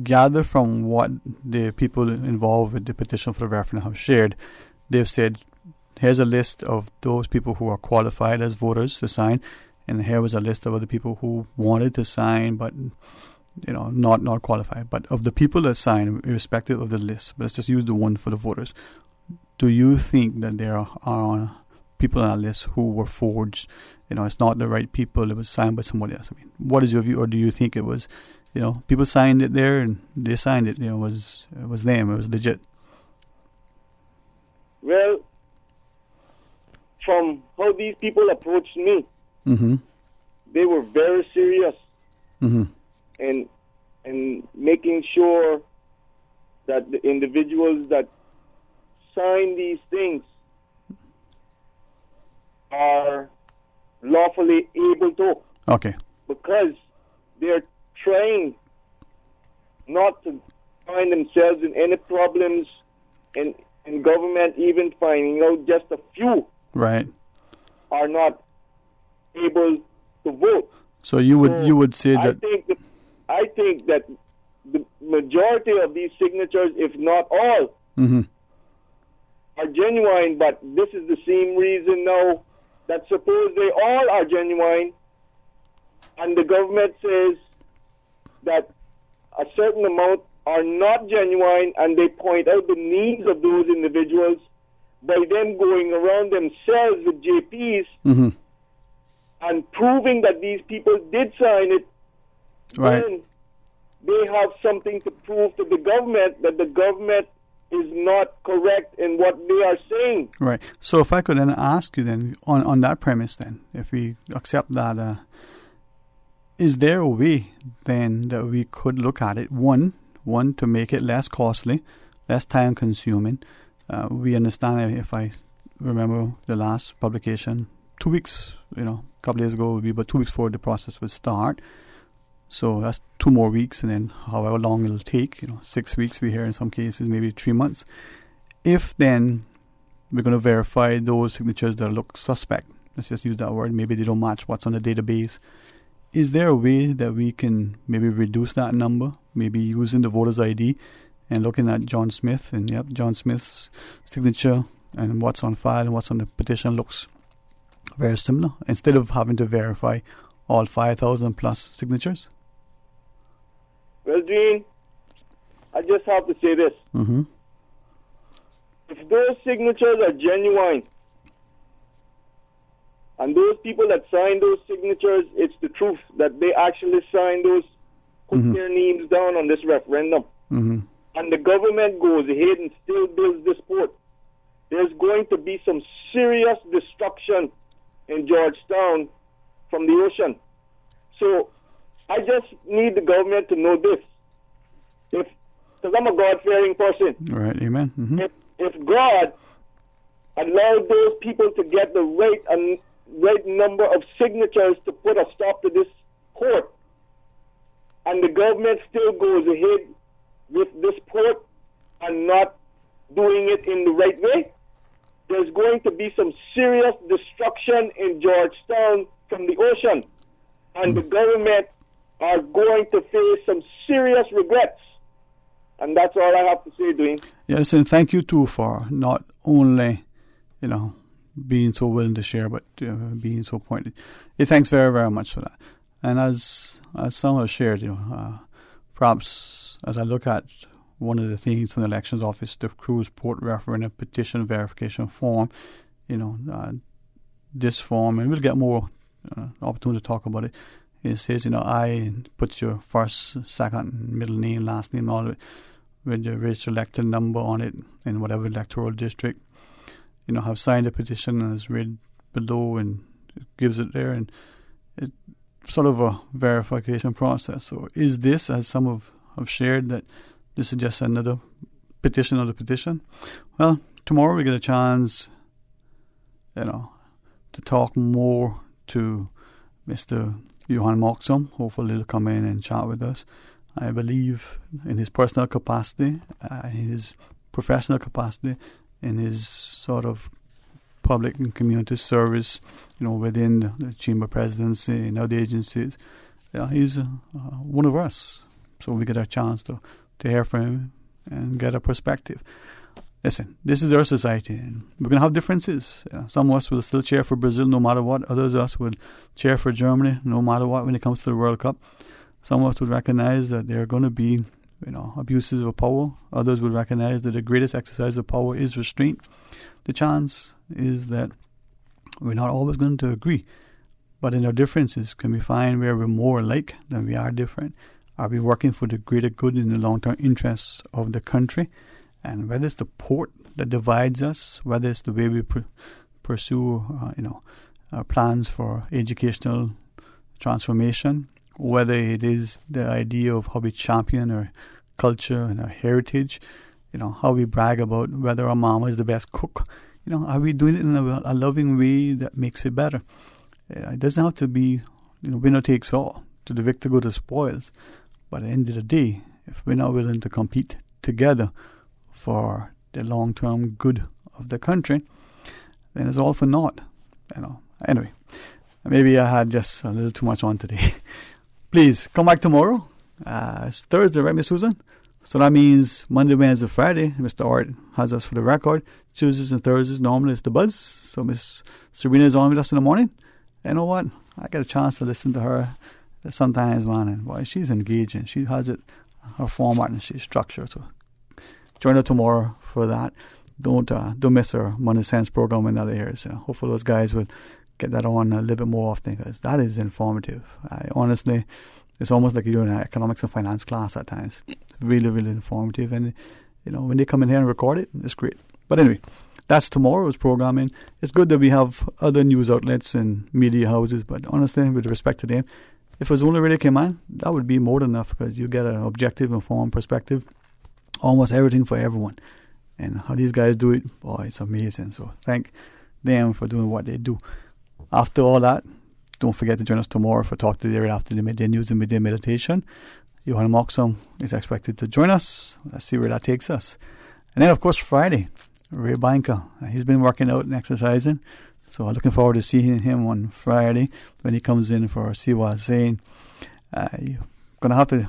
gather from what the people involved with the petition for the referendum have shared. They've said, here's a list of those people who are qualified as voters to sign, and here was a list of other people who wanted to sign but not qualified. But of the people that sign, irrespective of the list, let's just use the one for the voters. Do you think that there are people on that list who were forged? It's not the right people. It was signed by somebody else. I mean, what is your view, or do you think it was, people signed it there and they signed it? It was them. It was legit. Well, from how these people approached me, they were very serious in making sure that the individuals that sign these things are lawfully able to. Okay. Because they're trying not to find themselves in any problems in government, even finding out just a few are not able to vote. So you would say that I think that the majority of these signatures, if not all, are genuine, but this is the same reason now that suppose they all are genuine and the government says that a certain amount are not genuine, and they point out the needs of those individuals by them going around themselves with JPs and proving that these people did sign it, then they have something to prove to the government that the government is not correct in what they are saying. Right. So if I could then ask you then, on that premise then, if we accept that, is there a way then that we could look at it, one to make it less costly, less time consuming? We understand, if I remember the last publication, 2 weeks, a couple days ago would be about 2 weeks before the process would start. So that's 2 more weeks, and then however long it'll take, 6 weeks, we hear in some cases, maybe 3 months. If then we're going to verify those signatures that look suspect, let's just use that word, maybe they don't match what's on the database, is there a way that we can maybe reduce that number, maybe using the voter's ID and looking at John Smith, and John Smith's signature and what's on file and what's on the petition looks very similar, instead of having to verify all 5,000 plus signatures? Well, Dwayne, I just have to say this. If those signatures are genuine, and those people that sign those signatures, it's the truth that they actually signed those, put their names down on this referendum, and the government goes ahead and still builds this port, there's going to be some serious destruction in Georgetown from the ocean. So I just need the government to know this. Because I'm a God-fearing person. Right, amen. If God allowed those people to get the right right number of signatures to put a stop to this port, and the government still goes ahead with this port and not doing it in the right way, there's going to be some serious destruction in Georgetown from the ocean, and the government are going to face some serious regrets. And that's all I have to say, Dwayne. Yes, and thank you too for not only, being so willing to share, but being so pointed. Thanks very, very much for that. And as some have shared, perhaps as I look at one of the things from the elections office, the cruise port referendum petition verification form, this form, and we'll get more opportunity to talk about it. It says, I put your first, second, middle name, last name, all of it, with your registered elected number on it in whatever electoral district. Have signed a petition and is read below, and it gives it there, and it's sort of a verification process. So is this, as some have shared, that this is just another petition of the petition? Well, tomorrow we get a chance, to talk more to Mr. Johan Moxham. Hopefully he'll come in and chat with us. I believe in his personal capacity, in his professional capacity, in his sort of public and community service, within the Chamber Presidency and other agencies. He's one of us. So we get a chance to hear from him and get a perspective. Listen, this is our society, and we're going to have differences. Some of us will still cheer for Brazil no matter what. Others of us would cheer for Germany no matter what when it comes to the World Cup. Some of us would recognize that there are going to be abuses of power. Others would recognize that the greatest exercise of power is restraint. The chance is that we're not always going to agree, but in our differences, can we find where we're more alike than we are different? Are we working for the greater good in the long-term interests of the country? And whether it's the port that divides us, whether it's the way we pursue, our plans for educational transformation, whether it is the idea of how we champion our culture and our heritage, how we brag about whether our mama is the best cook, are we doing it in a loving way that makes it better? It doesn't have to be, winner takes all, to the victor go to spoils. But at the end of the day, if we're not willing to compete together for the long-term good of the country, then it's all for naught. Anyway, maybe I had just a little too much on today. Please come back tomorrow. It's Thursday, right, Miss Susan? So that means Monday, Wednesday, Friday. Mr. Art has us for the record. Tuesdays and Thursdays normally it's the buzz. So Miss Serena is on with us in the morning. You know what? I get a chance to listen to her sometimes, man, and boy, she's engaging. She has it, her format, and she's structured. So join her tomorrow for that. Don't miss her Money Sense program in other areas. Hopefully those guys will get that on a little bit more often, because that is informative. Honestly, it's almost like you're in an economics and finance class at times. Really, really informative. And, when they come in here and record it, it's great. But anyway, that's tomorrow's programming. It's good that we have other news outlets and media houses, but honestly, with respect to them, if it was only Radio Cayman, that would be more than enough, because you get an objective, informed perspective, almost everything for everyone. And how these guys do it, boy, it's amazing. So thank them for doing what they do. After all that, don't forget to join us tomorrow for Talk to the Area after the midday news and midday meditation. Johan Moxham is expected to join us. Let's see where that takes us. And then, of course, Friday, Ray Banker. He's been working out and exercising. So I'm looking forward to seeing him on Friday when he comes in for Siwa Zain. You're going to have to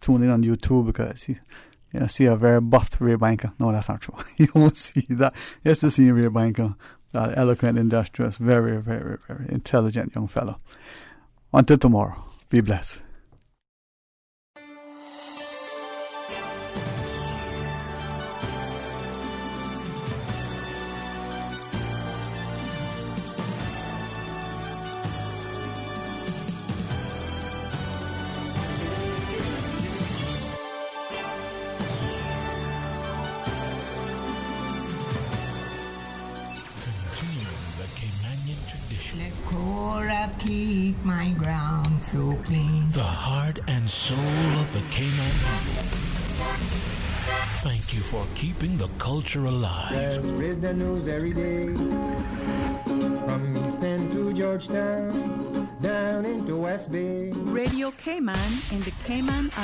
tune in on YouTube, because you see a very buffed Ray Banker. No, that's not true. You won't see that. Yes, to see Ray Banker, that eloquent, industrious, very, very, very intelligent young fellow. Until tomorrow, be blessed. Keep my ground so clean. The heart and soul of the Cayman people. Thank you for keeping the culture alive. There's the news every day, from East End to Georgetown, down into West Bay. Radio Cayman in the Cayman Islands.